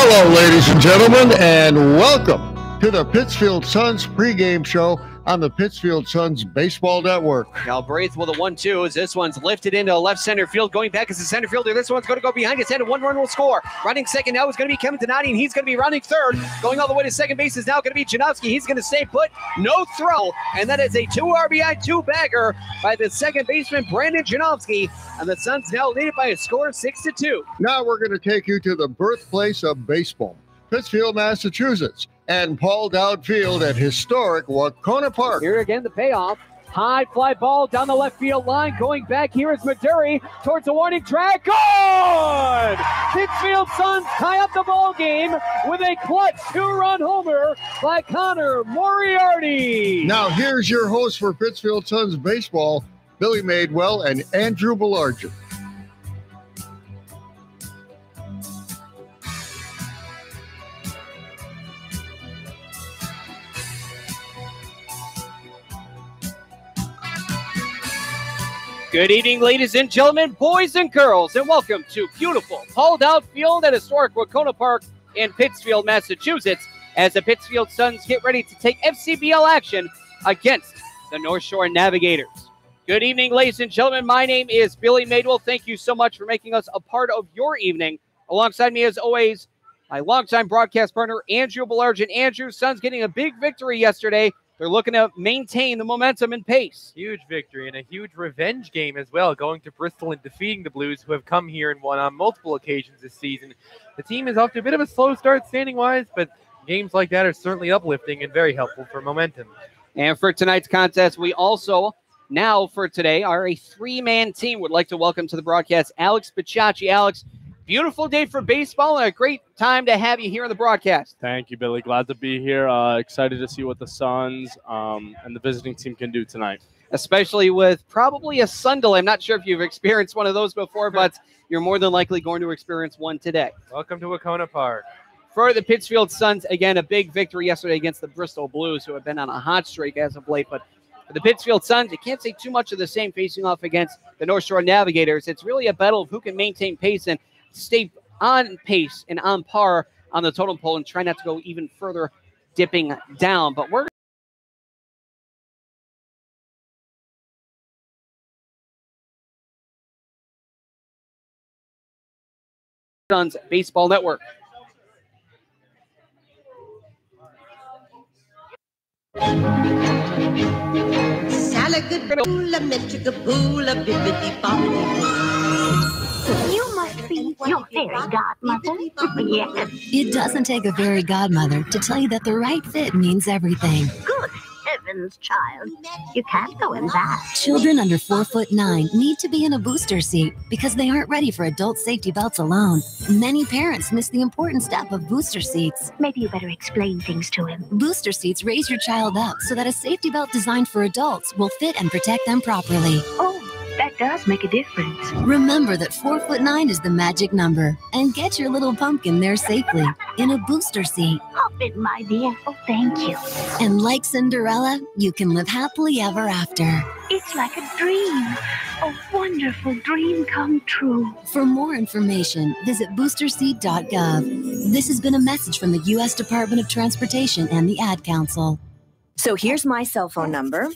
Hello, ladies and gentlemen, and welcome to the Pittsfield Suns pregame show on the Pittsfield Suns Baseball Network. Now Braith with a 1-2 as this one's lifted into left center field. Going back as a center fielder. This one's going to go behind his head and 1 run will score. Running second now is going to be Kevin Donati, and he's going to be running third. Going all the way to second base is now going to be Janowski. He's going to stay put. No throw. And that is a 2 RBI 2-bagger by the second baseman, Brandon Janowski. And the Suns now lead it by a score of 6-2. Now we're going to take you to the birthplace of baseball, Pittsfield, Massachusetts, and Paul Dowd Field at historic Wahconah Park. Here again, the payoff. High fly ball down the left field line. Going back here is Maduri towards the warning track. Good! Pittsfield Suns tie up the ball game with a clutch 2-run homer by Connor Moriarty. Now here's your host for Pittsfield Suns baseball, Billy Madewell and Andrew Belargent. Good evening, ladies and gentlemen, boys and girls, and welcome to beautiful Paul Dowd Field at historic Wahconah Park in Pittsfield, Massachusetts, as the Pittsfield Suns get ready to take FCBL action against the North Shore Navigators. Good evening, ladies and gentlemen. My name is Billy Madewell. Thank you so much for making us a part of your evening. Alongside me, as always, my longtime broadcast partner, Andrew Belargent. Andrew, Suns getting a big victory yesterday. They're looking to maintain the momentum and pace. Huge victory and a huge revenge game as well, going to Bristol and defeating the Blues, who have come here and won on multiple occasions this season. The team is off to a bit of a slow start standing-wise, but games like that are certainly uplifting and very helpful for momentum. And for tonight's contest, we also, now for today, are a 3-man team. Would like to welcome to the broadcast Alex Bicciacci. Alex, beautiful day for baseball and a great time to have you here on the broadcast. Thank you, Billy. Glad to be here. Excited to see what the Suns and the visiting team can do tonight. Especially with probably a sun delay. I'm not sure if you've experienced one of those before, but you're more than likely going to experience one today. Welcome to Wahconah Park. For the Pittsfield Suns, again, a big victory yesterday against the Bristol Blues, who have been on a hot streak as of late. But for the Pittsfield Suns, you can't say too much of the same facing off against the North Shore Navigators. It's really a battle of who can maintain pace and stay on pace and on par on the totem pole and try not to go even further dipping down. But we're Suns Baseball Network. You must be your fairy godmother. Yes. It doesn't take a fairy godmother to tell you that the right fit means everything. Good heavens, child. You can't go in that. Children under 4'9" need to be in a booster seat because they aren't ready for adult safety belts alone. Many parents miss the important step of booster seats. Maybe you better explain things to him. Booster seats raise your child up so that a safety belt designed for adults will fit and protect them properly. Oh, that does make a difference. Remember that 4'9" is the magic number, and get your little pumpkin there safely in a booster seat. Hop in, my dear. Oh, thank you. And like Cinderella, you can live happily ever after. It's like a dream. A wonderful dream come true. For more information, visit boosterseat.gov. This has been a message from the U.S. Department of Transportation and the Ad Council. So here's my cell phone number,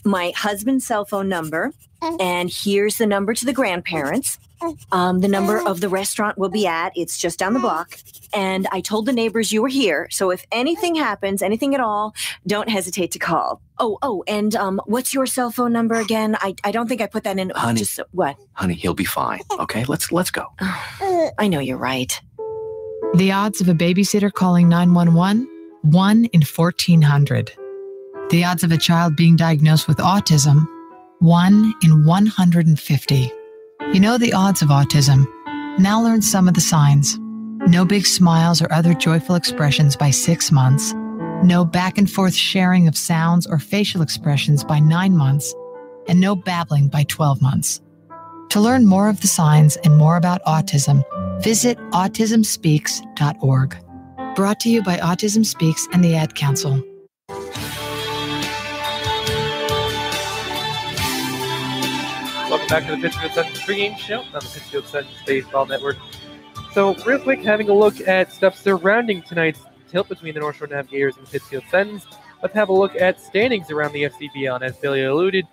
my husband's cell phone number, and here's the number to the grandparents. The number of the restaurant we'll be at, it's just down the block. And I told the neighbors you were here, so if anything happens, anything at all, don't hesitate to call. And what's your cell phone number again? I don't think I put that in. Honey, What? Honey, he'll be fine. Okay, let's go. I know you're right. The odds of a babysitter calling 911, 1 in 1,400. The odds of a child being diagnosed with autism, 1 in 150. You know the odds of autism. Now learn some of the signs. No big smiles or other joyful expressions by 6 months. No back and forth sharing of sounds or facial expressions by 9 months. And no babbling by 12 months. To learn more of the signs and more about autism, visit autismspeaks.org. Brought to you by Autism Speaks and the Ad Council. Welcome back to the Pittsfield Suns pregame show on the Pittsfield Suns Baseball Network. So real quick, having a look at stuff surrounding tonight's tilt between the North Shore Navigators and Pittsfield Suns, let's have a look at standings around the FCBL. And as Billy alluded,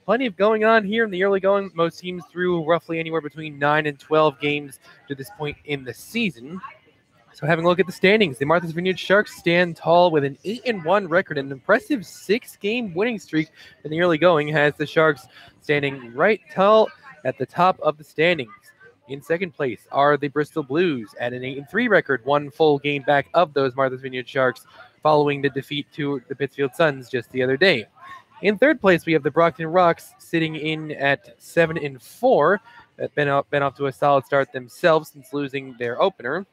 plenty of going on here in the early going. Most teams through roughly anywhere between 9 and 12 games to this point in the season. So having a look at the standings, the Martha's Vineyard Sharks stand tall with an 8-1 record. An impressive 6-game winning streak in the early going has the Sharks standing right tall at the top of the standings. In second place are the Bristol Blues at an 8-3 record, one full game back of those Martha's Vineyard Sharks following the defeat to the Pittsfield Suns just the other day. In third place, we have the Brockton Rocks sitting in at 7-4. They've been off to a solid start themselves since losing their opener.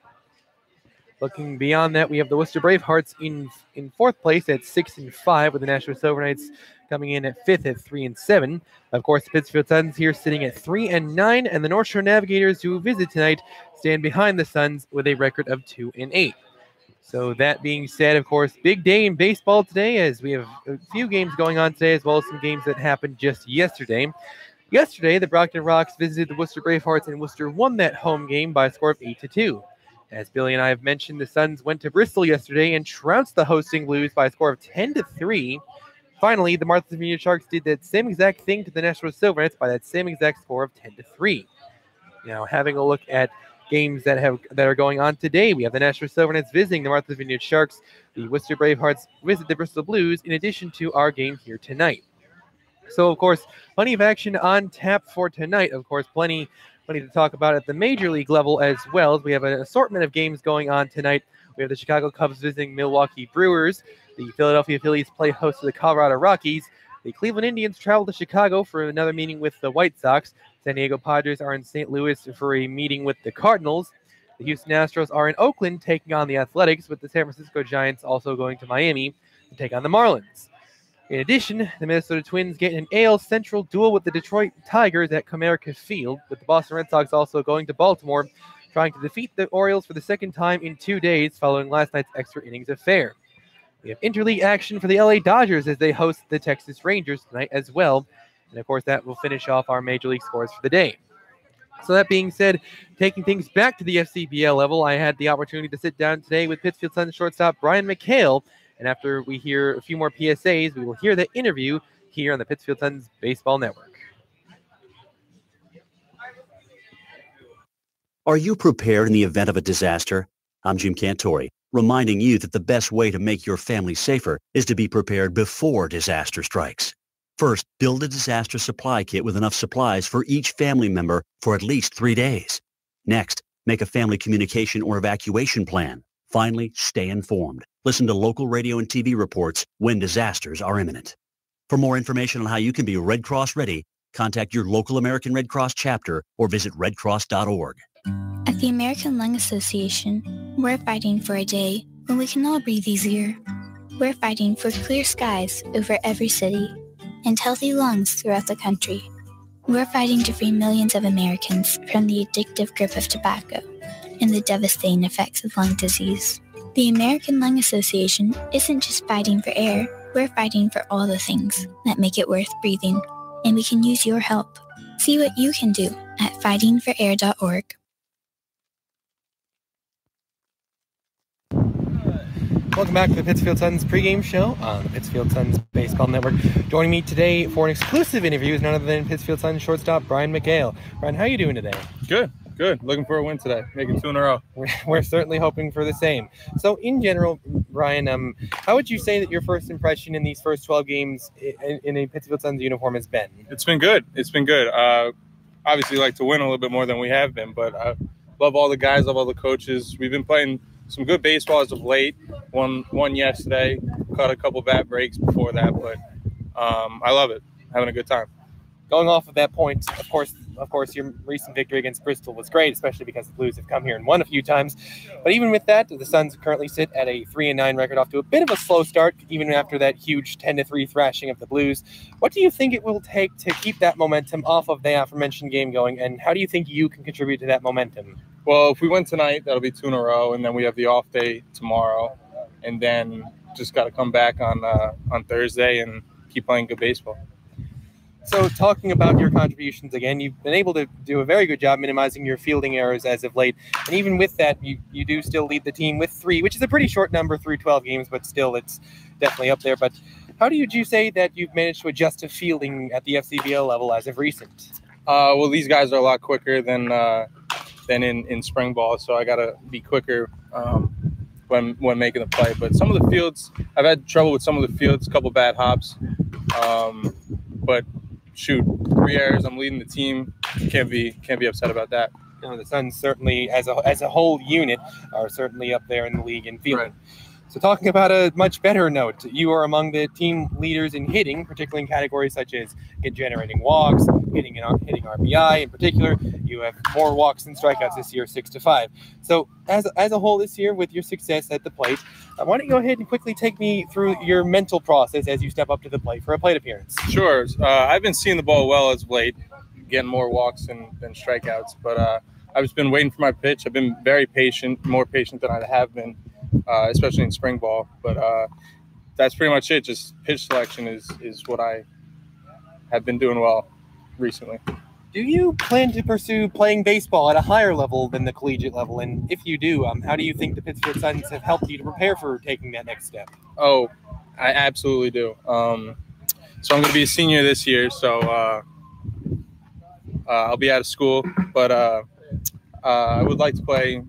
Looking beyond that, we have the Worcester Bravehearts in fourth place at 6-5, with the Nashua Silver Knights coming in at fifth at 3-7. Of course, the Pittsfield Suns here sitting at 3-9, and the North Shore Navigators, who visit tonight, stand behind the Suns with a record of 2-8. So that being said, of course, big day in baseball today, as we have a few games going on today, as well as some games that happened just yesterday. Yesterday, the Brockton Rocks visited the Worcester Bravehearts, and Worcester won that home game by a score of 8-2. As Billy and I have mentioned, the Suns went to Bristol yesterday and trounced the hosting Blues by a score of 10-3. Finally, the Martha's Vineyard Sharks did that same exact thing to the Nashua Silver Knights by that same exact score of 10-3. Now, having a look at games that are going on today, we have the Nashua Silver Knights visiting the Martha's Vineyard Sharks. The Worcester Bravehearts visit the Bristol Blues, in addition to our game here tonight. So, of course, plenty of action on tap for tonight. Of course, plenty to talk about at the Major League level as well, as we have an assortment of games going on tonight. We have the Chicago Cubs visiting Milwaukee Brewers. The Philadelphia Phillies play host to the Colorado Rockies. The Cleveland Indians travel to Chicago for another meeting with the White Sox. San Diego Padres are in St. Louis for a meeting with the Cardinals. The Houston Astros are in Oakland taking on the Athletics, with the San Francisco Giants also going to Miami to take on the Marlins. In addition, the Minnesota Twins get an AL Central duel with the Detroit Tigers at Comerica Field, with the Boston Red Sox also going to Baltimore, trying to defeat the Orioles for the second time in 2 days following last night's extra innings affair. We have interleague action for the LA Dodgers as they host the Texas Rangers tonight as well. And, of course, that will finish off our Major League scores for the day. So that being said, taking things back to the FCBL level, I had the opportunity to sit down today with Pittsfield Suns shortstop Brian McHale. And after we hear a few more PSAs, we will hear the interview here on the Pittsfield Suns Baseball Network. Are you prepared in the event of a disaster? I'm Jim Cantori, reminding you that the best way to make your family safer is to be prepared before disaster strikes. First, build a disaster supply kit with enough supplies for each family member for at least 3 days. Next, make a family communication or evacuation plan. Finally, stay informed. Listen to local radio and TV reports when disasters are imminent. For more information on how you can be Red Cross ready, contact your local American Red Cross chapter or visit redcross.org. At the American Lung Association, we're fighting for a day when we can all breathe easier. We're fighting for clear skies over every city and healthy lungs throughout the country. We're fighting to free millions of Americans from the addictive grip of tobacco and the devastating effects of lung disease. The American Lung Association isn't just fighting for air, we're fighting for all the things that make it worth breathing, and we can use your help. See what you can do at fightingforair.org. Welcome back to the Pittsfield Suns pregame show on the Pittsfield Suns Baseball Network. Joining me today for an exclusive interview is none other than Pittsfield Suns shortstop Brian McHale. Brian, how are you doing today? Good. Looking for a win today. Making 2 in a row. We're certainly hoping for the same. So, in general, Brian, how would you say that your first impression in these first 12 games in a Pittsfield Suns uniform has been? It's been good. Obviously, like to win a little bit more than we have been, but I love all the guys, love all the coaches. We've been playing some good baseball as of late. Won yesterday. Caught a couple bad breaks before that, but I love it. Having a good time. Going off of that point, of course, your recent victory against Bristol was great, especially because the Blues have come here and won a few times. But even with that, the Suns currently sit at a 3-9 record, off to a bit of a slow start, even after that huge 10-3 thrashing of the Blues. What do you think it will take to keep that momentum off of the aforementioned game going, and how do you think you can contribute to that momentum? Well, if we win tonight, that'll be 2 in a row, and then we have the off day tomorrow, and then just got to come back on Thursday and keep playing good baseball. So talking about your contributions again, you've been able to do a very good job minimizing your fielding errors as of late. And even with that, you do still lead the team with 3, which is a pretty short number through 12 games, but still it's definitely up there. But how would you say that you've managed to adjust to fielding at the FCBL level as of recent? Well, these guys are a lot quicker than in spring ball, so I got to be quicker when making the play. But some of the fields, I've had trouble with some of the fields, a couple bad hops. But shoot, 3 errors, I'm leading the team. Can't be upset about that. You know, the Suns certainly, as a whole unit, are certainly up there in the league in fielding. Right. So talking about a much better note, you are among the team leaders in hitting, particularly in categories such as generating walks, hitting RBI. In particular, you have more walks than strikeouts this year, 6-5. So as a whole this year, with your success at the plate, why don't you go ahead and quickly take me through your mental process as you step up to the plate for a plate appearance? Sure. I've been seeing the ball well as of late, getting more walks than strikeouts. But I've just been waiting for my pitch. I've been very patient, more patient than I have been. Especially in spring ball, but that's pretty much it. Just pitch selection is what I have been doing well recently. Do you plan to pursue playing baseball at a higher level than the collegiate level? And if you do, how do you think the Pittsfield Suns have helped you to prepare for taking that next step? Oh, I absolutely do. So I'm going to be a senior this year, so I'll be out of school, but I would like to play,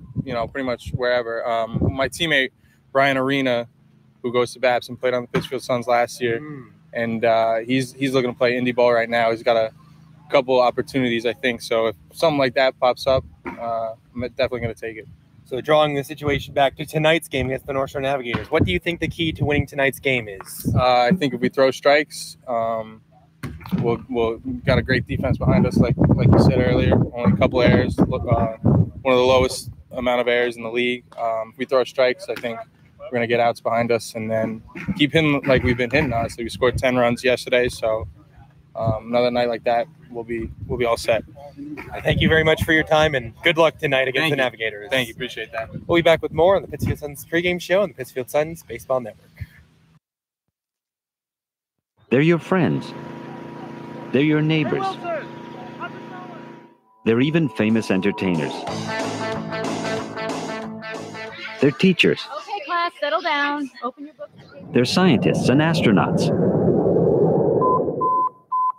pretty much wherever. My teammate, Brian Arena, who goes to Babs and played on the Pittsfield Suns last year, and he's looking to play indie ball right now. He's got a couple opportunities, I think. So if something like that pops up, I'm definitely going to take it. So drawing the situation back to tonight's game against the North Shore Navigators, what do you think the key to winning tonight's game is? I think if we throw strikes, we'll got a great defense behind us, like you said earlier. Only a couple errors, one of the lowest amount of errors in the league. If we throw strikes, I think we're going to get outs behind us and then keep hitting like we've been hitting. Honestly, we scored 10 runs yesterday, so another night like that, we'll be all set. Thank you very much for your time, and good luck tonight against the Navigators. Thank you. Appreciate that. We'll be back with more on the Pittsfield Suns pregame show on the Pittsfield Suns Baseball Network. They're your friends. They're your neighbors. They're even famous entertainers. They're teachers. Okay, class, settle down. Open your books. They're scientists and astronauts.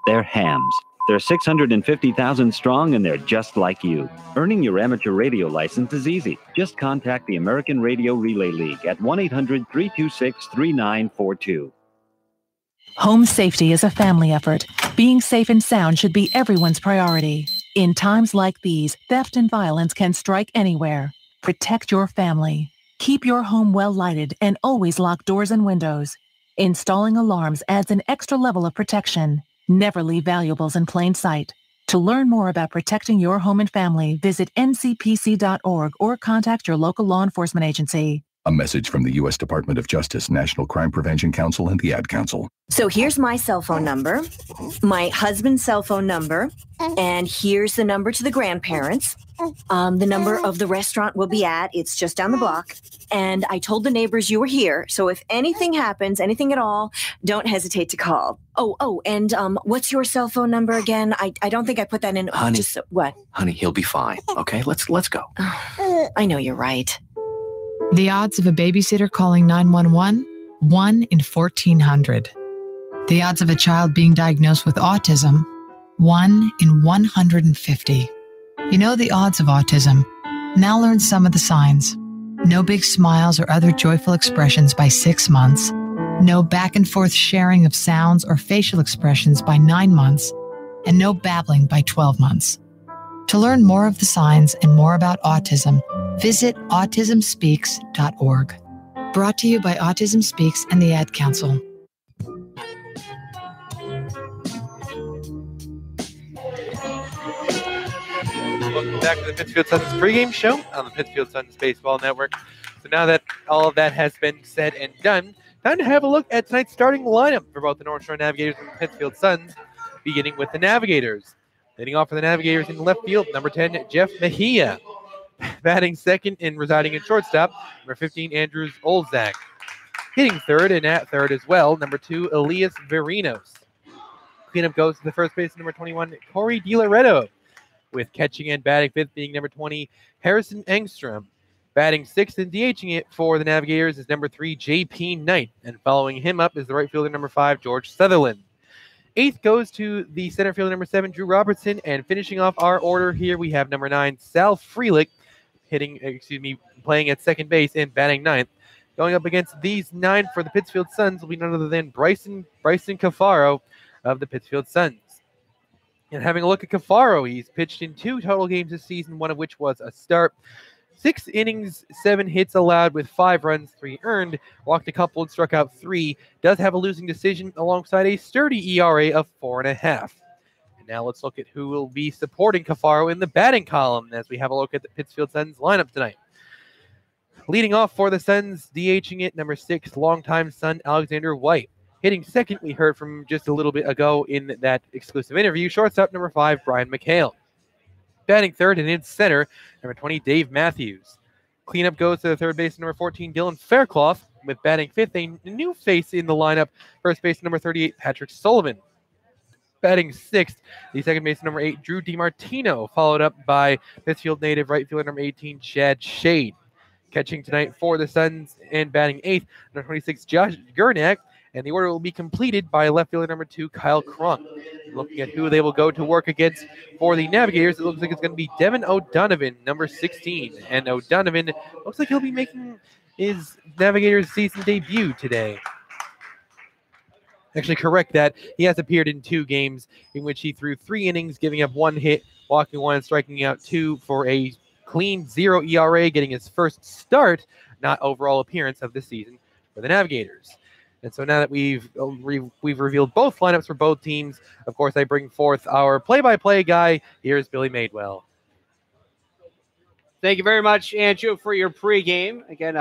They're hams. They're 650,000 strong, and they're just like you. Earning your amateur radio license is easy. Just contact the American Radio Relay League at 1-800-326-3942. Home safety is a family effort. Being safe and sound should be everyone's priority. In times like these, theft and violence can strike anywhere. Protect your family. Keep your home well lighted and always lock doors and windows. Installing alarms adds an extra level of protection. Never leave valuables in plain sight. To learn more about protecting your home and family, visit ncpc.org or contact your local law enforcement agency. A message from the U.S. Department of Justice, National Crime Prevention Council, and the Ad Council. So here's my cell phone number, my husband's cell phone number, and here's the number to the grandparents. The number of the restaurant we'll be at, it's just down the block. And I told the neighbors you were here, so if anything happens, anything at all, don't hesitate to call. And what's your cell phone number again? I don't think I put that in. Honey, what? Honey, he'll be fine. Okay, let's go. I know you're right. The odds of a babysitter calling 911, 1 in 1,400. The odds of a child being diagnosed with autism, 1 in 150. You know the odds of autism. Now learn some of the signs. No big smiles or other joyful expressions by 6 months. No back and forth sharing of sounds or facial expressions by 9 months. And no babbling by 12 months. To learn more of the signs and more about autism, visit autismspeaks.org. Brought to you by Autism Speaks and the Ad Council. Welcome back to the Pittsfield Suns pregame show on the Pittsfield Suns Baseball Network. So now that all of that has been said and done, time to have a look at tonight's starting lineup for both the North Shore Navigators and the Pittsfield Suns, beginning with the Navigators. Leading off for the Navigators in left field, number 10, Jeff Mejia. Batting second and residing in shortstop, number 15, Andrews Olzak. Hitting third and at third as well, number 2, Elias Verinos. Cleanup goes to the first base, number 21, Corey DiLoretto, with catching and batting fifth being number 20, Harrison Engstrom. Batting sixth and DHing it for the Navigators is number 3, J.P. Knight. And following him up is the right fielder, number 5, George Sutherland. Eighth goes to the center fielder, number 7, Drew Robertson. And finishing off our order here, we have number 9, Sal Frelick, playing at second base and batting ninth. Going up against these 9 for the Pittsfield Suns will be none other than Bryson Cafaro of the Pittsfield Suns. And having a look at Cafaro, he's pitched in 2 total games this season, one of which was a start. 6 innings, 7 hits allowed with 5 runs, 3 earned. Walked a couple and struck out 3. Does have a losing decision alongside a sturdy ERA of 4.5. And now let's look at who will be supporting Cafaro in the batting column as we have a look at the Pittsfield Suns lineup tonight. Leading off for the Suns, DHing it, number 6, longtime Sun Alexander White. Hitting second, we heard from just a little bit ago in that exclusive interview, shortstop number 5, Brian McHale. Batting third and in center, number 20, Dave Matthews. Cleanup goes to the third base, number 14, Dylan Fairclough, with batting fifth, a new face in the lineup, first base, number 38, Patrick Sullivan. Batting sixth, the second base, number 8, Drew DiMartino, followed up by Pittsfield native right fielder, number 18, Chad Shade. Catching tonight for the Suns and batting eighth, number 26, Josh Gurnak. And the order will be completed by left fielder number 2, Kyle Cronk. Looking at who they will go to work against for the Navigators, it looks like it's going to be Devin O'Donovan, number 16. And O'Donovan looks like he'll be making his Navigators season debut today. Actually, correct that. He has appeared in 2 games in which he threw 3 innings, giving up 1 hit, walking 1, and striking out 2 for a clean 0 ERA, getting his first start, not overall appearance of the season for the Navigators. And so now that we've revealed both lineups for both teams, of course, I bring forth our play-by-play guy. Here's Billy Madewell. Thank you very much, Andrew, for your pregame. Again,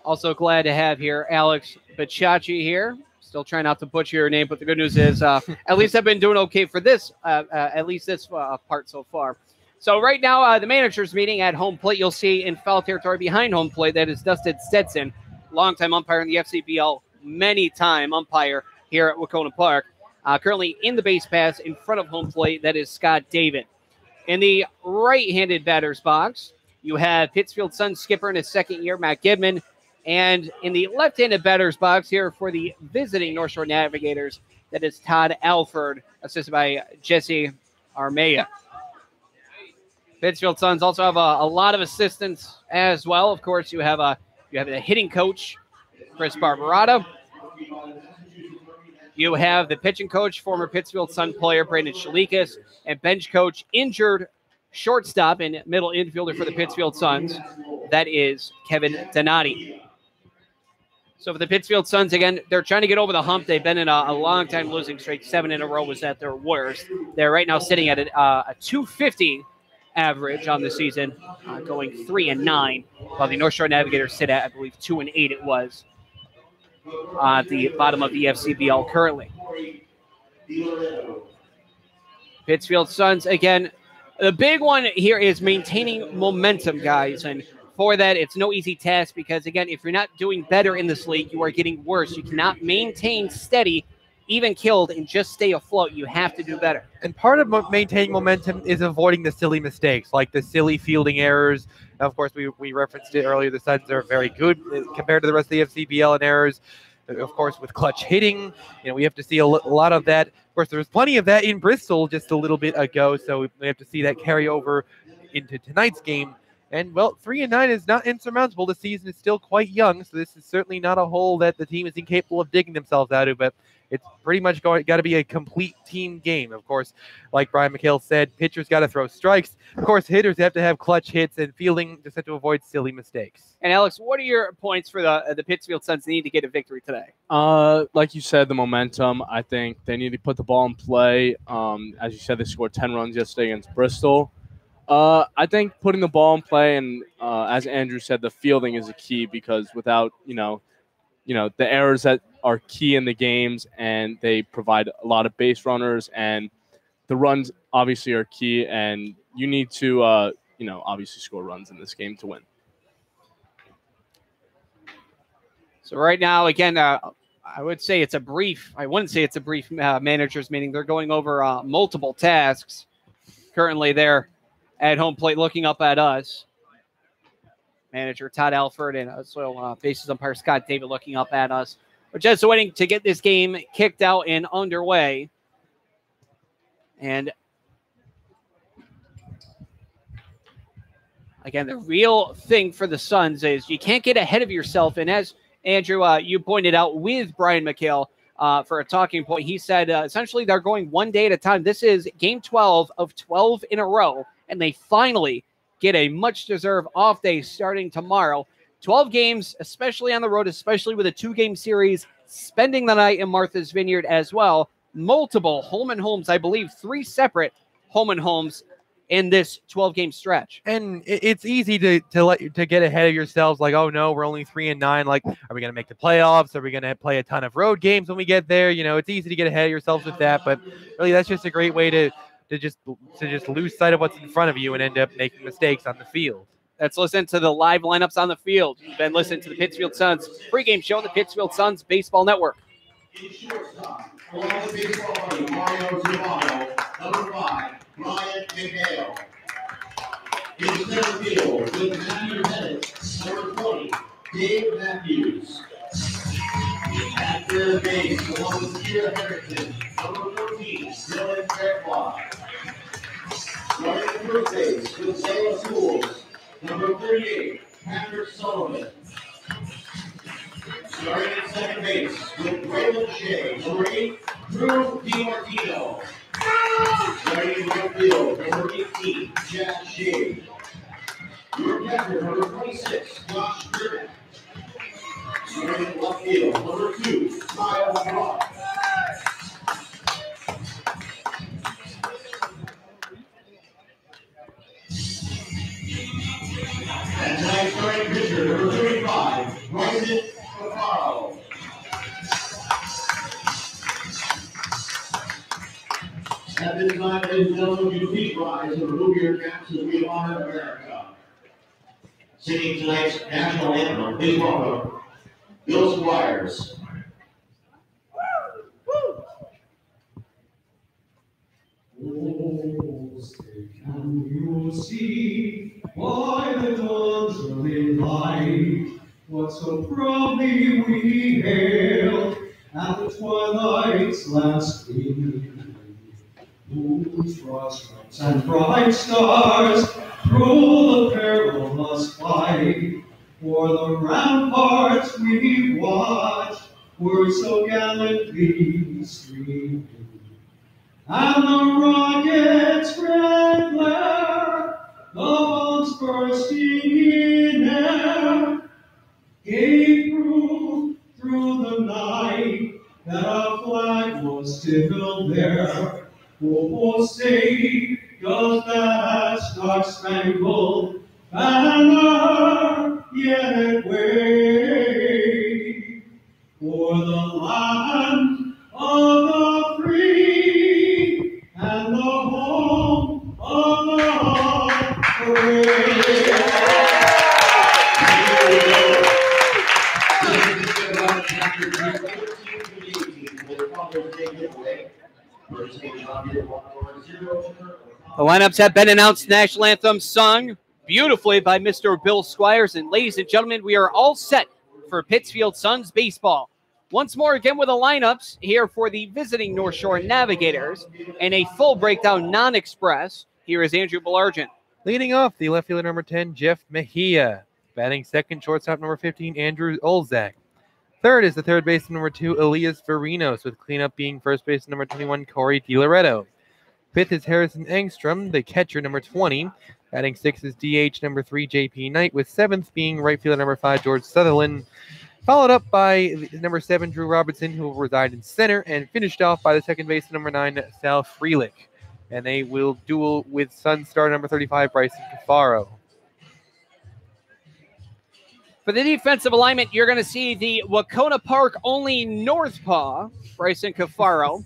also glad to have here Alex Bacciacci here. Still trying not to butcher your name, but the good news is at least I've been doing okay for this, at least this part so far. So right now, the managers meeting at home plate, you'll see in foul territory behind home plate, that is Dustin Stetson, longtime umpire in the FCBL, many-time umpire here at Wahconah Park. Currently in the base pass in front of home plate, that is Scott David. In the right-handed batter's box, you have Pittsfield Suns skipper in his second year, Matt Gidman. And in the left-handed batter's box here for the visiting North Shore Navigators, that is Todd Alford, assisted by Jesse Armea. Pittsfield Suns also have a lot of assistants as well. Of course, you have the hitting coach, Chris Barbarata. You have the pitching coach, former Pittsfield Sun player Brandon Shalikas, and bench coach, injured shortstop and middle infielder for the Pittsfield Suns. That is Kevin Donati. So for the Pittsfield Suns, again, they're trying to get over the hump. They've been in a long time losing streak. 7 in a row was at their worst. They're right now sitting at a 250 average on the season, going 3-9, while the North Shore Navigators sit at, I believe, 2-8 it was at the bottom of the FCBL currently. Pittsfield Suns, again, the big one here is maintaining momentum, guys, and for that, it's no easy task because, again, if you're not doing better in this league, you are getting worse. You cannot maintain steady, even killed, and just stay afloat. You have to do better. And part of maintaining momentum is avoiding the silly mistakes, like the silly fielding errors. Of course, we referenced it earlier. The Suns are very good compared to the rest of the FCBL in errors. Of course, with clutch hitting, we have to see a lot of that. Of course, there was plenty of that in Bristol just a little bit ago, so we have to see that carry over into tonight's game. And, well, 3-9 is not insurmountable. The season is still quite young, so this is certainly not a hole that the team is incapable of digging themselves out of, but it's pretty much got to be a complete team game. Of course, like Brian McHale said, pitchers got to throw strikes. Of course, hitters have to have clutch hits, and fielding just have to avoid silly mistakes. And, Alex, what are your points for the Pittsfield Suns need to get a victory today? Like you said, the momentum. I think they need to put the ball in play. As you said, they scored 10 runs yesterday against Bristol. I think putting the ball in play and, as Andrew said, the fielding is a key because without, the errors that are key in the games and they provide a lot of base runners and the runs obviously are key and you need to, obviously score runs in this game to win. So right now, again, I would say it's a brief. I wouldn't say it's a brief managers meeting. They're going over multiple tasks. Currently, they're at home plate looking up at us. Manager Todd Alford and bases umpire Scott David looking up at us. We're just waiting to get this game kicked out and underway. And again, the real thing for the Suns is you can't get ahead of yourself. And as Andrew, you pointed out with Brian McHale for a talking point, he said essentially they're going one day at a time. This is game 12 of 12 in a row, and they finally get a much-deserved off day starting tomorrow. 12 games, especially on the road, especially with a 2-game series, spending the night in Martha's Vineyard as well. Multiple home and homes, I believe 3 separate home and homes in this 12-game stretch. And it's easy to get ahead of yourselves, like, oh no, we're only 3-9. Like, are we going to make the playoffs? Are we going to play a ton of road games when we get there? You know, it's easy to get ahead of yourselves with that, but really that's just a great way to just lose sight of what's in front of you and end up making mistakes on the field. Let's listen to the live lineups on the field. You've been listening to the Pittsfield Suns pregame show on the Pittsfield Suns Baseball Network. In shortstop, along with baseball buddy Mario Giovanni, number 5, Brian McHale. In center field, with Matthew Bennett, number 20, Dave Matthews. At third base, along with Kira Harrington, number 14, Dylan Gregoire. Running at first base with Zayla Schools, number 38, Patrick Sullivan. Starting at second base with Braylon Shea, number 8, Drew DiMartino. Starting in right field, number 18, Jack Shea. Your catcher, number 26, Josh Griffin. Starting in left field, number 2, Kyle Rock. And tonight's starting pitcher, number 35, Bryson Cafaro. At this time, ladies and gentlemen, you please rise and remove your caps as we honor America. Singing tonight's national anthem, please welcome Bill Squires. Oh, say can you see by the dawn's early light what so proudly we hailed at the twilight's last gleaming? Moons, broad stripes, and bright stars through the perilous fight, for the ramparts we watched were so gallantly streaming. And the rocket's red glare, the bombs bursting in air, gave proof through the night that our flag was still there. Oh, say, does that star-spangled banner yet wave for the land of the free and the home of the brave? The lineups have been announced. National anthem sung beautifully by Mr. Bill Squires. And ladies and gentlemen, we are all set for Pittsfield Suns baseball. Once more again with the lineups here for the visiting North Shore Navigators and a full breakdown non-express. Here is Andrew Belargent. Leading off, the left fielder number 10, Jeff Mejia. Batting second, shortstop number 15, Andrew Olzak. Third is the third baseman number 2, Elias Verinos, with cleanup being first baseman number 21, Corey DiLoretto. Fifth is Harrison Engstrom, the catcher number 20. Batting sixth is DH number 3, JP Knight, with seventh being right fielder number 5, George Sutherland. Followed up by number 7, Drew Robertson, who will reside in center, and finished off by the second baseman number 9, Sal Freelick. And they will duel with Sun star number 35, Bryson Cafaro. For the defensive alignment, you're going to see the Wahconah Park only northpaw, Bryson Cafaro,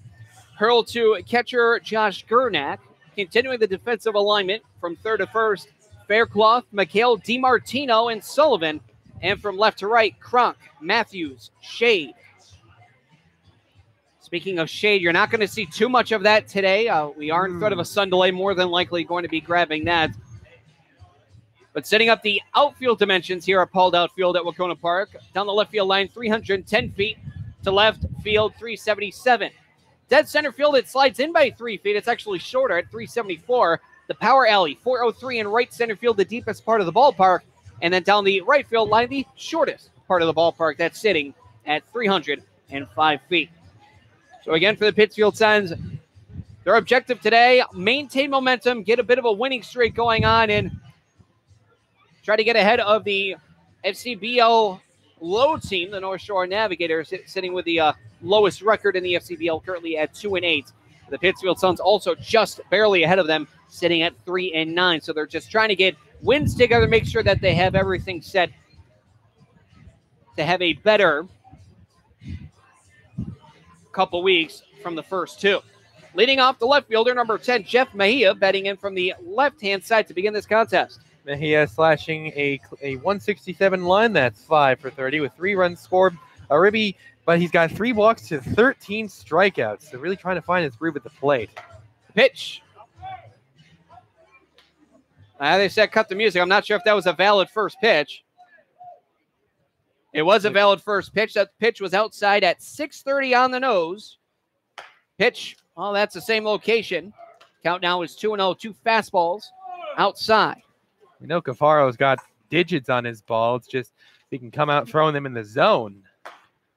hurl to catcher Josh Gurnak. Continuing the defensive alignment from third to first, Faircloth, Mikhail DiMartino, and Sullivan. And from left to right, Kronk, Matthews, Shade. Speaking of shade, you're not going to see too much of that today. We are in front of a sun delay, more than likely going to be grabbing that. But setting up the outfield dimensions here at Paul Dowd Field at Wahconah Park. Down the left field line, 310 feet. To left field, 377. Dead center field, it slides in by 3 feet. It's actually shorter at 374. The power alley, 403 in right center field, the deepest part of the ballpark. And then down the right field line, the shortest part of the ballpark, that's sitting at 305 feet. So again, for the Pittsfield Suns, their objective today, maintain momentum, get a bit of a winning streak going on, and try to get ahead of the FCBL low team, the North Shore Navigators, sitting with the lowest record in the FCBL, currently at 2-8. The Pittsfield Suns also just barely ahead of them, sitting at 3-9. So they're just trying to get wins together, make sure that they have everything set to have a better couple weeks from the first two. Leading off the left fielder, number 10, Jeff Mejia, batting in from the left-hand side to begin this contest. Mejia slashing a 167 line. That's 5 for 30 with 3 runs scored. A ribby, but he's got 3 walks to 13 strikeouts. So really trying to find his groove at the plate. Pitch. They said cut the music. I'm not sure if that was a valid first pitch. It was a valid first pitch. That pitch was outside at 6:30 on the nose. Pitch, well, that's the same location. Count now is 2-0, 2 fastballs outside. We know Cafaro's got digits on his ball. It's just he can come out throwing them in the zone.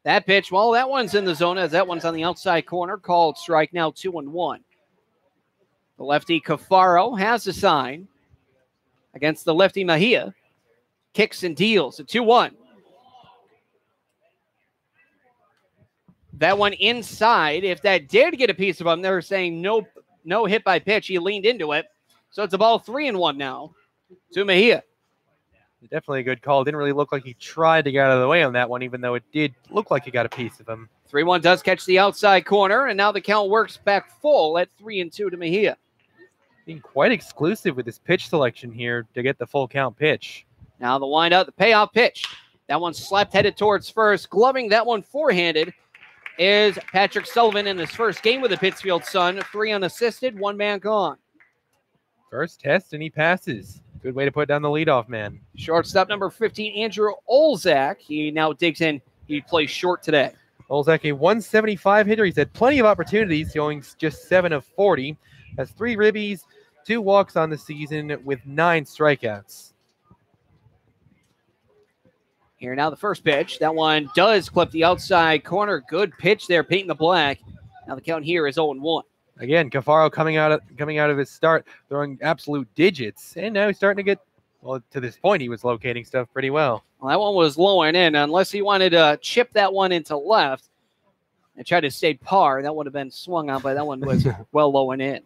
That pitch, well, that one's in the zone as that one's on the outside corner. Called strike, now 2-1. The lefty Cafaro has a sign against the lefty Mejia. Kicks and deals, a 2-1. That one inside. If that did get a piece of him, they were saying no hit by pitch. He leaned into it. So it's a ball 3-1 now to Mejia. Definitely a good call. Didn't really look like he tried to get out of the way on that one, even though it did look like he got a piece of him. 3-1 does catch the outside corner, and now the count works back full at 3-2 to Mejia. Being quite exclusive with his pitch selection here to get the full count pitch. Now the windup, the payoff pitch. That one slapped headed towards first. Gloving that one forehanded is Patrick Sullivan in his first game with the Pittsfield Sun. 3 unassisted, 1 man gone. First test, and he passes. Good way to put down the leadoff man. Shortstop number 15, Andrew Olzak. He now digs in. He plays short today. Olzak, a 175 hitter. He's had plenty of opportunities, going just 7 of 40. Has 3 ribbies, 2 walks on the season with 9 strikeouts. Here now the first pitch. That one does clip the outside corner. Good pitch there, painting the black. Now the count here is 0-1. Again, Cafaro coming out of his start, throwing absolute digits. And now he's starting to get, well, to this point, he was locating stuff pretty well. Well, that one was lowering in. Unless he wanted to chip that one into left and try to stay par, that would have been swung on, but that one was well lowering in.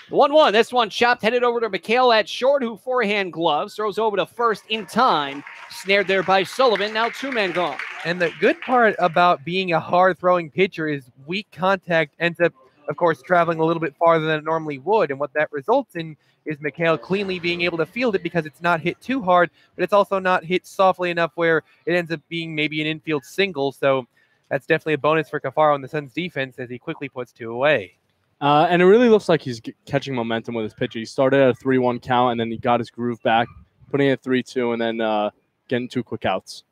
1-1. This one chopped, headed over to McHale at short, who forehand gloves, throws over to first in time. Snared there by Sullivan. Now 2 men gone. And the good part about being a hard-throwing pitcher is weak contact ends up, of course, traveling a little bit farther than it normally would. And what that results in is McHale cleanly being able to field it because it's not hit too hard, but it's also not hit softly enough where it ends up being maybe an infield single. So that's definitely a bonus for Cafaro and the Suns defense as he quickly puts 2 away. And it really looks like he's catching momentum with his pitcher. He started at a 3-1 count, and then he got his groove back, putting it at 3-2, and then getting 2 quick outs.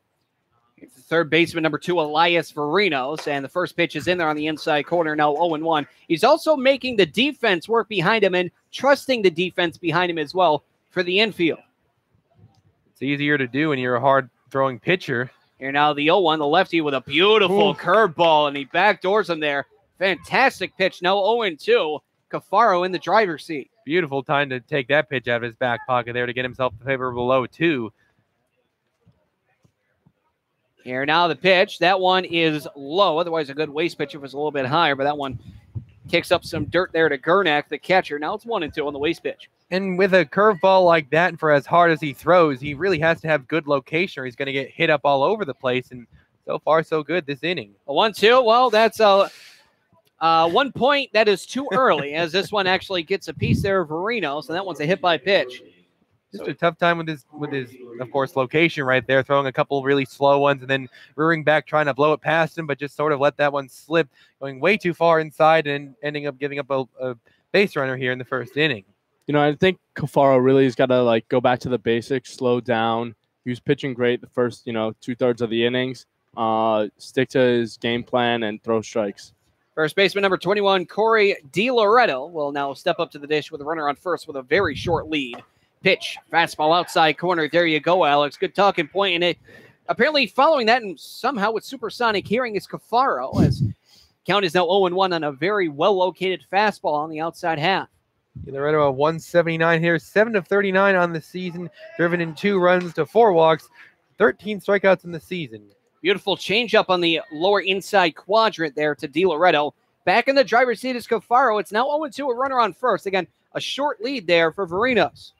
It's the third baseman, number 2, Elias Varinos, and the first pitch is in there on the inside corner, now 0-1. He's also making the defense work behind him and trusting the defense behind him as well for the infield. It's easier to do when you're a hard-throwing pitcher. Here now the 0-1, the lefty with a beautiful curveball, and he backdoors him there. Fantastic pitch, now 0-2. Cafaro in the driver's seat. Beautiful time to take that pitch out of his back pocket there to get himself the favorable 0-2. Here now the pitch. That one is low. Otherwise a good waste pitch if it was a little bit higher, but that one kicks up some dirt there to Gernak, the catcher. Now it's 1-2 on the waste pitch. And with a curveball like that, and for as hard as he throws, he really has to have good location or he's going to get hit up all over the place. And so far, so good this inning. A 1-2. Well, that's 1 point. That is too early as this one actually gets a piece there of Verino. So that one's a hit by pitch. Just a tough time with his, of course, location right there, throwing a couple really slow ones and then rearing back, trying to blow it past him, but just sort of let that one slip, going way too far inside and ending up giving up a base runner here in the first inning. I think Cafaro really has got to go back to the basics, slow down. He was pitching great the first, 2/3 of the innings. Stick to his game plan and throw strikes. First baseman number 21, Corey DiLoretto, will now step up to the dish with a runner on first with a very short lead. Pitch, fastball outside corner. There you go, Alex. Good talking point. And it apparently following that and somehow with supersonic hearing is Cafaro, as count is now 0-1 on a very well-located fastball on the outside half. DiLoretto, a 179 here, 7 of 39 on the season, driven in 2 runs to 4 walks, 13 strikeouts in the season. Beautiful changeup on the lower inside quadrant there to DiLoretto. Back in the driver's seat is Cafaro. It's now 0-2, a runner on first. Again, a short lead there for Varinos.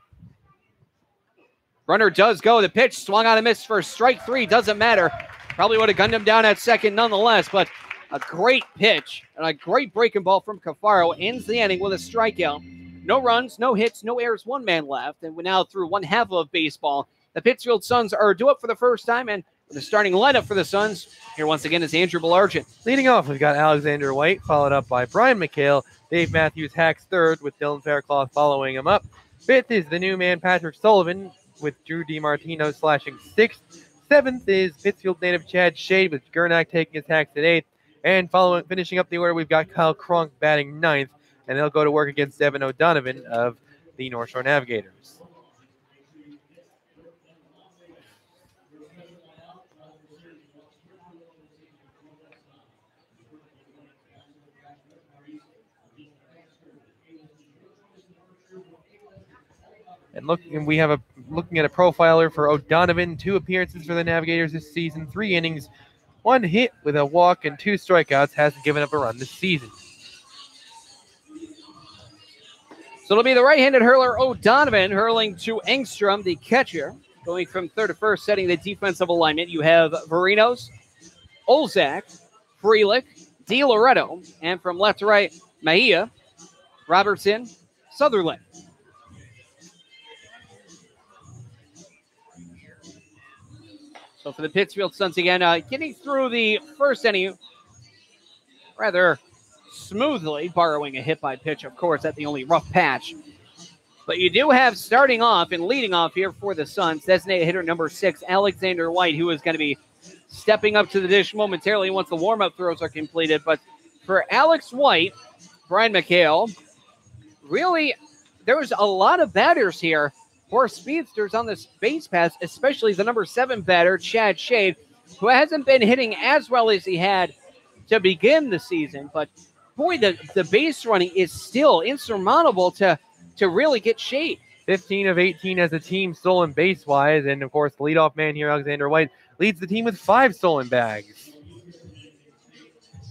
Runner does go. The pitch swung on a miss for strike 3. Doesn't matter. Probably would have gunned him down at second nonetheless, but a great pitch and a great breaking ball from Cafaro ends the inning with a strikeout. No runs, no hits, no errors, 1 man left, and we're now through 1/2 of baseball. The Pittsfield Suns are due up for the first time, and the starting lineup for the Suns here once again is Andrew Belargent. Leading off, we've got Alexander White, followed up by Brian McHale. Dave Matthews hacks third, with Dylan Faircloth following him up. Fifth is the new man Patrick Sullivan, with Drew DiMartino slashing 6th. 7th is Pittsfield native Chad Shade, with Gernak taking his hacks at 8th. And finishing up the order, we've got Kyle Cronk batting 9th, and they'll go to work against Devin O'Donovan of the North Shore Navigators. And we have looking at a profiler for O'Donovan, 2 appearances for the Navigators this season, 3 innings, 1 hit with a walk and 2 strikeouts, hasn't given up a run this season. So it'll be the right-handed hurler O'Donovan hurling to Engstrom, the catcher, going from third to first, setting the defensive alignment. You have Varinos, Olzak, Frelick, DiLoretto, and from left to right, Mejia, Robertson, Sutherland. So for the Pittsfield Suns again, getting through the first inning rather smoothly, borrowing a hit by pitch, of course, at the only rough patch. But you do have starting off and leading off here for the Suns, designated hitter number 6, Alexander White, who is going to be stepping up to the dish momentarily once the warm-up throws are completed. But for Alex White, Brian McHale, really, there was a lot of batters here for speedsters on this base pass, especially the number 7 batter, Chad Shade, who hasn't been hitting as well as he had to begin the season. But boy, the base running is still insurmountable to really get Shade. 15 of 18 as a team stolen base-wise, and of course the leadoff man here, Alexander White, leads the team with 5 stolen bags.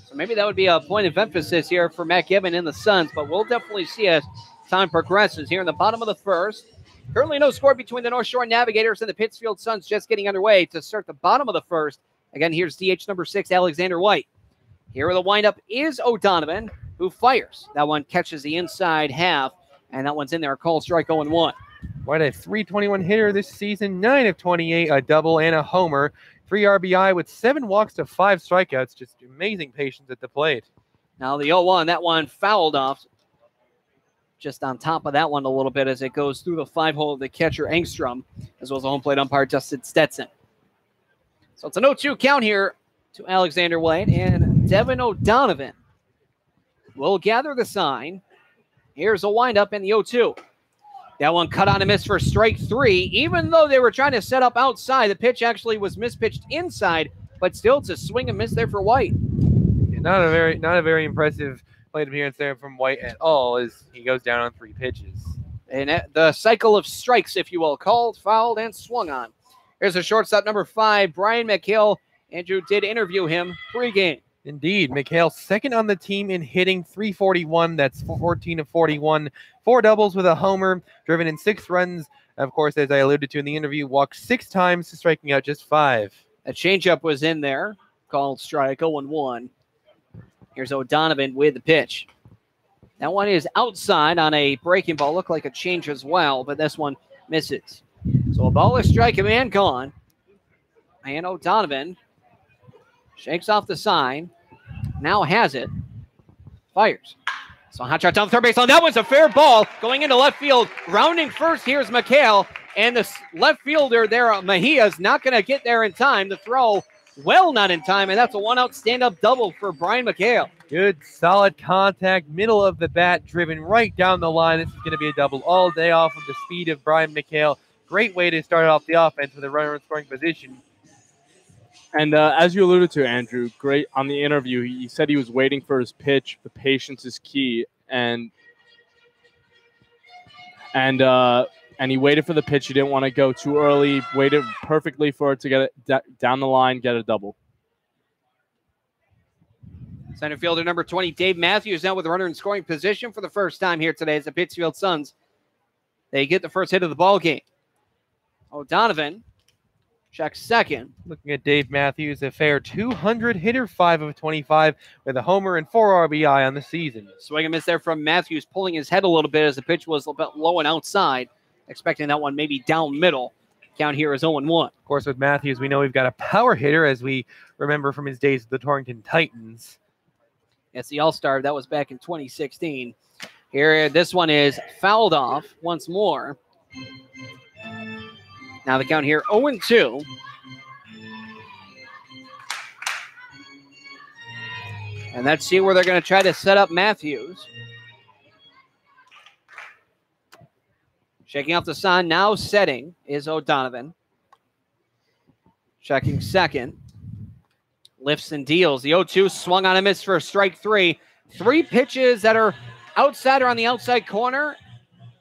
So maybe that would be a point of emphasis here for Matt Gibbon and the Suns, but we'll definitely see as time progresses here in the bottom of the first. Currently no score between the North Shore Navigators and the Pittsfield Suns, just getting underway to start the bottom of the first. Again, here's DH number 6, Alexander White. Here the windup is O'Donovan, who fires. That one catches the inside half, and that one's in there, called strike 0-1. White, a .321 hitter this season, 9 of 28, a double and a homer. 3 RBI with 7 walks to 5 strikeouts. Just amazing patience at the plate. Now the 0-1, that one fouled off. Just on top of that one a little bit as it goes through the 5-hole of the catcher Engstrom, as well as the home plate umpire Justin Stetson. So it's an 0-2 count here to Alexander White, and Devin O'Donovan will gather the sign. Here's a windup in the 0-2. That one cut on a miss for strike 3. Even though they were trying to set up outside, the pitch actually was mispitched inside, but still it's a swing and miss there for White. Yeah, not a very impressive plate appearance there from White at all, as he goes down on 3 pitches. And the cycle of strikes, if you will, called, fouled, and swung on. Here's a shortstop number 5, Brian McHale. Andrew did interview him pre-game. Indeed, McHale second on the team in hitting, .341. That's 14 of 41. 4 doubles with a homer, driven in 6 runs. Of course, as I alluded to in the interview, walked 6 times, striking out just 5. A changeup was in there, called strike 0-1. Here's O'Donovan with the pitch. That one is outside on a breaking ball. Looked like a change as well, but this one Misses. So a ball, a strike, a man gone. And O'Donovan shakes off the sign. Now has it. Fires. So hot shot down the third baseline. That was a fair ball going into left field. Rounding first, here's McHale. And the left fielder there, Mejia, is not going to get there in time. The throw, well not in time. And that's a one-out stand-up double for Brian McHale. Good, solid contact, middle of the bat, driven right down the line. This is going to be a double all day off of the speed of Brian McHale. Great way to start off the offense with a runner in scoring position. And as you alluded to, Andrew, great on the interview. He said he was waiting for his pitch. The patience is key, and he waited for the pitch. He didn't want to go too early. Waited perfectly for it to get it down the line, get a double. Center fielder number 20, Dave Matthews, now with a runner in scoring position for the first time here today as the Pittsfield Suns. They get the first hit of the ball game. O'Donovan checks second. Looking at Dave Matthews, a fair 200 hitter, 5 of 25 with a homer and 4 RBI on the season. Swing and miss there from Matthews, pulling his head a little bit as the pitch was a little bit low and outside. Expecting that one maybe down middle. Count here is 0-1. Of course, with Matthews, we know we've got a power hitter, as we remember from his days at the Torrington Titans. It's the All-Star. That was back in 2016. Here, this one is fouled off once more. Now the count here, 0-2. And let's see where they're going to try to set up Matthews. Shaking off the sign, now setting is O'Donovan. Checking second. Lifts and deals. The 0-2 swung on a miss for strike 3. 3 pitches that are outside or on the outside corner,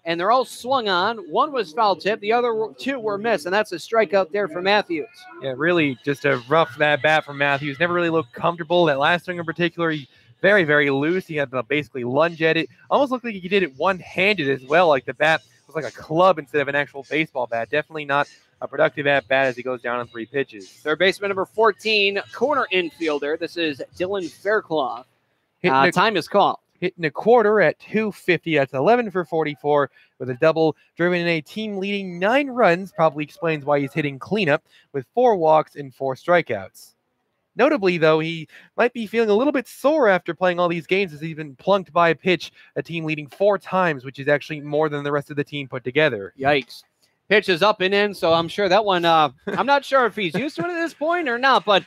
and they're all swung on. One was foul tip. The other 2 were missed, and that's a strikeout there for Matthews. Yeah, really just a rough that bat from Matthews. Never really looked comfortable. That last swing in particular, he very, very loose. He had to basically lunge at it. Almost looked like he did it one-handed as well, like the bat was like a club instead of an actual baseball bat. Definitely not a productive at-bat as he goes down on 3 pitches. Third baseman number 14, corner infielder. This is Dylan Fairclough. Time is called. Hitting a quarter at 250. That's 11 for 44 with a double, driven in a team-leading 9 runs. Probably explains why he's hitting cleanup with 4 walks and 4 strikeouts. Notably, though, he might be feeling a little bit sore after playing all these games as he's been plunked by a pitch, a team leading 4 times, which is actually more than the rest of the team put together. Yikes. Pitch is up and in, so I'm sure that one, I'm not sure if he's used to it at this point or not, but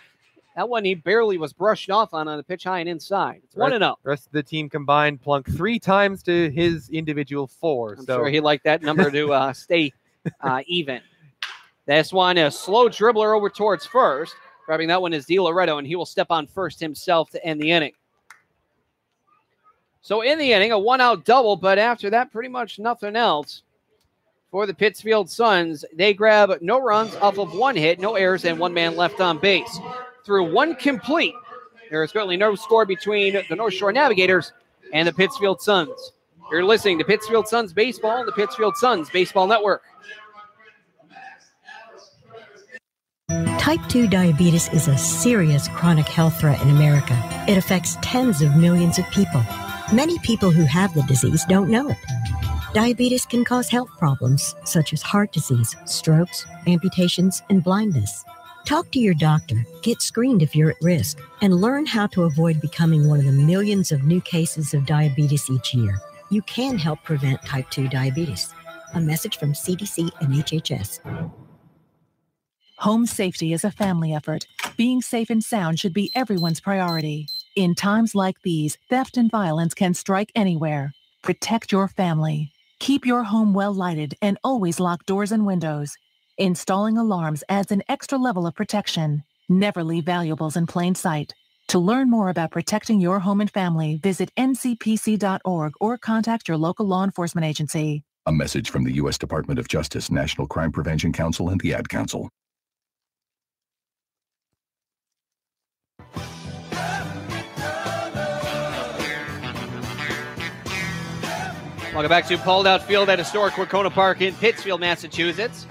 that one he barely was brushed off on a pitch high and inside. It's 1-0. The rest of the team combined plunked 3 times to his individual 4. I'm sure he liked that number to stay even. This one, a slow dribbler over towards first. Grabbing that one is Di Loretto, and he will step on first himself to end the inning. So in the inning, a 1-out double, but after that, pretty much nothing else. For the Pittsfield Suns, they grab no runs off of 1 hit, no errors, and 1 man left on base. Through 1 complete, there is currently no score between the North Shore Navigators and the Pittsfield Suns. You're listening to Pittsfield Suns Baseball on the Pittsfield Suns Baseball Network. Type 2 diabetes is a serious chronic health threat in America. It affects tens of millions of people. Many people who have the disease don't know it. Diabetes can cause health problems such as heart disease, strokes, amputations, and blindness. Talk to your doctor, get screened if you're at risk, and learn how to avoid becoming one of the millions of new cases of diabetes each year. You can help prevent type 2 diabetes. A message from CDC and HHS. Home safety is a family effort. Being safe and sound should be everyone's priority. In times like these, theft and violence can strike anywhere. Protect your family. Keep your home well lighted and always lock doors and windows. Installing alarms adds an extra level of protection. Never leave valuables in plain sight. To learn more about protecting your home and family, visit ncpc.org or contact your local law enforcement agency. A message from the U.S. Department of Justice, National Crime Prevention Council, and the Ad Council. Welcome back to Paul Dowd Field at historic Wahconah Park in Pittsfield, Massachusetts.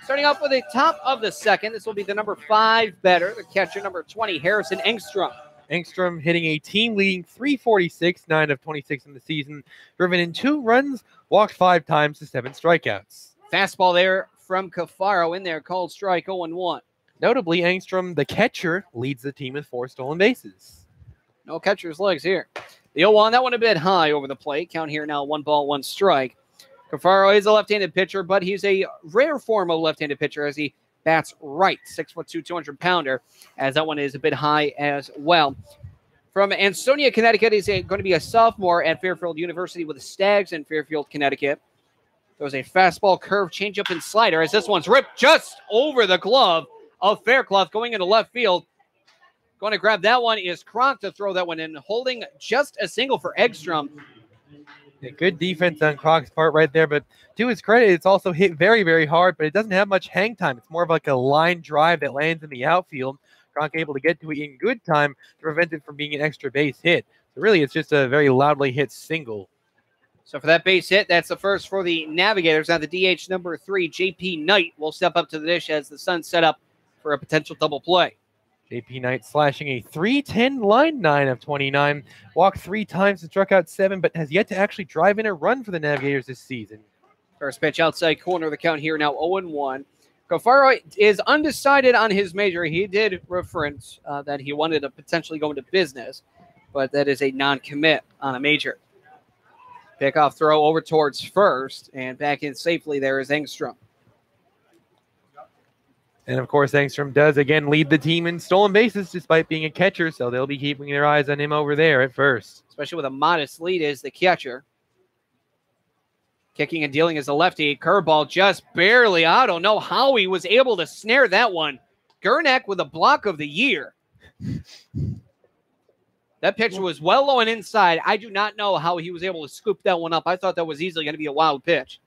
Starting off with the top of the second, this will be the number 5 batter, the catcher number 20, Harrison Engstrom. Engstrom hitting a team-leading 346, 9 of 26 in the season, driven in 2 runs, walked 5 times to 7 strikeouts. Fastball there from Cafaro in there, called strike 0-1. Notably, Engstrom, the catcher, leads the team with 4 stolen bases. No catcher's legs here. The 0-1, that one a bit high over the plate. Count here now, 1 ball, 1 strike. Cafaro is a left-handed pitcher, but he's a rare form of left-handed pitcher as he bats right. 6'2", 200-pounder, as that one is a bit high as well. From Ansonia, Connecticut, he's going to be a sophomore at Fairfield University with the Stags in Fairfield, Connecticut. There's a fastball, curve, changeup, and slider as this one's ripped just over the glove of Fairclough going into left field. Going to grab that one is Kronk to throw that one in, holding just a single for Egstrom. Yeah, good defense on Kronk's part right there, but to his credit, it's also hit very, very hard, but it doesn't have much hang time. It's more of like a line drive that lands in the outfield. Kronk able to get to it in good time to prevent it from being an extra base hit. So really, it's just a very loudly hit single. So for that base hit, that's the first for the Navigators. Now the DH number 3, J.P. Knight, will step up to the dish as the Suns set up for a potential double play. J.P. Knight slashing a .310 line 9 of 29. Walked 3 times and struck out 7, but has yet to actually drive in a run for the Navigators this season. First pitch outside corner of the count here now 0-1. Cafaro is undecided on his major. He did reference that he wanted to potentially go into business, but that is a non-commit on a major. Pickoff throw over towards first, and back in safely there is Engstrom. And, of course, Engstrom does, again, lead the team in stolen bases despite being a catcher, so they'll be keeping their eyes on him over there at first. Especially with a modest lead as the catcher. Kicking and dealing as a lefty. Curveball just barely. I don't know how he was able to snare that one. Gernak with a block of the year. That pitch was well low and inside. I do not know how he was able to scoop that one up. I thought that was easily going to be a wild pitch.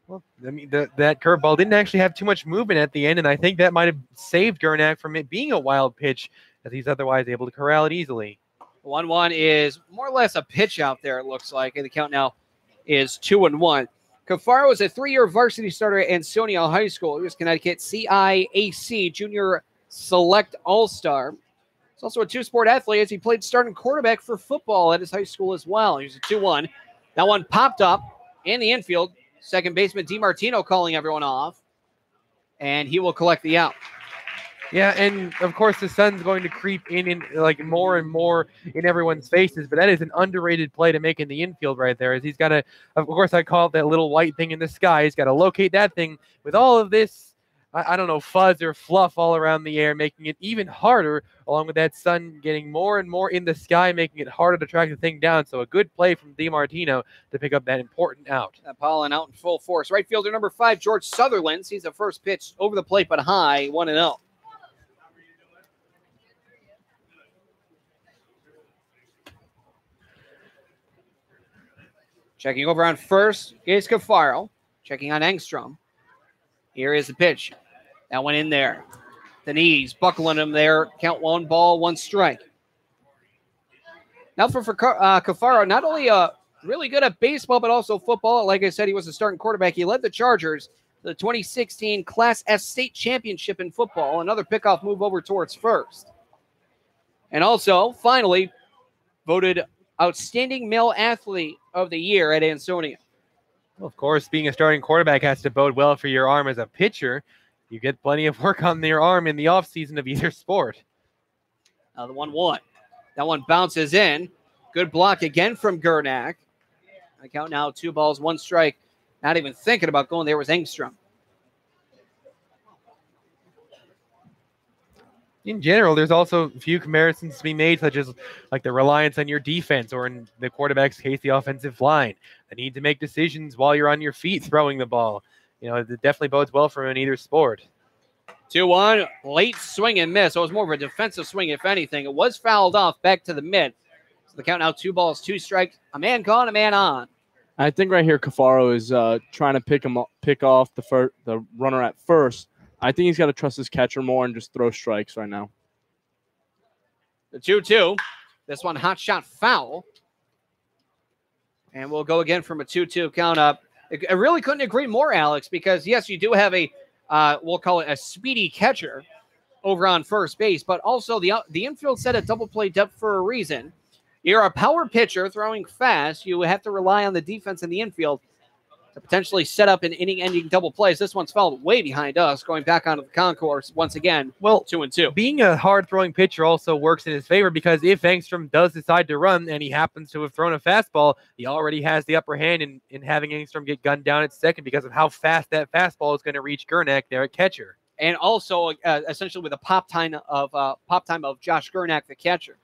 Well, I mean, that curveball didn't actually have too much movement at the end, and I think that might have saved Gernak from it being a wild pitch, as he's otherwise able to corral it easily. 1-1 is more or less a pitch out there, it looks like. And the count now is 2-1. Cafaro is a 3-year varsity starter at Ansonia High School. He was Connecticut CIAC Junior Select All-Star. He's also a 2-sport athlete as he played starting quarterback for football at his high school as well. He's a 2-1. That one popped up in the infield. Second baseman DiMartino calling everyone off. And he will collect the out. Yeah, and of course the sun's going to creep in like more and more in everyone's faces, but that is an underrated play to make in the infield right there. As he's got to, of course, I call it that little white thing in the sky. He's got to locate that thing with all of this, I don't know, fuzz or fluff all around the air, making it even harder, along with that sun getting more and more in the sky, making it harder to track the thing down. So a good play from DiMartino to pick up that important out. That pollen out in full force. Right fielder number 5, George Sutherland, sees the first pitch over the plate but high, 1-0. Checking over on first is Cafaro. Checking on Engstrom. Here is the pitch. That went in there. The knees buckling him there. Count 1 ball, 1 strike. Now for Cafaro, not only really good at baseball, but also football. Like I said, he was a starting quarterback. He led the Chargers to the 2016 Class S state championship in football. Another pickoff move over towards first. And also, finally, voted outstanding male athlete of the year at Ansonia. Well, of course, being a starting quarterback has to bode well for your arm as a pitcher. You get plenty of work on your arm in the offseason of either sport. Now the 1-1. That one bounces in. Good block again from Gernak. I count now 2 balls, 1 strike. Not even thinking about going there was Engstrom. In general, there's also a few comparisons to be made, such as like the reliance on your defense, or in the quarterback's case, the offensive line. The need to make decisions while you're on your feet throwing the ball. You know, it definitely bodes well for him in either sport. 2-1, late swing and miss. So it was more of a defensive swing, if anything. It was fouled off back to the mid. So the count now 2 balls, 2 strikes. A man gone, a man on. I think right here Cafaro is trying to pick off the runner at first. I think he's got to trust his catcher more and just throw strikes right now. The 2-2. This one hot shot foul. And we'll go again from a 2-2 count up. I really couldn't agree more, Alex, because, yes, you do have a, we'll call it a speedy catcher over on first base, but also the infield set a double play depth for a reason. You're a power pitcher throwing fast. You have to rely on the defense in the infield to potentially set up an inning-ending double plays. This one's fouled way behind us, going back onto the concourse once again. Well, 2-2. Being a hard-throwing pitcher also works in his favor because if Engstrom does decide to run and he happens to have thrown a fastball, he already has the upper hand in having Engstrom get gunned down at second because of how fast that fastball is going to reach Gernak there at catcher. And also, essentially, with a pop time of Josh Gernak, the catcher.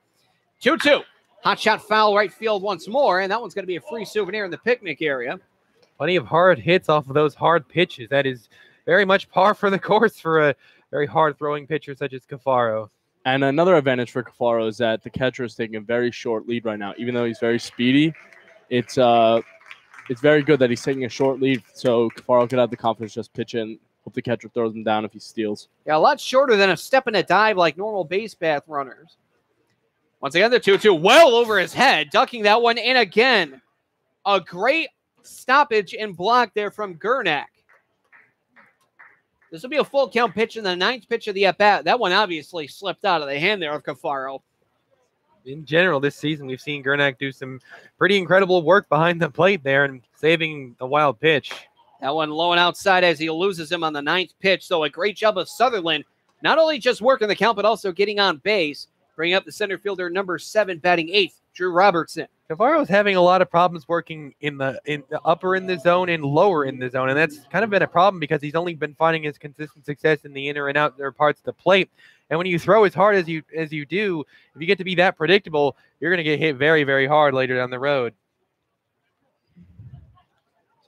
2-2. Hot shot foul right field once more, and that one's going to be a free souvenir in the picnic area. Plenty of hard hits off of those hard pitches. That is very much par for the course for a very hard-throwing pitcher such as Cafaro. And another advantage for Cafaro is that the catcher is taking a very short lead right now. Even though he's very speedy, it's very good that he's taking a short lead so Cafaro could have the confidence just pitch in. Hope the catcher throws him down if he steals. Yeah, a lot shorter than a step and a dive like normal base path runners. Once again, the 2-2 well over his head, ducking that one in again. A great stoppage and block there from Gernak. This will be a full count pitch in the 9th pitch of the at-bat. That one obviously slipped out of the hand there of Cafaro. In general, this season, we've seen Gernak do some pretty incredible work behind the plate there and saving the wild pitch. That one low and outside as he loses him on the 9th pitch. So a great job of Sutherland, not only just working the count, but also getting on base. Bring up the center fielder, number 7, batting 8th, Drew Robertson. Cavaro's having a lot of problems working in the upper in the zone and lower in the zone, and that's kind of been a problem because he's only been finding his consistent success in the inner and outer parts of the plate. And when you throw as hard as you do, if you get to be that predictable, you're going to get hit very, very hard later down the road.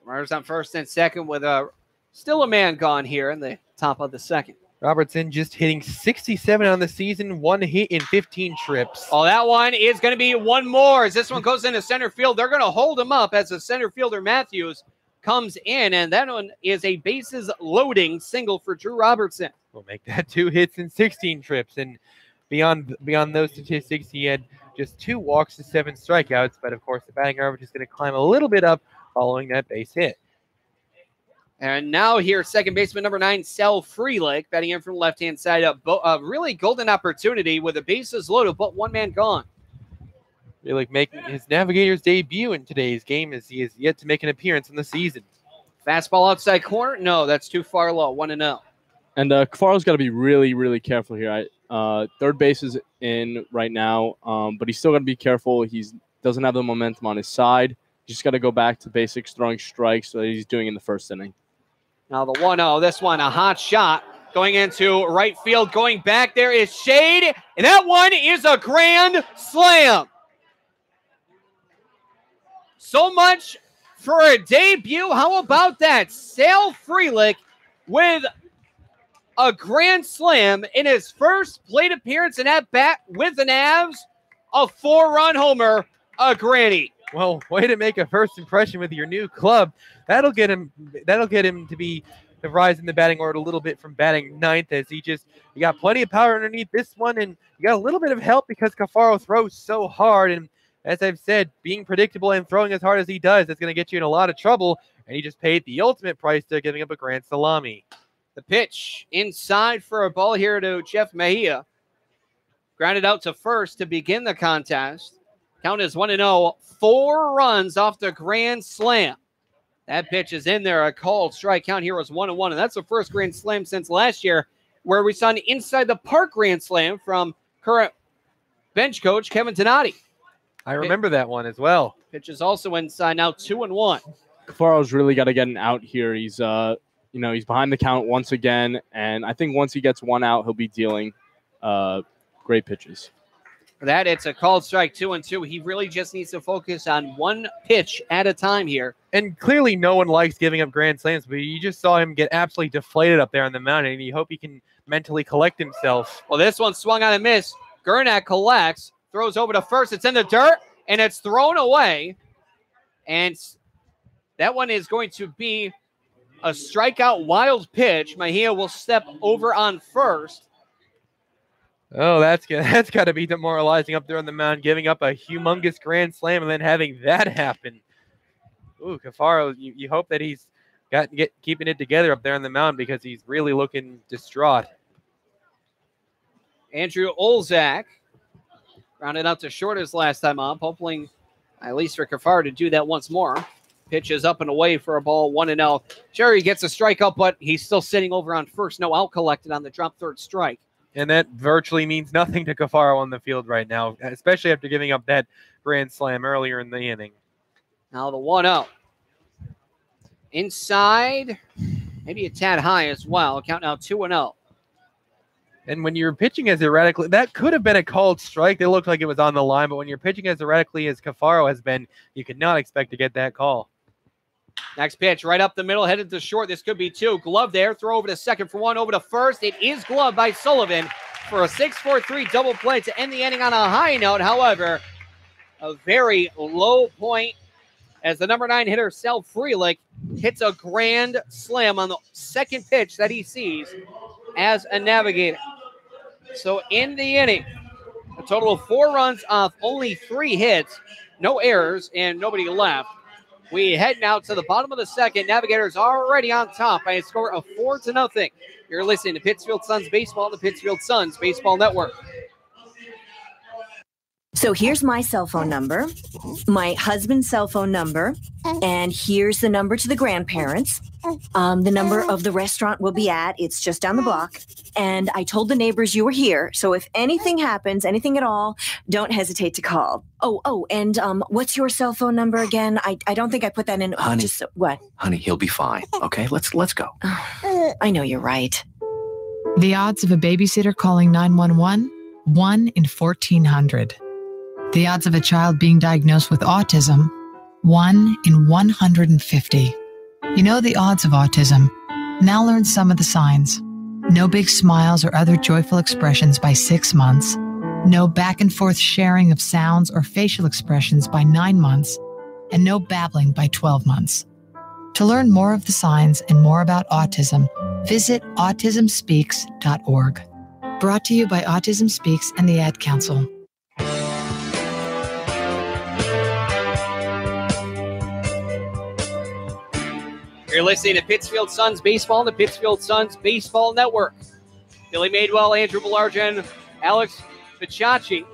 Runners on first and second with still a man gone here in the top of the second. Robertson just hitting 67 on the season, 1 hit in 15 trips. Oh, that one is going to be one more. As this one goes into center field, they're going to hold him up as the center fielder Matthews comes in, and that one is a bases loading single for Drew Robertson. We'll make that 2 hits in 16 trips, and beyond those statistics, he had just 2 walks to 7 strikeouts, but of course the batting average is going to climb a little bit up following that base hit. And now here, second baseman number 9, Sal Freelick, batting in from left-hand side. A really golden opportunity with the bases loaded, but one man gone. Freelick making his Navigators debut in today's game as he is yet to make an appearance in the season. Fastball outside corner? No, that's too far low, 1-0. And Cafaro's got to be really, really careful here. Third base is in right now, but he's still got to be careful. He doesn't have the momentum on his side. He's just got to go back to basics, throwing strikes that he's doing in the first inning. Now the 1-0, this one, a hot shot going into right field. Going back there is Shade, and that one is a grand slam. So much for a debut. How about that? Sal Freelick with a grand slam in his first plate appearance and at bat with the Navs. A 4-run homer, a granny. Well, way to make a first impression with your new club. That'll get him to rise in the batting order a little bit from batting 9th as he got plenty of power underneath this one, and you got a little bit of help because Cafaro throws so hard. And as I've said, being predictable and throwing as hard as he does is going to get you in a lot of trouble. And he just paid the ultimate price there, giving up a grand salami. The pitch inside for a ball here to Jeff Mejia. Grounded out to first to begin the contest. Count is 1-0. 4 runs off the grand slam. That pitch is in there. A called strike count here was 1-1. And that's the first grand slam since last year where we saw an inside the park grand slam from current bench coach Kevin Donati. I remember that one as well. Pitch is also inside now, 2-1. Cafaro's really got to get an out here. He's he's behind the count once again. And I think once he gets one out, he'll be dealing great pitches. For that, it's a called strike, 2-2. He really just needs to focus on one pitch at a time here. And clearly no one likes giving up grand slams, but you just saw him get absolutely deflated up there on the mound, and you hope he can mentally collect himself. Well, this one swung on a miss. Gernak collects, throws over to first. It's in the dirt, and it's thrown away. And that one is going to be a strikeout wild pitch. Mejia will step over on first. Oh, that's got to be demoralizing up there on the mound, giving up a humongous grand slam and then having that happen. Ooh, Cafaro, you hope that he's keeping it together up there on the mound because he's really looking distraught. Andrew Olzak rounded out to short his last time up, hoping at least for Cafaro to do that once more. Pitch is up and away for a ball, 1-0. Jerry gets a strikeout, but he's still sitting over on first. No out collected on the drop third strike. And that virtually means nothing to Cafaro on the field right now, especially after giving up that grand slam earlier in the inning. Now the 1-0. Inside, maybe a tad high as well. Count now 2-0. And when you're pitching as erratically, that could have been a called strike. It looked like it was on the line, but when you're pitching as erratically as Cafaro has been, you could not expect to get that call. Next pitch, right up the middle, headed to short. This could be two. Glove there. Throw over to second for one. Over to first. It is gloved by Sullivan for a 6-4-3 double play to end the inning on a high note. However, a very low point as the number 9 hitter, Sal Freelick, hits a grand slam on the second pitch that he sees as a Navigator. So in the inning, a total of 4 runs off only 3 hits, no errors, and nobody left. We head now to the bottom of the second. Navigators already on top by a score of 4-0. You're listening to Pittsfield Suns Baseball, the Pittsfield Suns Baseball Network. So here's my cell phone number, my husband's cell phone number, and here's the number to the grandparents. The number of the restaurant we'll be at, it's just down the block. And I told the neighbors you were here, so if anything happens, anything at all, don't hesitate to call. And what's your cell phone number again? I don't think I put that in. Honey, what? Honey, he'll be fine. Okay, let's go. I know you're right. The odds of a babysitter calling 911, 1 in 1,400. The odds of a child being diagnosed with autism, 1 in 150. You know the odds of autism. Now learn some of the signs. No big smiles or other joyful expressions by 6 months. No back and forth sharing of sounds or facial expressions by 9 months. And no babbling by 12 months. To learn more of the signs and more about autism, visit autismspeaks.org. Brought to you by Autism Speaks and the Ad Council. You're listening to Pittsfield Suns Baseball and the Pittsfield Suns Baseball Network. Billy Madewell, Andrew Belargen, Alex Bacciacci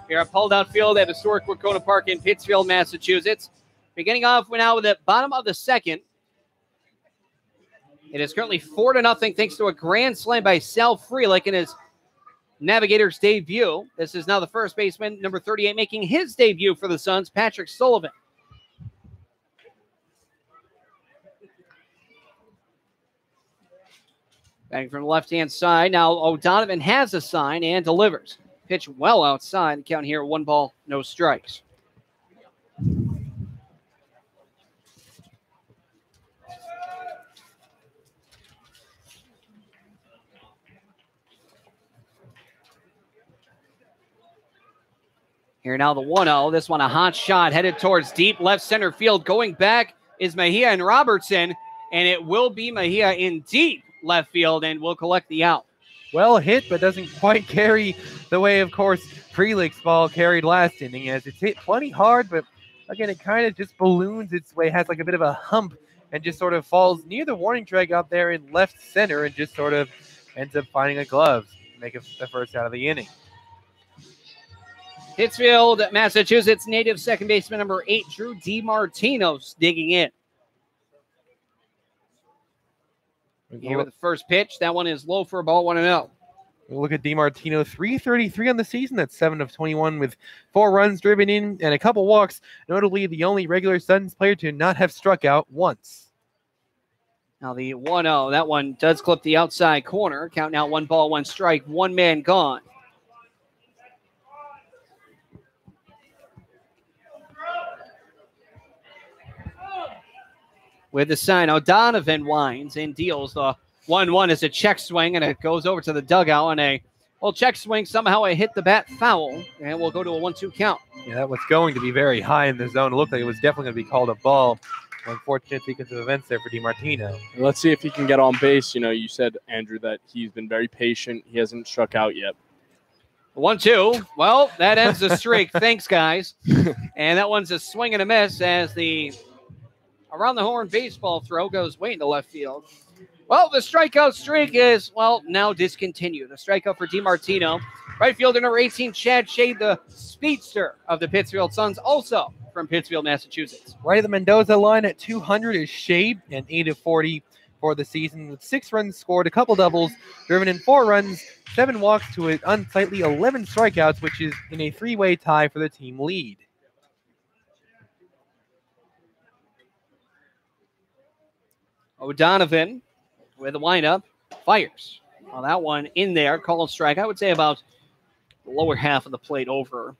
here at Paul Dowd Field at historic Wahconah Park in Pittsfield, Massachusetts. Beginning off now with the bottom of the second. It is currently 4-0 thanks to a grand slam by Sal Freelick in his Navigators debut. This is now the first baseman, number 38, making his debut for the Suns, Patrick Sullivan. Batting from the left-hand side. Now O'Donovan has a sign and delivers. Pitch well outside. The count here, 1 ball, no strikes. Here now the 1-0. This one a hot shot headed towards deep left center field. Going back is Mejia and Robertson, and it will be Mejia in deep left field and will collect the out. Well hit, but doesn't quite carry the way, of course, Freelick's ball carried last inning, as it's hit plenty hard, but again, it kind of just balloons its way, has like a bit of a hump, and just sort of falls near the warning track out there in left center and just sort of ends up finding a glove to make it the first out of the inning. Pittsfield, Massachusetts native second baseman number 8, Drew DiMartino, digging in. Here with the first pitch. That one is low for a ball, 1-0. We'll look at DiMartino, 333 on the season. That's 7 of 21 with 4 runs driven in and a couple walks. Notably, the only regular Suns player to not have struck out once. Now the 1-0. That one does clip the outside corner. Count now 1 ball, 1 strike, 1 man gone. With the sign, O'Donovan winds and deals the 1-1 as a check swing, and it goes over to the dugout on a check swing. Somehow it hit the bat foul, and we'll go to a 1-2 count. Yeah, that was going to be very high in the zone. It looked like it was definitely going to be called a ball. Unfortunate sequence of events there for DiMartino. Let's see if he can get on base. You know, you said, Andrew, that he's been very patient. He hasn't struck out yet. 1-2. Well, that ends the streak. Thanks, guys. And that one's a swing and a miss as the around the horn baseball throw goes way into left field. Well, the strikeout streak is, now discontinued. A strikeout for DiMartino. Right fielder number 18, Chad Shade, the speedster of the Pittsfield Suns, also from Pittsfield, Massachusetts. Right at the Mendoza line at 200 is Shade, and 8 of 40 for the season, with 6 runs scored, a couple doubles, driven in 4 runs, 7 walks to an unsightly 11 strikeouts, which is in a 3-way tie for the team lead. O'Donovan with a windup, fires. Well, that one in there, called strike. I would say about the lower half of the plate over.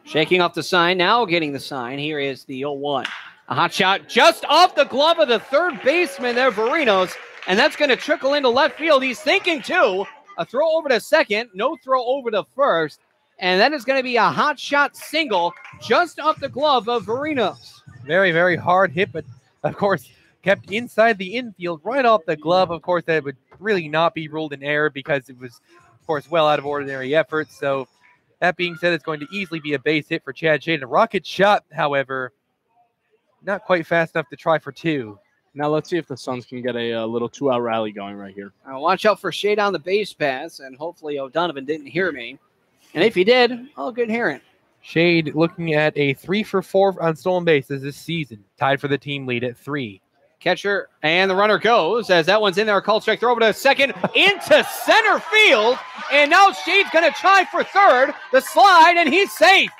Shaking off the sign, now getting the sign. Here is the 0-1. A hot shot just off the glove of the third baseman there, Varinos, and that's going to trickle into left field. He's thinking, too. A throw over to second, no throw over to first, and that is going to be a hot shot single just off the glove of Varinos. Very, very hard hit, but, of course, kept inside the infield, right off the glove. Of course, that would really not be ruled an error because it was, of course, well out of ordinary effort, so... That being said, it's going to easily be a base hit for Chad Shade. A rocket shot, however, not quite fast enough to try for 2. Now let's see if the Suns can get a little 2-out rally going right here. Watch out for Shade on the base pass, and hopefully O'Donovan didn't hear me. And if he did, good hearing. Shade looking at a 3 for 4 on stolen bases this season, tied for the team lead at 3. Catcher, and the runner goes as that one's in there. A call strike, throw over to second, into center field. And now Shade's going to try for third. The slide, and he's safe.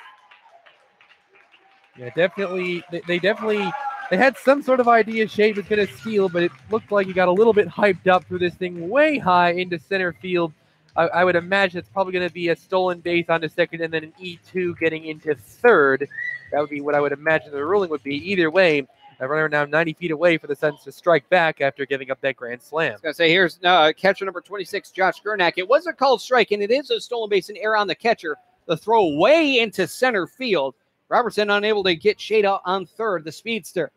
Yeah, definitely. They had some sort of idea Shade was going to steal, but it looked like he got a little bit hyped up through this thing way high into center field. I would imagine it's probably going to be a stolen base onto second and then an E2 getting into third. That would be what I would imagine the ruling would be. Either way, the runner now 90 feet away for the Suns to strike back after giving up that grand slam. I was going to say, here's catcher number 26, Josh Gernak. It was a called strike, and it is a stolen base and error on the catcher. The throw way into center field. Robertson unable to get Shade out on third, the speedster.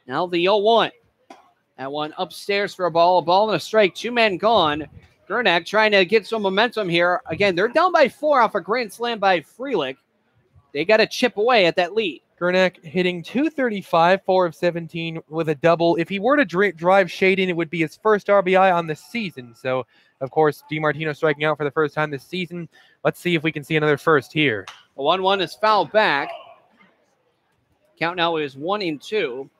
Now the 0-1. That one upstairs for a ball and a strike. 2 men gone. Gernak trying to get some momentum here. Again, they're down by 4 off a grand slam by Freelick. They got to chip away at that lead. Gernak hitting .235, 4 of 17 with a double. If he were to drive Shade in, it would be his first RBI on the season. So, of course, DiMartino striking out for the first time this season. Let's see if we can see another first here. The 1-1 is fouled back. Count now is 1-2.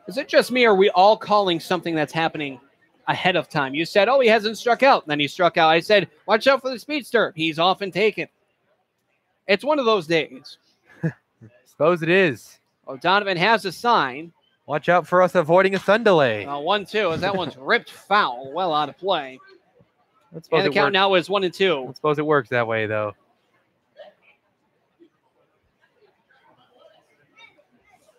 Is it just me, or are we all calling something that's happening ahead of time? You said, he hasn't struck out. And then he struck out. I said, watch out for the speedster. He's off and taken. It's one of those days. Suppose it is. O'Donovan has a sign. Watch out for us avoiding a sun delay. 1-2 as that one's ripped foul. Well out of play. And the count now is 1-2. I suppose it works that way, though.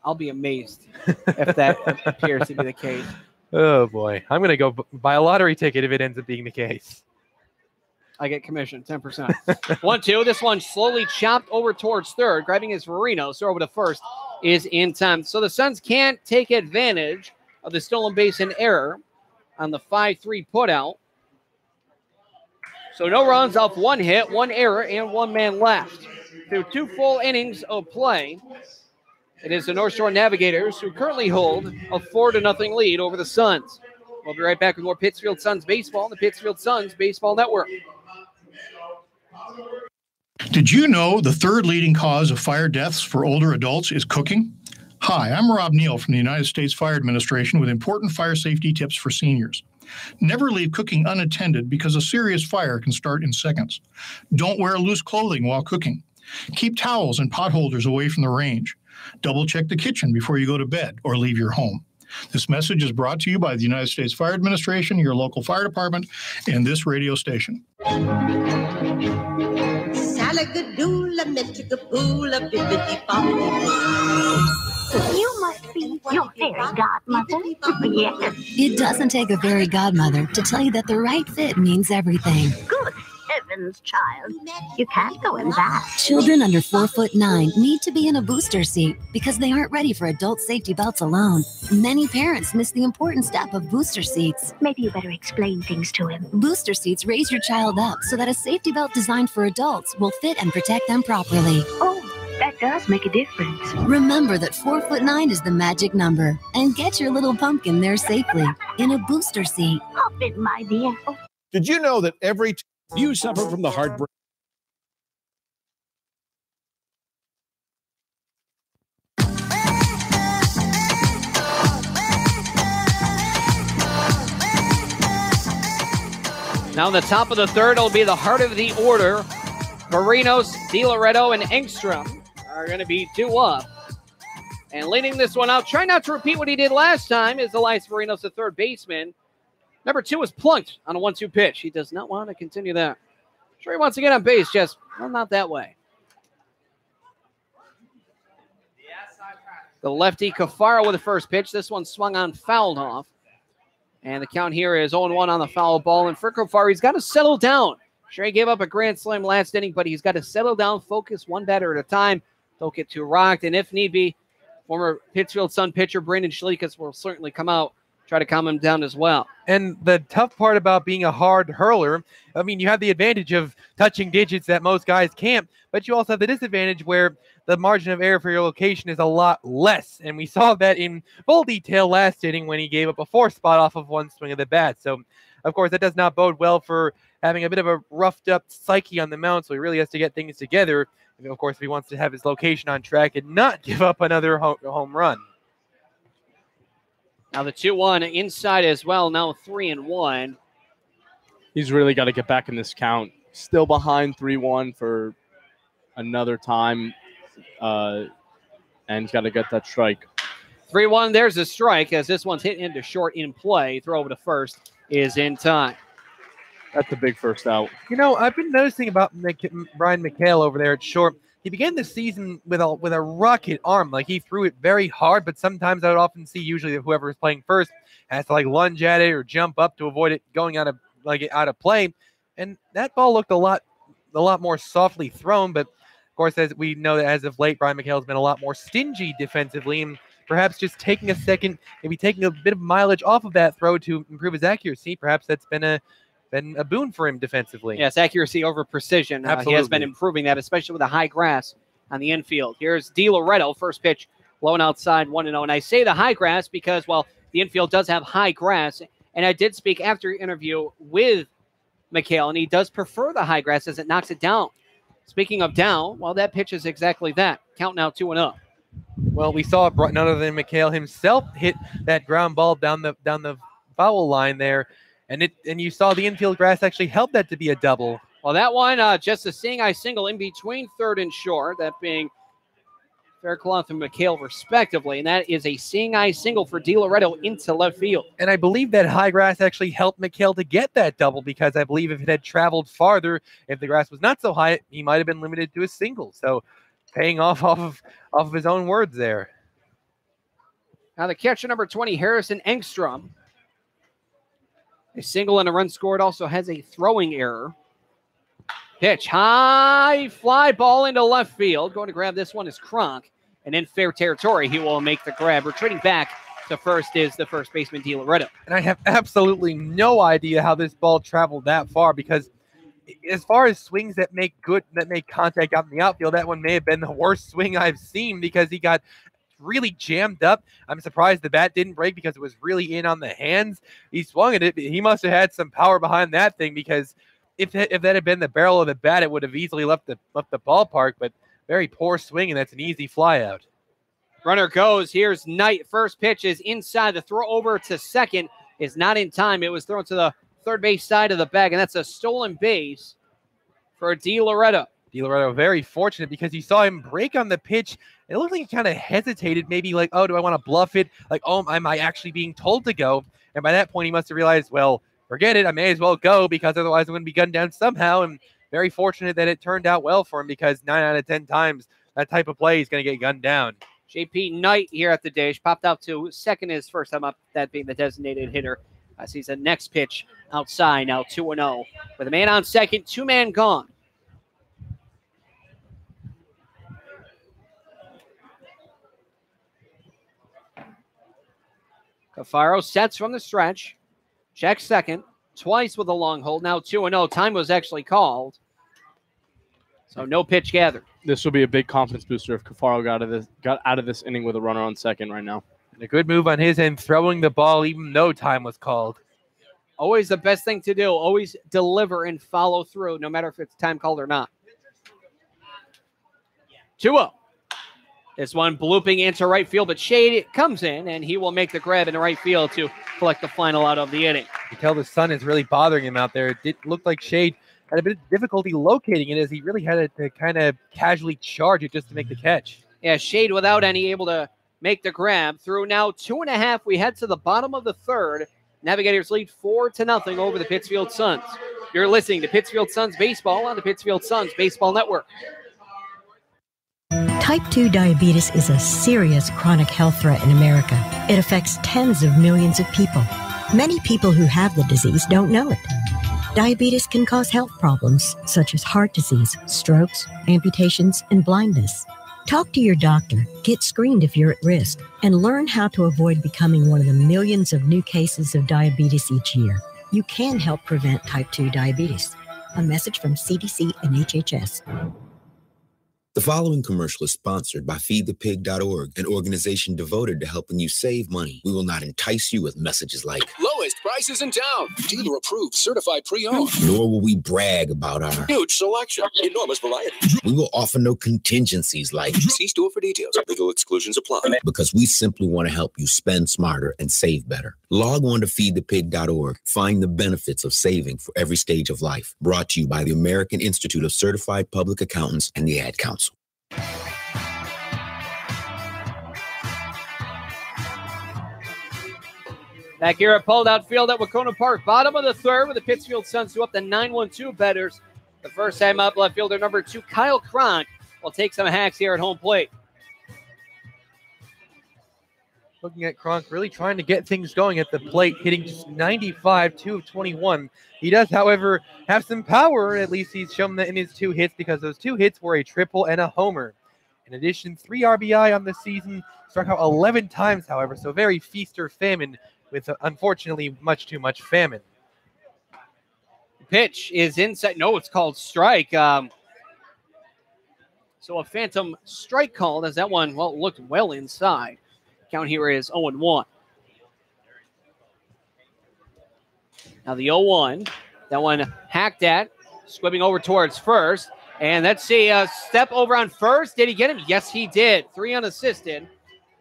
I'll be amazed if that appears to be the case. Oh, boy. I'm going to go buy a lottery ticket if it ends up being the case. I get commission, 10%. 1-2. This one slowly chopped over towards third. Grabbing his Varinos. Throw over to first is in time. So the Suns can't take advantage of the stolen base and error on the 5-3 putout. So no runs off 1 hit, 1 error, and 1 man left. Through 2 full innings of play, it is the North Shore Navigators who currently hold a 4-0 lead over the Suns. We'll be right back with more Pittsfield Suns baseball on the Pittsfield Suns Baseball Network. Did you know the 3rd leading cause of fire deaths for older adults is cooking? Hi, I'm Rob Neal from the United States Fire Administration with important fire safety tips for seniors. Never leave cooking unattended because a serious fire can start in seconds. Don't wear loose clothing while cooking. Keep towels and pot holders away from the range. Double check the kitchen before you go to bed or leave your home. This message is brought to you by the United States Fire Administration, your local fire department, and this radio station. You must be your fairy godmother. Yes. It doesn't take a fairy godmother to tell you that the right fit means everything. Good heavens, child. You can't go in that. Children under 4'9" need to be in a booster seat because they aren't ready for adult safety belts alone. Many parents miss the important step of booster seats. Maybe you better explain things to him. Booster seats raise your child up so that a safety belt designed for adults will fit and protect them properly. Oh, that does make a difference. Remember that 4'9" is the magic number, and get your little pumpkin there safely. in a booster seat. Hop in, my dear. Did you know that every you suffer from the heartbreak? Now in the top of the third, it'll be the heart of the order. Marinos, DiLoretto, and Engstrom are going to be due up. And leading this one out, try not to repeat what he did last time, is Elias Marinos, the third baseman. Number 2 was plunked on a 1-2 pitch. He does not want to continue that. Sure he wants to get on base, just well, not that way. The lefty Cafaro with the first pitch. This one swung on, fouled off. And the count here is 0-1 on the foul ball. And for Cafaro, he's got to settle down. Sure, he gave up a grand slam last inning, but he's got to settle down, focus one batter at a time. Don't get too rocked. And if need be, former Pittsfield Sun pitcher Brandon Schlikas will certainly come out, try to calm him down as well. And the tough part about being a hard hurler, I mean, you have the advantage of touching digits that most guys can't, but you also have the disadvantage where the margin of error for your location is a lot less. And we saw that in full detail last inning when he gave up a 4 spot off of one swing of the bat. So, of course, that does not bode well for having a bit of a roughed up psyche on the mound. So he really has to get things together. And of course, if he wants to have his location on track and not give up another home run. Now the 2-1 inside as well. Now 3-1. He's really got to get back in this count. Still behind 3-1 for another time. And he's got to get that strike. 3-1, there's a strike as this one's hit into short in play. Throw over to first is in time. That's a big first out. You know, I've been noticing about Brian McHale over there at short. He began the season with a rocket arm. Like, he threw it very hard, but sometimes I would often see usually whoever is playing first has to like lunge at it or jump up to avoid it going out of play. And that ball looked a lot more softly thrown. But of course, as we know that as of late, Brian McHale has been a lot more stingy defensively, and perhaps just taking a second, maybe taking a bit of mileage off of that throw to improve his accuracy. Perhaps that's been a boon for him defensively. Yes, accuracy over precision. He has been improving that, especially with the high grass on the infield. Here's DiLoretto, first pitch, blown outside, 1-0. And I say the high grass because, well, the infield does have high grass. And I did speak after interview with McHale, and he does prefer the high grass as it knocks it down. Speaking of down, well, that pitch is exactly that. Count now 2-0. Well, we saw none other than McHale himself hit that ground ball down the foul line there. And you saw the infield grass actually help that to be a double. Well, that one, just a seeing-eye single in between third and short, that being Faircloth and McHale respectively, and that is a seeing-eye single for DiLoretto into left field. And I believe that high grass actually helped McHale to get that double, because I believe if it had traveled farther, if the grass was not so high, he might have been limited to a single. So paying off of his own words there. Now the catcher, number 20, Harrison Engstrom. A single and a run scored, also has a throwing error. Pitch, high fly ball into left field. Going to grab this one is Kronk. And in fair territory, he will make the grab. Retreating back to first is the first baseman, DiLoretto. And I have absolutely no idea how this ball traveled that far, because as far as swings that make contact out in the outfield, that one may have been the worst swing I've seen, because he got really jammed up. I'm surprised the bat didn't break because it was really in on the hands. He swung at it. He must have had some power behind that thing, because if that had been the barrel of the bat, it would have easily left the ballpark. But very poor swing, and that's an easy fly out. Runner goes. Here's Knight. First pitch is inside. The throw over to second is not in time. It was thrown to the third base side of the bag, and that's a stolen base for DiLoretto. DiLoretto very fortunate, because you saw him break on the pitch. It looked like he kind of hesitated, maybe like, oh, do I want to bluff it? Like, oh, am I actually being told to go? And by that point, he must have realized, well, forget it. I may as well go, because otherwise I'm going to be gunned down somehow. And very fortunate that it turned out well for him, because 9 out of 10 times that type of play is going to get gunned down. JP Knight here at the dish. Popped out to second his first time up, that being the designated hitter. As he's the next pitch outside, now 2-0. With a man on second, 2-man gone. Cafaro sets from the stretch. Checks second. Twice with a long hold. Now 2-0. Time was actually called. So no pitch gathered. This will be a big confidence booster if Cafaro got out of this inning with a runner on second right now. And a good move on his end, throwing the ball even though time was called. Always the best thing to do. Always deliver and follow through, no matter if it's time called or not. 2-0. This one blooping into right field, but Shade comes in, and he will make the grab in the right field to collect the final out of the inning. You tell the sun is really bothering him out there. It did look like Shade had a bit of difficulty locating it, as he really had to kind of casually charge it just to make the catch. Yeah, Shade without any able to make the grab. Through now 2.5, we head to the bottom of the third. Navigators lead 4-0 over the Pittsfield Suns. You're listening to Pittsfield Suns Baseball on the Pittsfield Suns Baseball Network. Type 2 diabetes is a serious chronic health threat in America. It affects tens of millions of people. Many people who have the disease don't know it. Diabetes can cause health problems such as heart disease, strokes, amputations, and blindness. Talk to your doctor, get screened if you're at risk, and learn how to avoid becoming one of the millions of new cases of diabetes each year. You can help prevent type 2 diabetes. A message from CDC and HHS. The following commercial is sponsored by feedthepig.org, an organization devoted to helping you save money. We will not entice you with messages like lowest prices in town, dealer approved, certified pre-owned. Nor will we brag about our huge selection, enormous variety. We will offer no contingencies like see store for details. Legal exclusions apply. Because we simply want to help you spend smarter and save better. Log on to feedthepig.org. Find the benefits of saving for every stage of life. Brought to you by the American Institute of Certified Public Accountants and the Ad Council. Back here at pulled out field at Wahconah Park, bottom of the third, with the Pittsfield Suns to up the 9-1-2 betters. The first time up, left fielder number 2, Kyle Cronk, will take some hacks here at home plate. Looking at Cronk really trying to get things going at the plate, hitting just 95, 2 of 21. He does, however, have some power. At least he's shown that in his 2 hits, because those 2 hits were a triple and a homer. In addition, 3 RBI on the season, struck out 11 times, however, so very feast or famine, with unfortunately much too much famine. Pitch is inside. No, it's called strike. So a phantom strike called, as that one, well, looked well inside. Count here is 0-1. Now the 0-1, that one hacked at, squibbing over towards first. And let's see, a step over on first. Did he get him? Yes, he did. 3 unassisted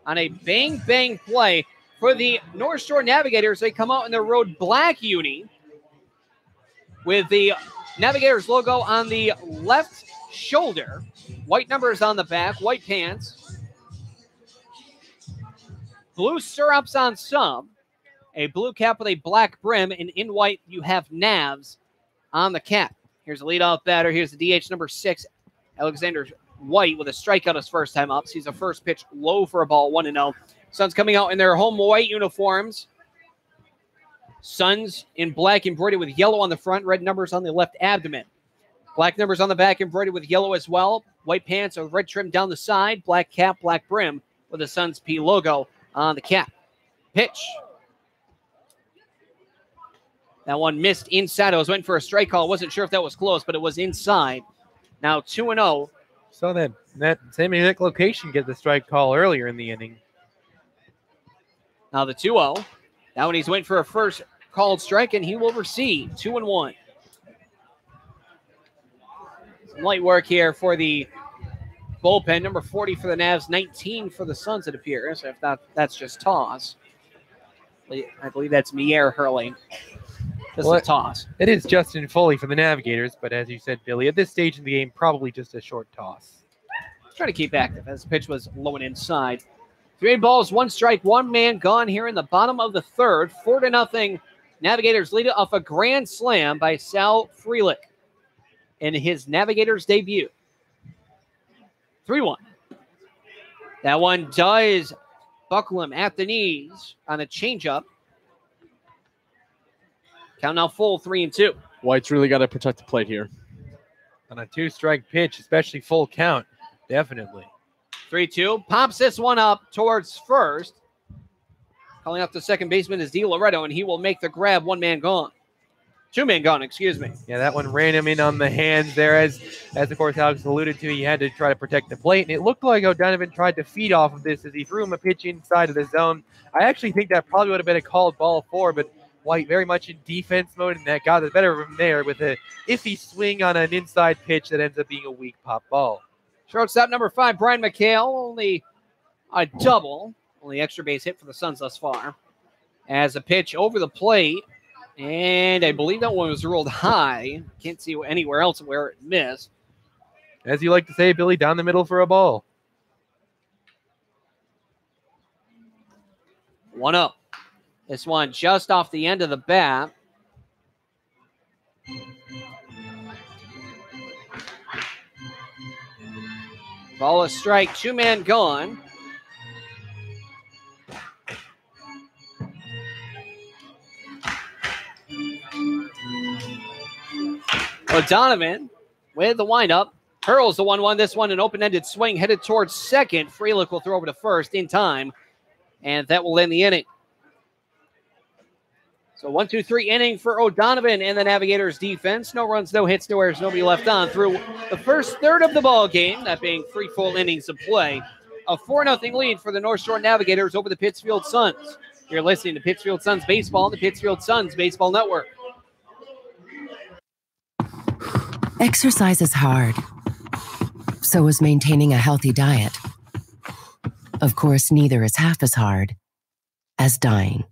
on a bang-bang play for the North Shore Navigators. They come out in their road black uni with the Navigators logo on the left shoulder. White numbers on the back, white pants. Blue stirrups on some, a blue cap with a black brim, and in white you have Navs on the cap. Here's a leadoff batter. Here's the DH number 6, Alexander White, with a strikeout his first time up. Sees a first pitch low for a ball, 1-0. Suns coming out in their home white uniforms. Suns in black embroidered with yellow on the front, red numbers on the left abdomen. Black numbers on the back embroidered with yellow as well. White pants, a red trim down the side, black cap, black brim with the Suns P logo on the cap. Pitch. That one missed inside. I was waiting for a strike call. Wasn't sure if that was close, but it was inside. Now 2-0. Saw that same exact location get the strike call earlier in the inning. Now the 2-0. That one he's waiting for a first called strike, and he will receive 2-1. Some light work here for the bullpen. Number 40 for the Navs, 19 for the Suns, it appears. If not, that's just toss. I believe that's Mier hurling. Just a toss. It is Justin Foley for the Navigators, but as you said, Billy, at this stage in the game, probably just a short toss. Try to keep active as the pitch was low and inside. 3 balls, 1 strike, 1 man gone here in the bottom of the third. 4-0. Navigators lead it off a grand slam by Sal Freelick in his Navigators debut. 3-1. That one does buckle him at the knees on a changeup. Count now full, 3-2. White's really got to protect the plate here. On a 2-strike pitch, especially full count, definitely. 3-2. Pops this one up towards first. Calling up the second baseman is D. Loretto, and he will make the grab. 1 man gone. Two men gone, excuse me. Yeah, that one ran him in on the hands there. As of course Alex alluded to, he had to try to protect the plate. And it looked like O'Donovan tried to feed off of this as he threw him a pitch inside of the zone. I actually think that probably would have been a called ball for, but White very much in defense mode, and that got the better of him there with a iffy swing on an inside pitch that ends up being a weak pop ball. Shortstop number 5, Brian McHale, only a double. Only extra base hit for the Suns thus far. As a pitch over the plate, and I believe that one was ruled high. Can't see anywhere else where it missed. As you like to say, Billy, down the middle for a ball. 1-0. This one just off the end of the bat. Ball a strike, 2-man gone. O'Donovan with the windup. Hurls the 1-1. This one an open-ended swing headed towards second. Freelick will throw over to first in time. And that will end the inning. So 1-2-3 inning for O'Donovan and the Navigators defense. No runs, no hits, no errors, nobody left on through the first third of the ball game, that being 3 full innings of play. A 4-0 lead for the North Shore Navigators over the Pittsfield Suns. You're listening to Pittsfield Suns Baseball on the Pittsfield Suns Baseball Network. Exercise is hard. So is maintaining a healthy diet. Of course, neither is half as hard as dying.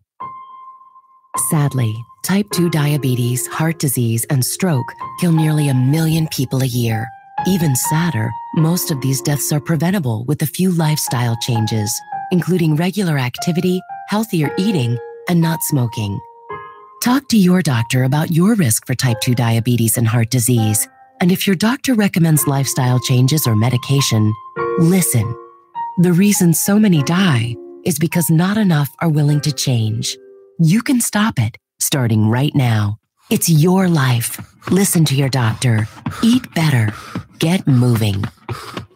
Sadly, type 2 diabetes, heart disease, and stroke kill nearly 1 million people a year. Even sadder, most of these deaths are preventable with a few lifestyle changes, including regular activity, healthier eating, and not smoking. Talk to your doctor about your risk for type 2 diabetes and heart disease. And if your doctor recommends lifestyle changes or medication, listen. The reason so many die is because not enough are willing to change. You can stop it, starting right now. It's your life. Listen to your doctor. Eat better. Get moving.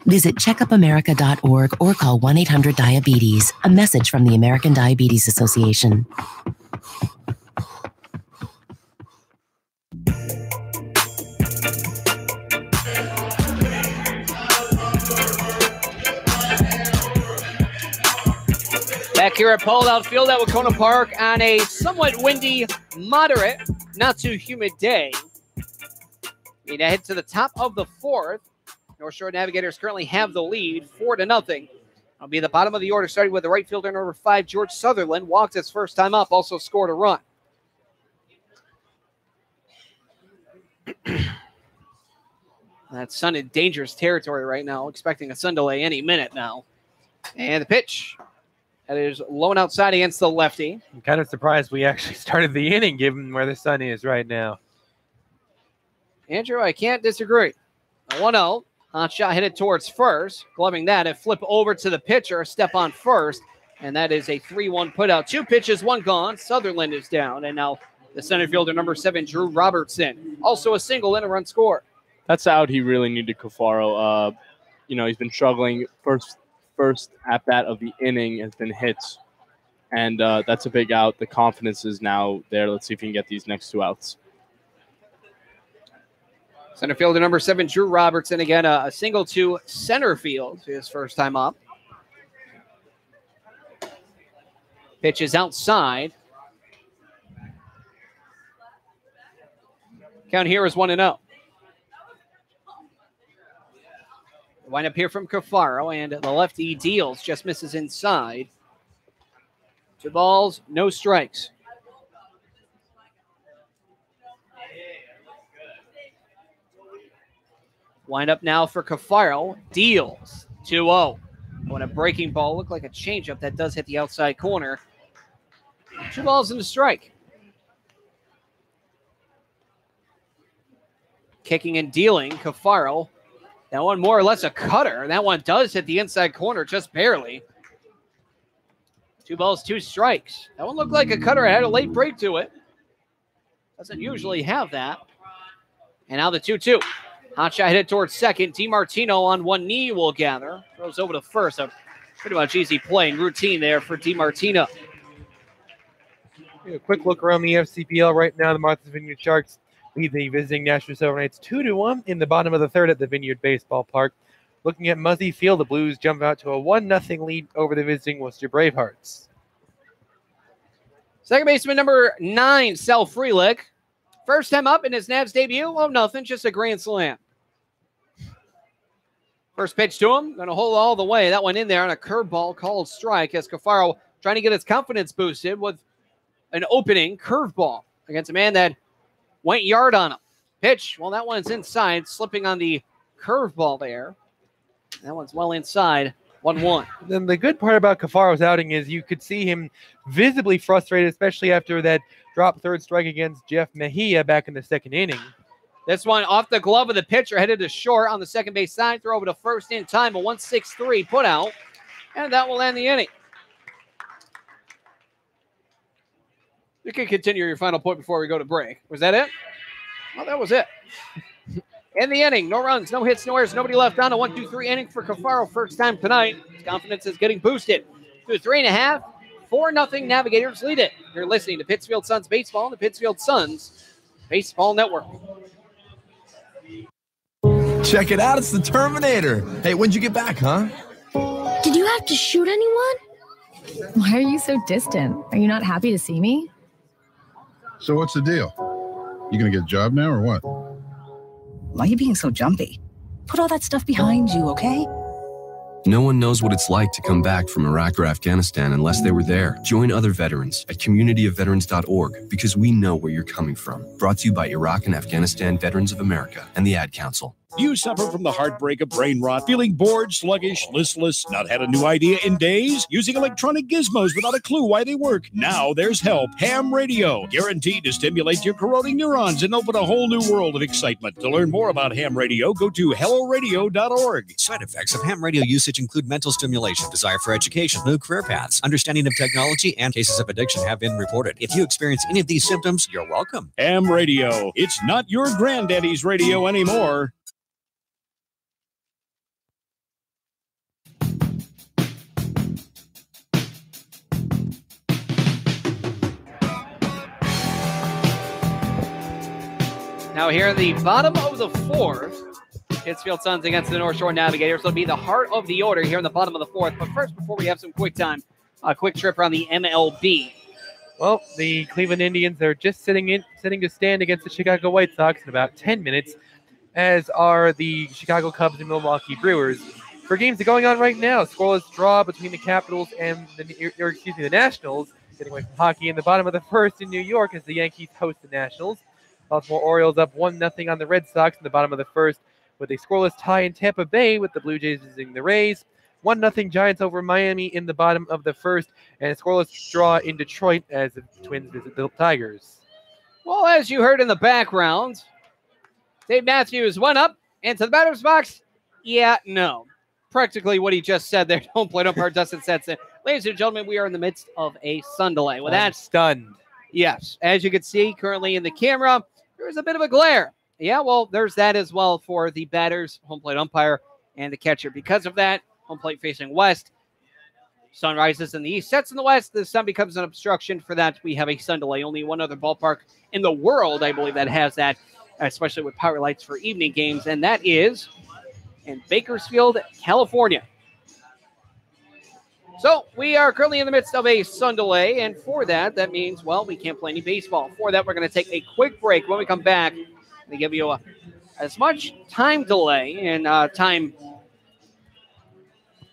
Visit checkupamerica.org or call 1-800-DIABETES. A message from the American Diabetes Association. Back here at Paul Outfield at Wahconah Park on a somewhat windy, moderate, not too humid day. We now head to the top of the 4th. North Shore Navigators currently have the lead, 4-0. I'll be the bottom of the order, starting with the right fielder number 5, George Sutherland. Walked his first time up, also scored a run. That sun in dangerous territory right now, expecting a sun delay any minute now. And the pitch. That is low and outside against the lefty. I'm kind of surprised we actually started the inning given where the sun is right now. Andrew, I can't disagree. 1-0. Hot shot hit it towards first. Gloving that, it flip over to the pitcher, step on first. And that is a 3-1 putout. 2 pitches, 1 gone. Sutherland is down. And now the center fielder, number 7, Drew Robertson. Also a single and a run score. That's out. He really needed Cafaro. He's been struggling. First at bat of the inning has been hits, and that's a big out. The confidence is now there. Let's see if he can get these next 2 outs. Center fielder number 7, Drew Robertson. Again, a single to center field, his first time up. Pitch is outside. Count here is 1-0. Wind up here from Cafaro, and the lefty deals, just misses inside. 2 balls, no strikes. Wind up now for Cafaro, deals, 2-0. When a breaking ball looked like a changeup, that does hit the outside corner. 2 balls and a strike. Kicking and dealing, Cafaro. That one more or less a cutter. That one does hit the inside corner just barely. 2 balls, 2 strikes. That one looked like a cutter. It had a late break to it. Doesn't usually have that. And now the 2-2. Hot shot hit it towards second. DiMartino on one knee will gather. Throws over to first. A pretty much easy play and routine there for DiMartino. A quick look around the FCPL right now. The Martha's Vineyard Sharks lead the visiting Nashville Silver Knights 2-1 in the bottom of the third at the Vineyard Baseball Park. Looking at Muzzy Field, the Blues jump out to a 1-0 lead over the visiting Worcester Bravehearts. Second baseman number 9, Sal Freelick. First time up in his Navs debut. Oh, nothing, just a grand slam. First pitch to him, going to hold all the way. That went in there on a curveball called strike as Cafaro trying to get his confidence boosted with an opening curveball against a man that went yard on him. Pitch, well, that one's inside, slipping on the curveball there. That one's well inside, 1-1. Then the good part about Cafaro's outing is you could see him visibly frustrated, especially after that drop third strike against Jeff Mejia back in the second inning. This one off the glove of the pitcher, headed to short on the second base side. Throw over to first in time, a 1-6-3 put out, and that will end the inning. You can continue your final point before we go to break. Was that it? Well, that was it. In the inning, no runs, no hits, no errors, nobody left on. A 1-2-3 inning for Cafaro, first time tonight. His confidence is getting boosted to 3.5. 4-0 Navigators lead it. You're listening to Pittsfield Suns Baseball on the Pittsfield Suns Baseball Network. Check it out, it's the Terminator. Hey, when'd you get back, huh? Did you have to shoot anyone? Why are you so distant? Are you not happy to see me? So what's the deal? You gonna get a job now or what? Why are you being so jumpy? Put all that stuff behind you, okay? No one knows what it's like to come back from Iraq or Afghanistan unless they were there. Join other veterans at communityofveterans.org because we know where you're coming from. Brought to you by Iraq and Afghanistan Veterans of America and the Ad Council. You suffer from the heartbreak of brain rot, feeling bored, sluggish, listless, not had a new idea in days, using electronic gizmos without a clue why they work. Now there's help. Ham Radio, guaranteed to stimulate your corroding neurons and open a whole new world of excitement. To learn more about Ham Radio, go to helloradio.org. Side effects of ham radio usage include mental stimulation, desire for education, new career paths, understanding of technology, and cases of addiction have been reported. If you experience any of these symptoms, you're welcome. Ham Radio, it's not your granddaddy's radio anymore. Now here in the bottom of the fourth, Pittsfield Suns against the North Shore Navigators. It'll be the heart of the order here in the bottom of the fourth. But first, before we have some quick time, a quick trip around the MLB. Well, the Cleveland Indians are just sitting to stand against the Chicago White Sox in about 10 minutes, as are the Chicago Cubs and Milwaukee Brewers. For games that are going on right now, scoreless draw between the Capitals and the Nationals, getting away from hockey in the bottom of the first in New York as the Yankees host the Nationals. Baltimore Orioles up 1-0 on the Red Sox in the bottom of the first, with a scoreless tie in Tampa Bay with the Blue Jays visiting the Rays. 1-0 Giants over Miami in the bottom of the first, and a scoreless draw in Detroit as the Twins visit the Tigers. Well, as you heard in the background, Dave Matthews went up into the batter's box. Yeah, no. Practically what he just said there. Don't play umpire Dustin Setson. Ladies and gentlemen, we are in the midst of a sun delay. With that, stunned. Yes, as you can see currently in the camera, there's a bit of a glare. Yeah, well, there's that as well for the batters, home plate umpire, and the catcher. Because of that, home plate facing west. Sun rises in the east, sets in the west. The sun becomes an obstruction. For that, we have a sun delay. Only one other ballpark in the world, I believe, that has that, especially with power lights for evening games, and that is in Bakersfield, California. So we are currently in the midst of a sun delay, and for that, that means, well, we can't play any baseball. For that, we're going to take a quick break. When we come back, we give you as much time delay and time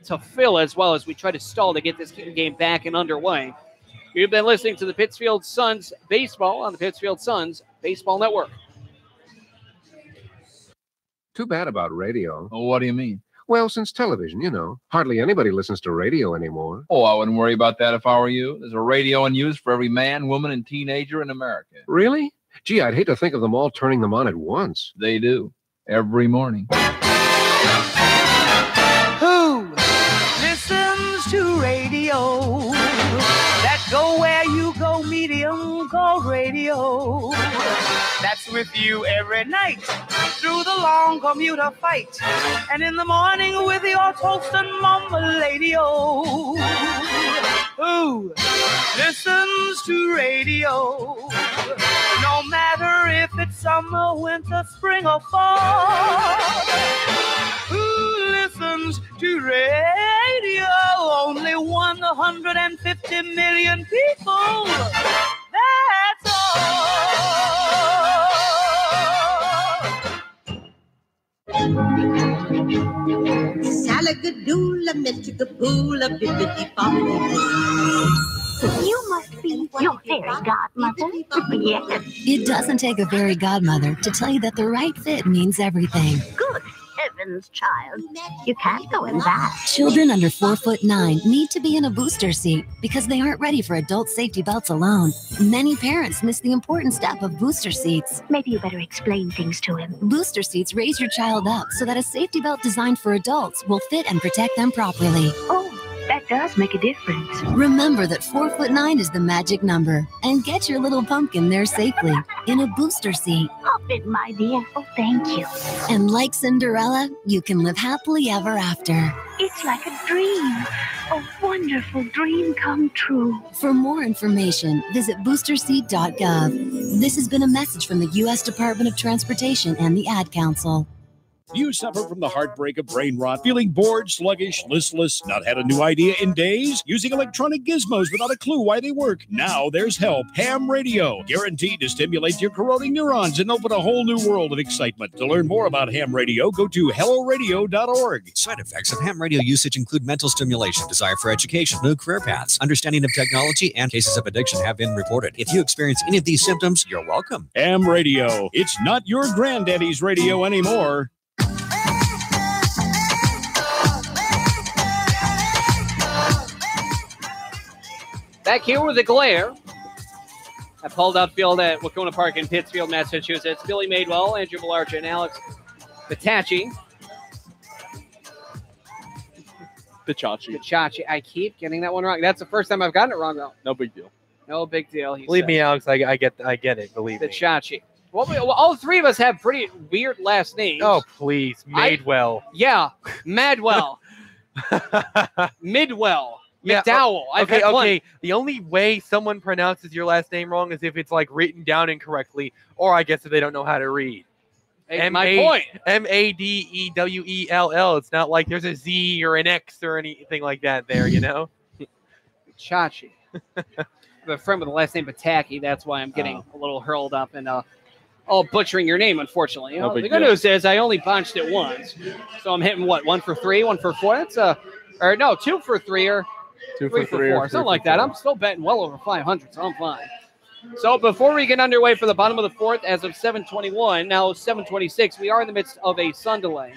to fill as well as we try to stall to get this game back and underway. You've been listening to the Pittsfield Suns Baseball on the Pittsfield Suns Baseball Network. Too bad about radio. Oh, what do you mean? Well, since television, you know, hardly anybody listens to radio anymore. Oh, I wouldn't worry about that if I were you. There's a radio in use for every man, woman, and teenager in America. Really? Gee, I'd hate to think of them all turning them on at once. They do. Every morning. Who listens to radio? That go where you go, medium called radio. That's with you every night through the long commuter fight, and in the morning with your toast and mama lady-o. who listens to radio. No matter if it's summer, winter, spring, or fall. Who listens to radio? Only 150 million people. That's Salagadoola, Metchigapoola, bibbidi-bobbidi. You must be your fairy godmother. Yes. It doesn't take a fairy godmother to tell you that the right fit means everything. Good heavens, child. You can't go in that. Children under 4'9" need to be in a booster seat because they aren't ready for adult safety belts alone. Many parents miss the important step of booster seats. Maybe you better explain things to him. Booster seats raise your child up so that a safety belt designed for adults will fit and protect them properly. Oh, that does make a difference. Remember that 4'9" is the magic number, and get your little pumpkin there safely in a booster seat. Hop in, my dear. Oh, thank you. And like Cinderella, you can live happily ever after. It's like a dream. A wonderful dream come true. For more information, visit boosterseat.gov. This has been a message from the U.S. Department of Transportation and the Ad Council. You suffer from the heartbreak of brain rot, feeling bored, sluggish, listless, not had a new idea in days, using electronic gizmos without a clue why they work. Now there's help. Ham radio, guaranteed to stimulate your corroding neurons and open a whole new world of excitement. To learn more about ham radio, go to helloradio.org. Side effects of ham radio usage include mental stimulation, desire for education, new career paths, understanding of technology, and cases of addiction have been reported. If you experience any of these symptoms, you're welcome. Ham radio. It's not your granddaddy's radio anymore. Back here with the glare at Paul Dowd Field at Wahconah Park in Pittsfield, Massachusetts. Billy Madewell, Andrew Malarcha, and Alex Batachi. Batachi. I keep getting that one wrong. That's the first time I've gotten it wrong, though. No big deal. No big deal. Believe me, Alex, I get it. Believe me. Batachi. Well, all three of us have pretty weird last names. Oh, please. Madewell. Madwell. Midwell. Yeah, McDowell. Okay. The only way someone pronounces your last name wrong is if it's like written down incorrectly, or I guess if they don't know how to read. My point. Madewell. It's not like there's a Z or an X or anything like that there, you know? Chachi. I have a friend with the last name Bataki. That's why I'm getting a little hurled up and butchering your name, unfortunately. The good news is I only punched it once. So I'm hitting, 1 for 3, 1 for 4? That's 2 for 3 or 2 3 for 4, something like that. I'm still betting well over 500, so I'm fine. So before we get underway for the bottom of the fourth, as of 7:21, now 7:26, we are in the midst of a sun delay.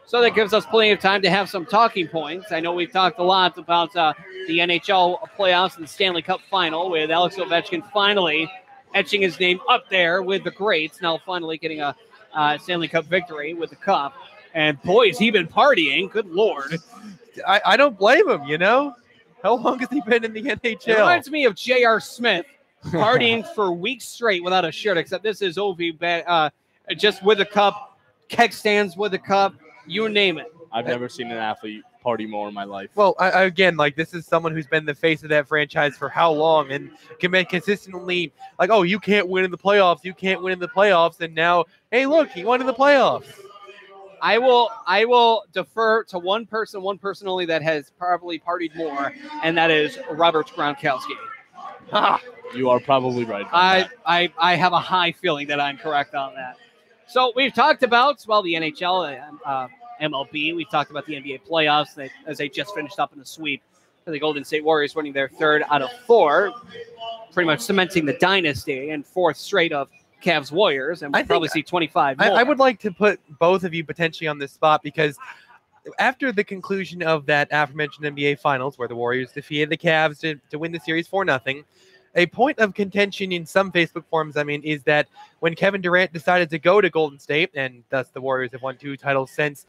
So that gives us plenty of time to have some talking points. I know we've talked a lot about the NHL playoffs and the Stanley Cup final with Alex Ovechkin finally etching his name up there with the greats, now finally getting a Stanley Cup victory with the cup. And boy, has he been partying. Good Lord. I don't blame him, you know? How long has he been in the NHL? It reminds me of J.R. Smith partying for weeks straight without a shirt, except this is Ovi just with a cup, keg stands with a cup, you name it. I've never seen an athlete party more in my life. Well, again, this is someone who's been the face of that franchise for how long and can be consistently oh, you can't win in the playoffs. You can't win in the playoffs. And now, hey, look, he won in the playoffs. I will defer to one person only that has probably partied more, and that is Robert Gronkowski. You are probably right. I have a high feeling that I'm correct on that. So we've talked about, the NHL, MLB. We've talked about the NBA playoffs as they just finished up in a sweep for the Golden State Warriors, winning their 3rd out of 4, pretty much cementing the dynasty and 4th straight of Cavs Warriors, and we'll probably see 25 more. I would like to put both of you potentially on this spot because after the conclusion of that aforementioned NBA Finals, where the Warriors defeated the Cavs to win the series 4-0, a point of contention in some Facebook forums, is that when Kevin Durant decided to go to Golden State, and thus the Warriors have won 2 titles since.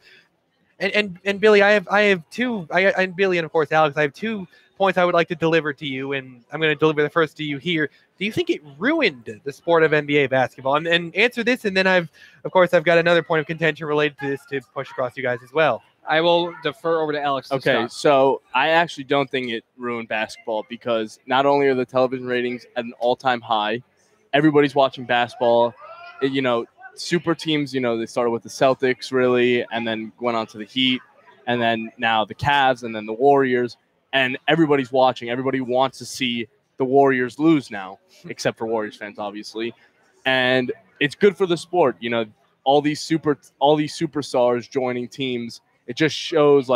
And Billy, I have 2, and Billy and of course Alex, I have 2 points I would like to deliver to you, and I'm going to deliver the first to you here. Do you think it ruined the sport of NBA basketball? And answer this, and then I've got another point of contention related to this to push across you guys as well. I will defer over to Alex. Okay, so I actually don't think it ruined basketball because not only are the television ratings at an all-time high, everybody's watching basketball. Super teams, they started with the Celtics really, and then went on to the Heat, and then now the Cavs, and then the Warriors, and everybody's watching. Everybody wants to see the Warriors lose now, except for Warriors fans, obviously. And it's good for the sport. All these superstars joining teams. It just shows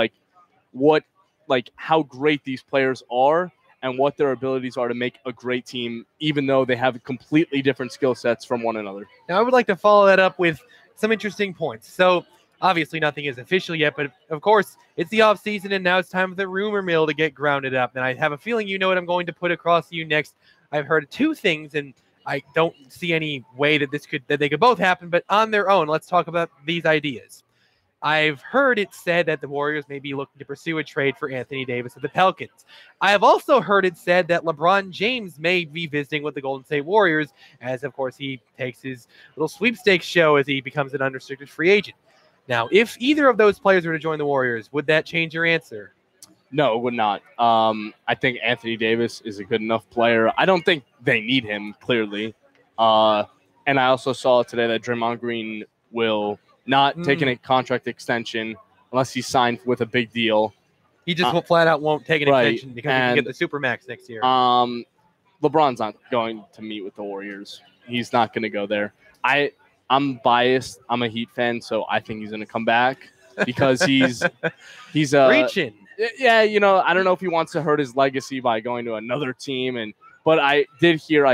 how great these players are and what their abilities are to make a great team, even though they have completely different skill sets from one another. Now, I would like to follow that up with some interesting points. So, obviously, nothing is official yet, but of course, it's the off season, and now it's time for the rumor mill to get grounded up. And I have a feeling you know what I'm going to put across to you next. I've heard two things, and I don't see any way that they could both happen, but on their own, let's talk about these ideas. I've heard it said that the Warriors may be looking to pursue a trade for Anthony Davis with the Pelicans. I have also heard it said that LeBron James may be visiting with the Golden State Warriors, as of course he takes his little sweepstakes show as he becomes an unrestricted free agent. Now, if either of those players were to join the Warriors, would that change your answer? No, it would not. I think Anthony Davis is a good enough player. I don't think they need him, clearly. And I also saw today that Draymond Green will not take a contract extension unless he's signed with a big deal. He just flat out won't take an extension because he can get the Supermax next year. LeBron's not going to meet with the Warriors. He's not going to go there. I'm biased. I'm a Heat fan, so I think he's going to come back because he's reaching. Yeah, I don't know if he wants to hurt his legacy by going to another team, but I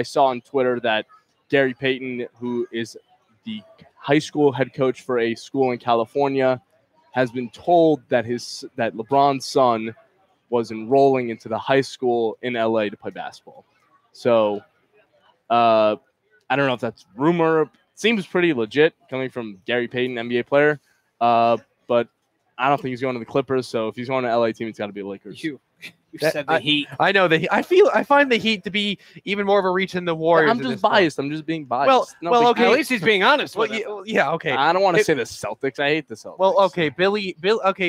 saw on Twitter that Gary Payton, who is the high school head coach for a school in California, has been told that that LeBron's son was enrolling into the high school in LA to play basketball. So I don't know if that's rumor. Seems pretty legit coming from Gary Payton, NBA player. But I don't think he's going to the Clippers. So if he's going to an LA team, it's got to be the Lakers. You said the Heat. I know the Heat. I find the Heat to be even more of a reach than the Warriors. I'm just biased. I'm just being biased. Well, okay. At least he's being honest. Yeah, okay. I don't want to say the Celtics. I hate the Celtics. Well, okay,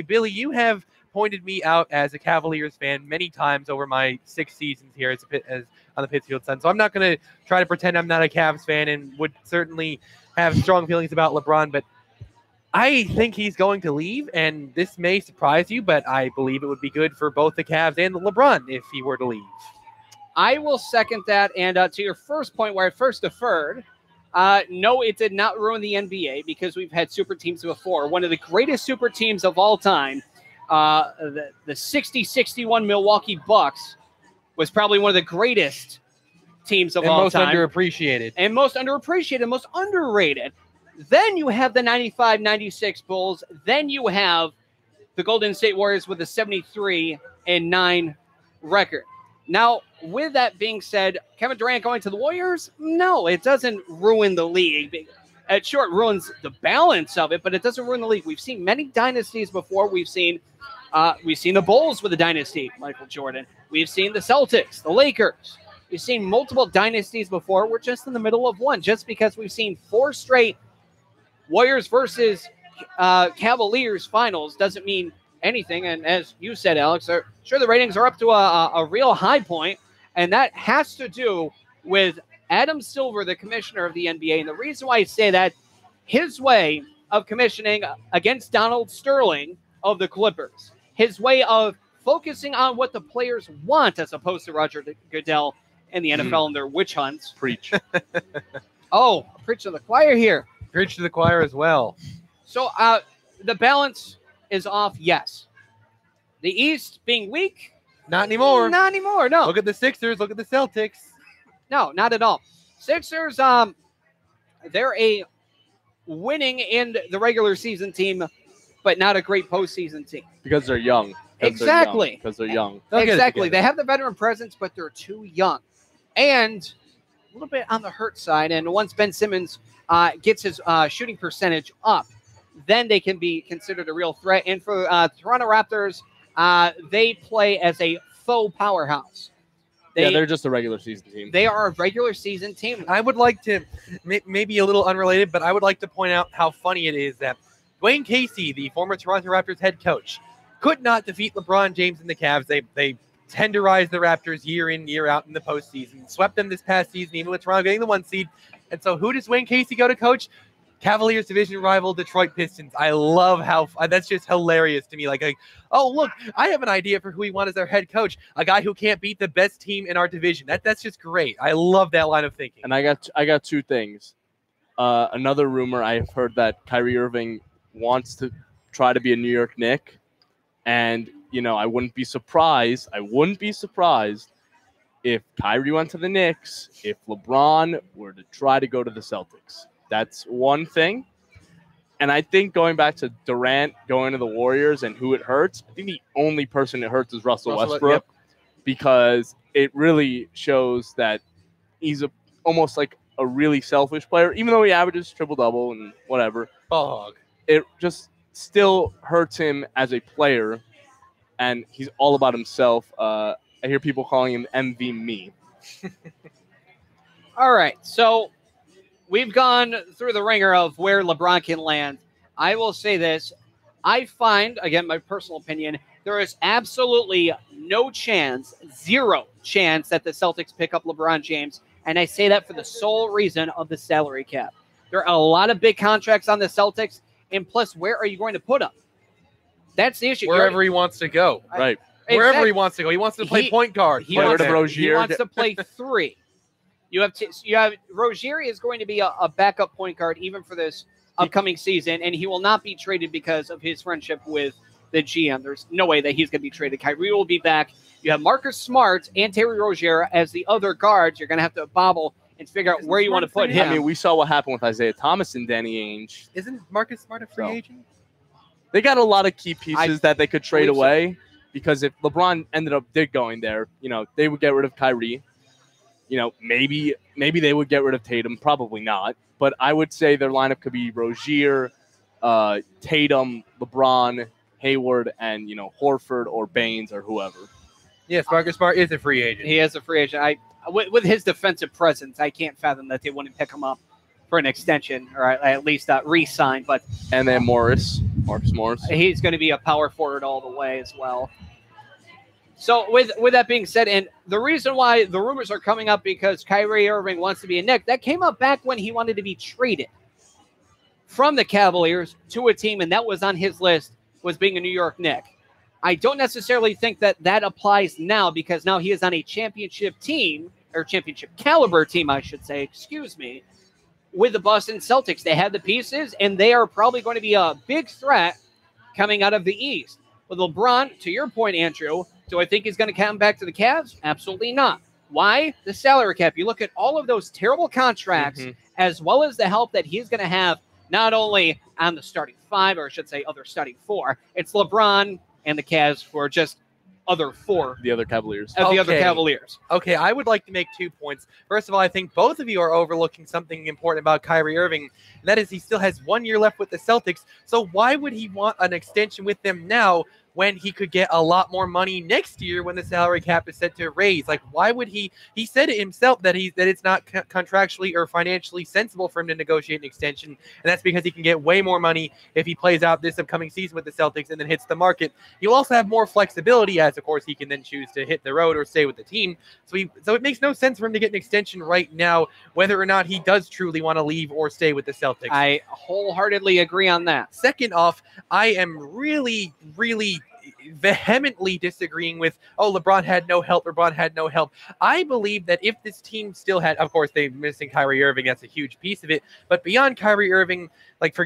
Billy, you have pointed me out as a Cavaliers fan many times over my 6 seasons here as on the Pittsfield Sun. So I'm not going to try to pretend I'm not a Cavs fan and would certainly have strong feelings about LeBron, but I think he's going to leave, and this may surprise you, but I believe it would be good for both the Cavs and LeBron if he were to leave. I will second that. And to your first point where I first deferred, no, it did not ruin the NBA because we've had super teams before. One of the greatest super teams of all time, the 60-61 Milwaukee Bucks, was probably one of the greatest teams of all time. And most underappreciated. Most underrated. Then you have the 95-96 Bulls. Then you have the Golden State Warriors with a 73-9 record. Now, with that being said, Kevin Durant going to the Warriors? No, it doesn't ruin the league. It sure ruins the balance of it, but it doesn't ruin the league. We've seen many dynasties before. We've seen the Bulls with a dynasty, Michael Jordan. We've seen the Celtics, the Lakers. We've seen multiple dynasties before. We're just in the middle of one. Just because we've seen 4 straight Warriors versus Cavaliers finals doesn't mean anything. And as you said, Alex, sure the ratings are up to a real high point, and that has to do with Adam Silver, the commissioner of the NBA. And the reason why I say that, his way of commissioning against Donald Sterling of the Clippers, his way of focusing on what the players want as opposed to Roger Goodell and the NFL and their witch hunts. Preach. Oh, preach to the choir here. Preach to the choir as well. So the balance is off, yes. The East being weak? Not anymore. Not anymore, no. Look at the Sixers. Look at the Celtics. No, not at all. Sixers, they're a winning in the regular season team, but not a great postseason team. Because they're young. Exactly. Because they're young. Exactly. They have the veteran presence, but they're too young. And a little bit on the hurt side. And once Ben Simmons gets his shooting percentage up, then they can be considered a real threat. And for Toronto Raptors, they play as a faux powerhouse. They're just a regular season team. They are a regular season team. I would like to, maybe a little unrelated, but I would like to point out how funny it is that Dwayne Casey, the former Toronto Raptors head coach, could not defeat LeBron James and the Cavs. They tenderized the Raptors year in, year out in the postseason, swept them this past season, even with Toronto getting the 1 seed. And so who does Dwayne Casey go to coach? Cavaliers division rival Detroit Pistons. I love how that's just hilarious to me. Like, oh, look, I have an idea for who we want as our head coach, a guy who can't beat the best team in our division. That's just great. I love that line of thinking. And I got 2 things. Another rumor I've heard that Kyrie Irving wants to try to be a New York Knick. And, I wouldn't be surprised if Kyrie went to the Knicks, if LeBron were to try to go to the Celtics. That's one thing. And I think going back to Durant going to the Warriors and who it hurts, I think the only person it hurts is Russell Westbrook, because it really shows that he's almost like a really selfish player, even though he averages triple-double and whatever. Bog. It just still hurts him as a player, and he's all about himself. I hear people calling him MV me. All right, so we've gone through the ringer of where LeBron can land. I will say this. I find, again, my personal opinion, there is absolutely no chance, 0 chance that the Celtics pick up LeBron James. And I say that for the sole reason of the salary cap. There are a lot of big contracts on the Celtics. And plus, where are you going to put him? That's the issue. Wherever he wants to go. Right. Exactly. Wherever he wants to go. He wants to play point guard. He wants to play 3. You have Rozier is going to be a backup point guard even for this upcoming season, and he will not be traded because of his friendship with the GM. There's no way that he's going to be traded. Kyrie will be back. You have Marcus Smart and Terry Rozier as the other guards. You're going to have to bobble and figure out where you want to put him. I mean, we saw what happened with Isaiah Thomas and Danny Ainge. Isn't Marcus Smart a free agent? They got a lot of key pieces that they could trade away, because if LeBron did going there, they would get rid of Kyrie. Maybe they would get rid of Tatum. Probably not. But I would say their lineup could be Rozier, Tatum, LeBron, Hayward, and, Horford or Baines or whoever. Yes, Marcus Smart is a free agent. He is a free agent. With his defensive presence, I can't fathom that they wouldn't pick him up for an extension, or at least re-sign. But and then Marcus Morris. He's going to be a power forward all the way as well. So with that being said, and the reason why the rumors are coming up because Kyrie Irving wants to be a Knick, that came up back when he wanted to be traded from the Cavaliers to a team, and that was on his list, was being a New York Knick. I don't necessarily think that applies now, because now he is on a championship team, or championship caliber team, I should say, with the Boston Celtics. They have the pieces, and they are probably going to be a big threat coming out of the East. With LeBron, to your point, Andrew, do I think he's going to come back to the Cavs? Absolutely not. Why? The salary cap. You look at all of those terrible contracts, as well as the help that he's going to have, not only on the starting 5, or I should say other starting 4. It's LeBron and the Cavs for just other 4. The other Cavaliers. The other Cavaliers. Okay, I would like to make 2 points. First of all, I think both of you are overlooking something important about Kyrie Irving, and that is he still has 1 year left with the Celtics. So why would he want an extension with them now when he could get a lot more money next year when the salary cap is set to raise? Like, why would he said it himself that it's not contractually or financially sensible for him to negotiate an extension, and that's because he can get way more money if he plays out this upcoming season with the Celtics and then hits the market. He'll also have more flexibility, as of course he can then choose to hit the road or stay with the team. So it makes no sense for him to get an extension right now, whether or not he does truly want to leave or stay with the Celtics. I wholeheartedly agree on that. Second off, I am really vehemently disagreeing with, LeBron had no help. I believe that if this team still had, of course, they're missing Kyrie Irving. That's a huge piece of it. But beyond Kyrie Irving, this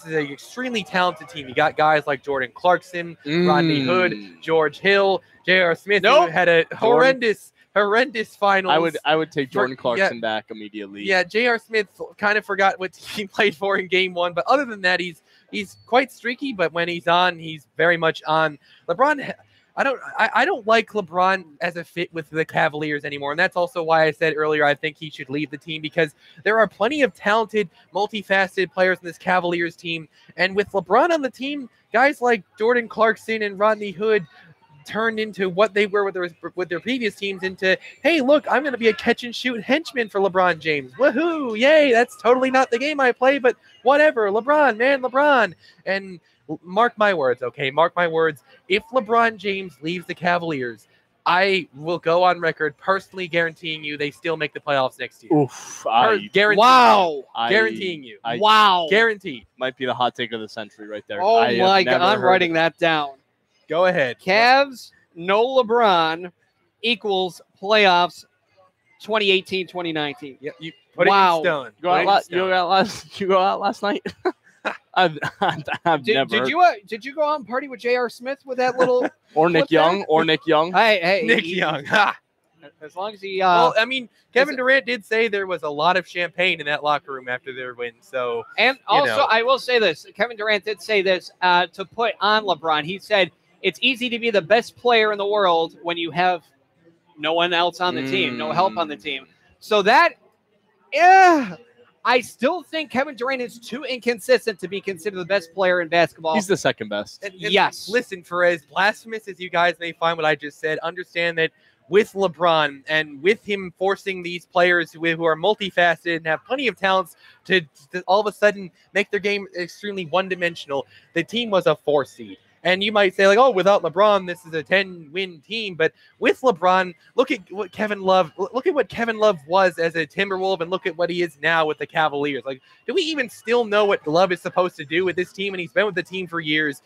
is an extremely talented team. You got guys like Jordan Clarkson, Rodney Hood, George Hill, J.R. Smith, who had a horrendous finals. I would take Jordan Clarkson back immediately. Yeah, J.R. Smith kind of forgot what team he played for in game 1, but other than that, he's quite streaky. But when he's on, he's very much on. LeBron, I don't like LeBron as a fit with the Cavaliers anymore, and that's also why I said earlier I think he should leave the team, because there are plenty of talented, multifaceted players in this Cavaliers team, and with LeBron on the team, guys like Jordan Clarkson and Rodney Hood, turned into what they were with their previous teams into, hey, look, I'm going to be a catch-and-shoot henchman for LeBron James. Woohoo, yay, that's totally not the game I play, but whatever. LeBron, man, LeBron. And mark my words, okay? Mark my words. If LeBron James leaves the Cavaliers, I will go on record personally guaranteeing you they still make the playoffs next year. Oof. Guaranteeing you. Wow. Guaranteed. Might be the hot take of the century right there. Oh, my God. I'm writing that down. Go ahead. Cavs, no LeBron, equals playoffs 2018-2019. Yep, you put it in stone. You go out last night? I've never. Did you go out and party with J.R. Smith with that little or Nick Young? Hey, Nick Young. As long as he. Well, I mean, Kevin Durant did say there was a lot of champagne in that locker room after their win. So, and also, I will say this: Kevin Durant did say this to put on LeBron. He said it's easy to be the best player in the world when you have no one else on the team, no help on the team. So that, I still think Kevin Durant is too inconsistent to be considered the best player in basketball. He's the second best. And yes. Listen, for as blasphemous as you guys may find what I just said, understand that with LeBron and with him forcing these players who are multifaceted and have plenty of talents to all of a sudden make their game extremely one-dimensional, the team was a 4 seed. And you might say, like, oh, without LeBron, this is a 10-win team. But with LeBron, look at what Kevin Love was as a Timberwolf, and look at what he is now with the Cavaliers. Like, do we even still know what Love is supposed to do with this team? And he's been with the team for years.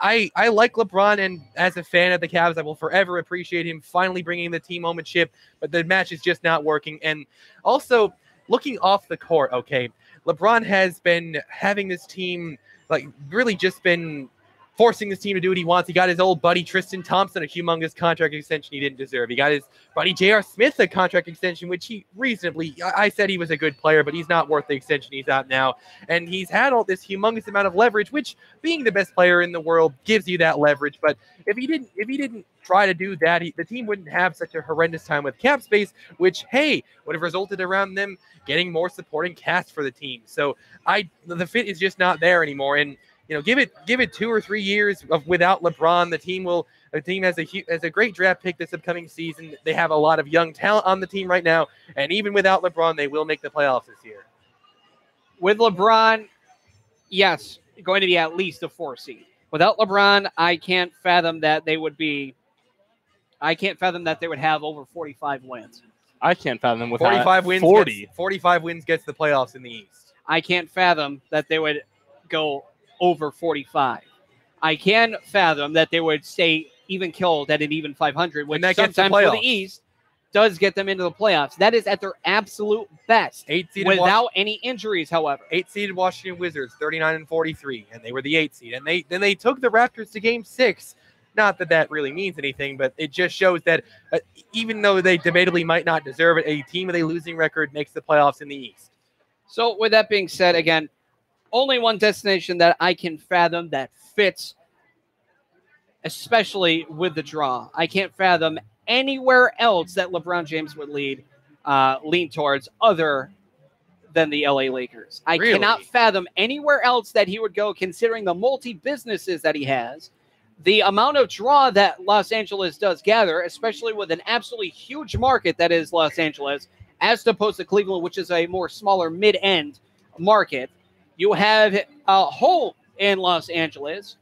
I like LeBron, and as a fan of the Cavs, I will forever appreciate him finally bringing the team home and chip. But the match is just not working. And also, looking off the court, okay, LeBron has been having this team, like, really just been forcing this team to do what he wants. He got his old buddy Tristan Thompson a humongous contract extension he didn't deserve. He got his buddy J.R. Smith a contract extension, which he reasonably, I said he was a good player, but he's not worth the extension he's at now. And he's had all this humongous amount of leverage, which being the best player in the world gives you that leverage. But if he didn't try to do that, the team wouldn't have such a horrendous time with cap space, which, hey, would have resulted around them getting more supporting cast for the team. So the fit is just not there anymore. And give it 2 or 3 years without LeBron. The team has a great draft pick this upcoming season. They have a lot of young talent on the team right now, and even without LeBron, they will make the playoffs this year. With LeBron, yes, going to be at least a 4 seed. Without LeBron, I can't fathom that they would have over 45 wins. I can't fathom with 45 wins. 45 wins gets the playoffs in the East. I can't fathom that they would go over 45. I can fathom that they would stay even killed at an even 500, which sometimes for the East does get them into the playoffs. That is at their absolute best, without any injuries, however. 8-seeded Washington Wizards, 39-43, and they were the 8 seed. And they took the Raptors to Game 6. Not that really means anything, but it just shows that even though they debatably might not deserve it, a team with a losing record makes the playoffs in the East. So with that being said, again, only one destination that I can fathom that fits, especially with the draw. I can't fathom anywhere else that LeBron James would lean towards other than the LA Lakers. I cannot fathom anywhere else that he would go, considering the multi-businesses that he has, the amount of draw that Los Angeles does gather, especially with an absolutely huge market that is Los Angeles, as opposed to Cleveland, which is a more smaller mid-end market. You have a home in Los Angeles,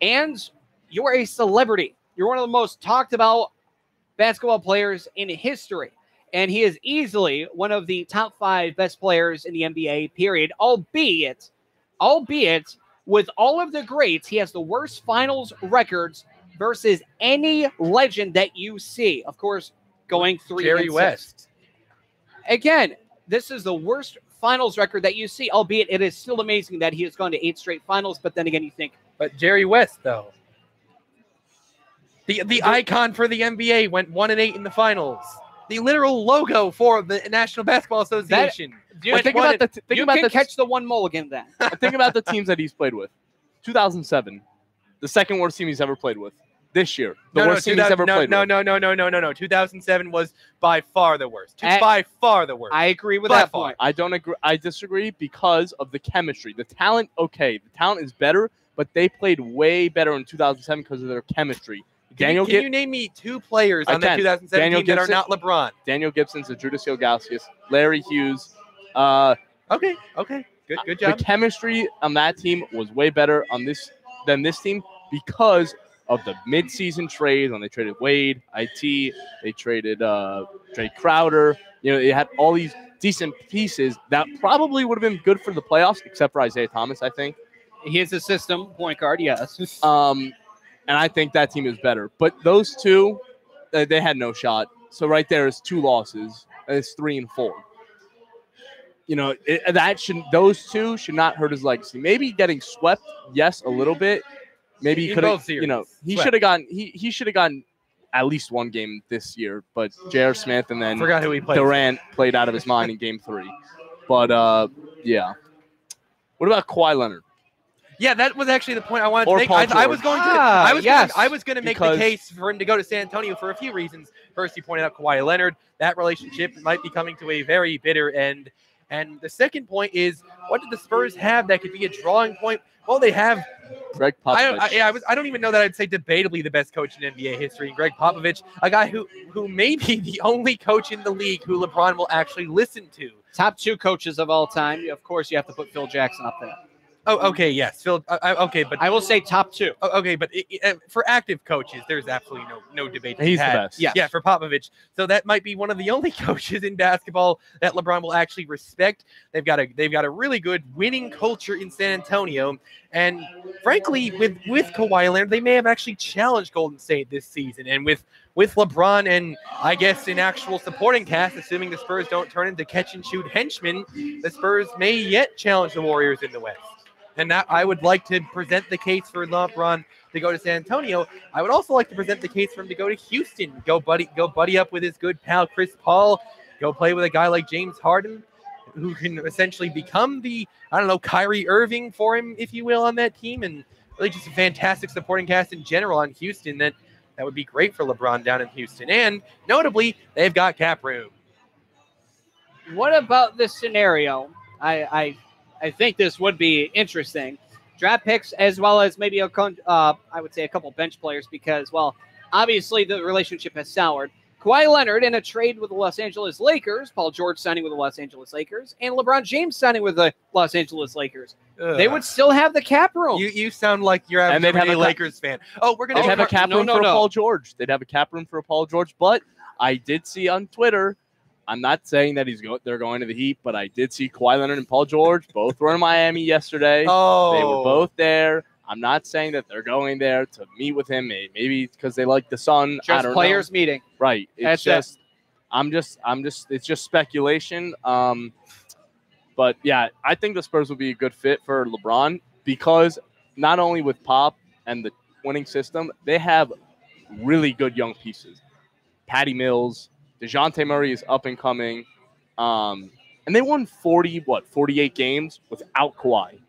and you're a celebrity. You're one of the most talked about basketball players in history, and he is easily one of the top 5 best players in the NBA, period, albeit with all of the greats, he has the worst finals records versus any legend that you see. Of course, going 3-6. Jerry West. Again, this is the worst finals record that you see, albeit it is still amazing that he has gone to 8 straight finals. But then again, you think, but Jerry West, though, the icon for the NBA, went 1-8 in the finals. The literal logo for the National Basketball Association. You can catch the one mulligan then. Think about the teams that he's played with. 2007, the second worst team he's ever played with. This year, the worst team he's ever played with. No. 2007 was by far the worst. By far the worst. I agree with that point. I don't agree. I disagree because of the chemistry. The talent, okay, the talent is better, but they played way better in 2007 because of their chemistry. Can you name me 2 players on that 2007 team that are not LeBron? Daniel Gibson, Zydrunas Ilgauskas, Larry Hughes. Okay. Good job. The chemistry on that team was way better than this team because of the midseason trades when they traded Wade, IT, they traded Trey Crowder. They had all these decent pieces that probably would have been good for the playoffs, except for Isaiah Thomas, I think. He is a system point guard, yes. And I think that team is better. But those two, they had no shot. So right there is 2 losses. It's 3 and 4. Those two should not hurt his legacy. Maybe getting swept, yes, a little bit. Maybe he could have, he should have gotten at least 1 game this year. But J.R. Smith and then forgot who he played. Durant played out of his mind in Game 3. But yeah, what about Kawhi Leonard? Yeah, that was actually the point I wanted to make. I was going to make the case for him to go to San Antonio for a few reasons. First, you pointed out Kawhi Leonard. That relationship might be coming to a very bitter end. And the second point is, what did the Spurs have that could be a drawing point? Well, they have Greg Popovich. I don't even know that I'd say debatably the best coach in NBA history. Greg Popovich, a guy who may be the only coach in the league who LeBron will actually listen to. Top 2 coaches of all time. Of course, you have to put Phil Jackson up there. Oh, okay, yes, Phil. Okay, but I will say top 2. Okay, but for active coaches, there's absolutely no debate. He's the best. Yeah, for Popovich. So that might be one of the only coaches in basketball that LeBron will actually respect. They've got a really good winning culture in San Antonio, and frankly, with Kawhi Leonard, they may have actually challenged Golden State this season. And with LeBron and I guess an actual supporting cast, assuming the Spurs don't turn into catch and shoot henchmen, the Spurs may yet challenge the Warriors in the West. And that I would like to present the case for LeBron to go to San Antonio. I would also like to present the case for him to go to Houston. Go buddy up with his good pal Chris Paul. Go play with a guy like James Harden, who can essentially become the, Kyrie Irving for him, if you will, on that team. And really just a fantastic supporting cast in general on Houston. That would be great for LeBron down in Houston. And notably, they've got cap room. What about this scenario? I think this would be interesting. Draft picks as well as maybe I would say a couple bench players because, well, obviously the relationship has soured. Kawhi Leonard in a trade with the Los Angeles Lakers, Paul George signing with the Los Angeles Lakers, and LeBron James signing with the Los Angeles Lakers. They would still have the cap room. You sound like you're a Lakers fan. Oh, we're going to have a cap room for Paul George. They'd have a cap room for Paul George, but I did see on Twitter, I'm not saying that they're going to the Heat, but I did see Kawhi Leonard and Paul George both were in Miami yesterday. Oh. They were both there. I'm not saying that they're going there to meet with him, maybe because they like the sun. Just I don't players know. Meeting. Right. It's just it's just speculation. But yeah, I think the Spurs would be a good fit for LeBron because not only with Pop and the winning system, they have really good young pieces. Patty Mills, DeJounte Murray is up and coming. And they won 48 games without Kawhi.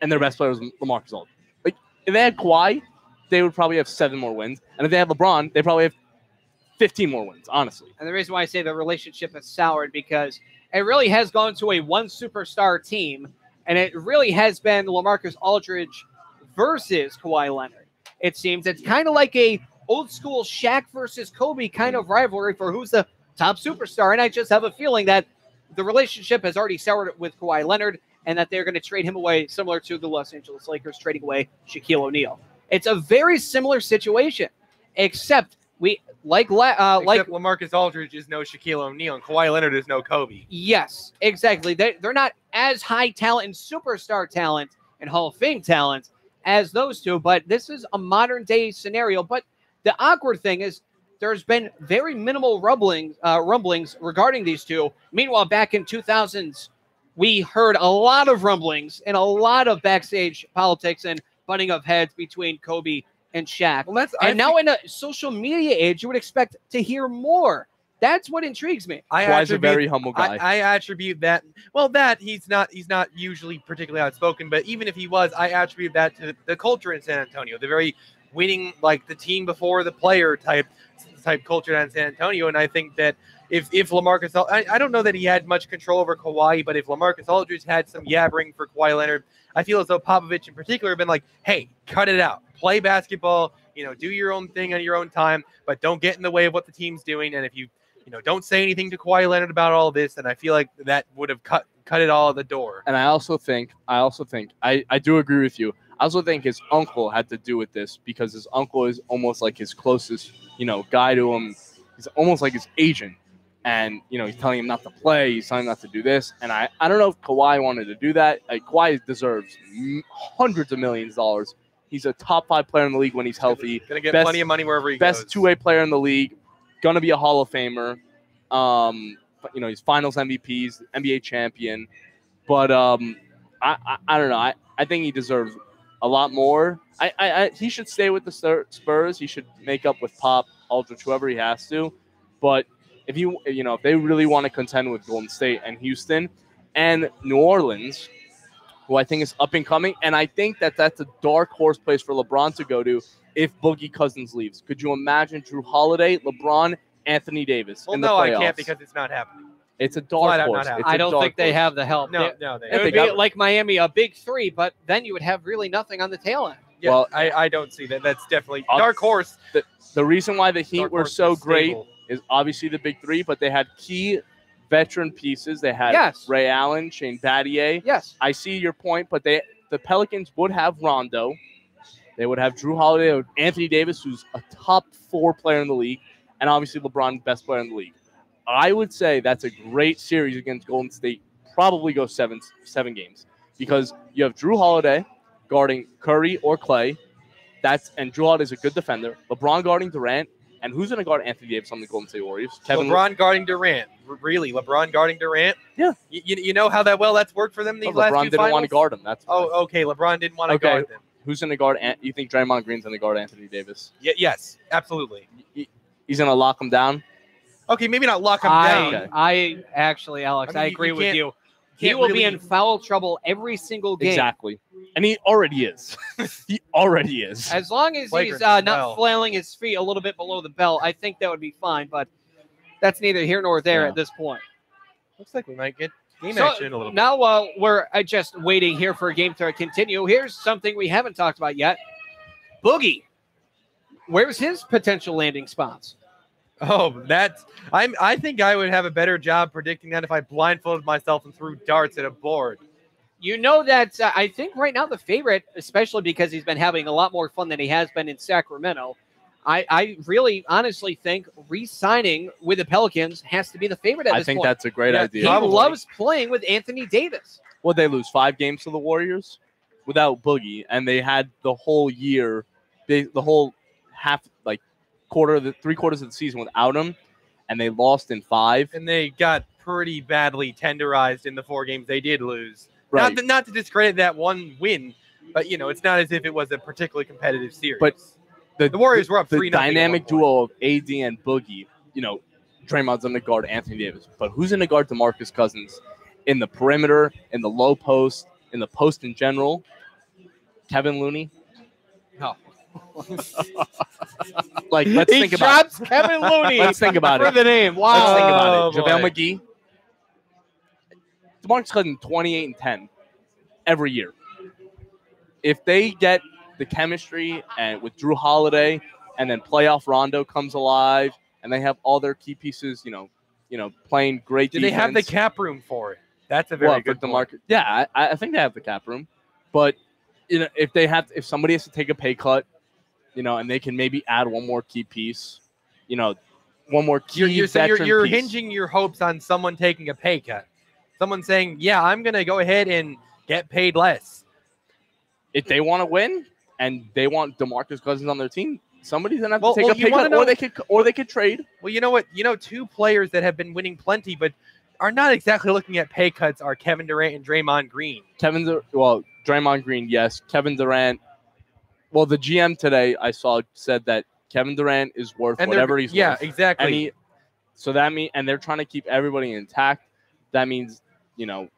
And their best player was LaMarcus Aldridge. Like, if they had Kawhi, they would probably have 7 more wins. And if they had LeBron, they probably have 15 more wins, honestly. And the reason why I say the relationship has soured because it really has gone to a one superstar team, and it really has been LaMarcus Aldridge versus Kawhi Leonard. It seems it's kind of like a old school Shaq versus Kobe kind of rivalry for who's the top superstar. And I just have a feeling that the relationship has already soured with Kawhi Leonard and that they're going to trade him away, similar to the Los Angeles Lakers trading away Shaquille O'Neal. It's a very similar situation, except LaMarcus Aldridge is no Shaquille O'Neal and Kawhi Leonard is no Kobe. Yes, exactly. They're not as high talent and superstar talent and Hall of Fame talent as those two, but this is a modern day scenario. But the awkward thing is there's been very minimal rumblings regarding these two. Meanwhile, back in 2000s, we heard a lot of rumblings and a lot of backstage politics and butting of heads between Kobe and Shaq. Well, now in a social media age, you would expect to hear more. That's what intrigues me. Kawhi's a very humble guy. I attribute that. Well, he's not usually particularly outspoken, but even if he was, I attribute that to the culture in San Antonio, the very winning, like the team before the player type culture in San Antonio. And I think that if LaMarcus, I don't know that he had much control over Kawhi, but if LaMarcus Aldridge had some yabbering for Kawhi Leonard, I feel as though Popovich in particular have been like, hey, cut it out. Play basketball. do your own thing on your own time, but don't get in the way of what the team's doing. And if you don't say anything to Kawhi Leonard about all this, then I feel like that would have cut it all at the door. And I also think I do agree with you. I also think his uncle had to do with this because his uncle is almost like his closest, guy to him. He's almost like his agent. And, he's telling him not to play. He's telling him not to do this. And I don't know if Kawhi wanted to do that. Kawhi deserves hundreds of millions of dollars. He's a top 5 player in the league when he's healthy. Going to get plenty of money wherever he goes. Best two-way player in the league. Going to be a Hall of Famer. He's finals MVPs, NBA champion. But I don't know. I think he deserves a lot more. He should stay with the Spurs. He should make up with Pop, Aldridge, whoever he has to. But if if they really want to contend with Golden State and Houston and New Orleans, who I think is up and coming, and I think that's a dark horse place for LeBron to go to if Boogie Cousins leaves. Could you imagine Drew Holiday, LeBron, Anthony Davis in the playoffs? I can't because it's not happening. It's a dark horse. I don't think they have the help. No, it would be like Miami, a big 3, but then you would have really nothing on the tail end. Yeah, well, I don't see that. That's definitely dark horse. The reason why the Heat were so great is obviously the big 3, but they had key veteran pieces. They had Ray Allen, Shane Battier. Yes. I see your point, but the Pelicans would have Rondo. They would have Drew Holiday, Anthony Davis, who's a top 4 player in the league, and obviously LeBron, best player in the league. I would say that's a great series against Golden State. Probably go seven games because you have Drew Holiday guarding Curry or Clay. And Drew Holiday is a good defender. LeBron guarding Durant. And who's going to guard Anthony Davis on the Golden State Warriors? LeBron guarding Durant. Really? LeBron guarding Durant? Yeah. You know how that's worked for them these last 2 finals? LeBron didn't want to guard him. That's why. Oh, okay. LeBron didn't want to guard them. Who's going to guard? You think Draymond Green's going to guard Anthony Davis? Yes, absolutely. He's going to lock him down? Okay, maybe not lock him down. I actually, Alex, I agree with you. He will be in foul trouble every single game. Exactly. And he already is. He already is. As long as he's not flailing his feet a little bit below the belt, I think that would be fine. But that's neither here nor there at this point. Looks like we might get game action in a little bit. Now we're just waiting here for a game to continue. Here's something we haven't talked about yet. Boogie. Where's his potential landing spots? Oh, I think I would have a better job predicting that if I blindfolded myself and threw darts at a board. You know that I think right now the favorite, especially because he's been having a lot more fun than he has been in Sacramento, I really honestly think re-signing with the Pelicans has to be the favorite at this point. I think that's a great idea. He loves playing with Anthony Davis. Well, they lose 5 games to the Warriors without Boogie, and they had the whole year, the whole three-quarters of the season without him, and they lost in 5. And they got pretty badly tenderized in the 4 games they did lose. Right. Not to discredit that one win, but it's not as if it was a particularly competitive series. But the Warriors were up 3-0. The dynamic duo of AD and Boogie, Draymond's going to guard Anthony Davis, but who's going to guard DeMarcus Cousins in the perimeter, in the low post, in the post in general? Kevin Looney? No. Let's think about it. Kevin Looney. Let's think about for it. the name. Wow. Let's think about it. JaVale McGee. DeMarcus Cousins 28 and 10 every year. If they get the chemistry and with Drew Holiday, and then playoff Rondo comes alive, and they have all their key pieces, playing great defense. Do they have the cap room for it? That's a very good point. Yeah, I think they have the cap room, but if somebody has to take a pay cut, and they can maybe add one more key piece, one more key veteran you're piece. hinging your hopes on someone taking a pay cut. Someone saying, yeah, I'm going to go ahead and get paid less. If they want to win and they want DeMarcus Cousins on their team, somebody's going to have to take a pay cut, or they could trade. Well, you know what? 2 players that have been winning plenty but are not exactly looking at pay cuts are Kevin Durant and Draymond Green. Draymond Green, yes. Kevin Durant. Well, the GM today I saw said that Kevin Durant is worth whatever he's worth. Yeah, exactly. And they're trying to keep everybody intact. That means,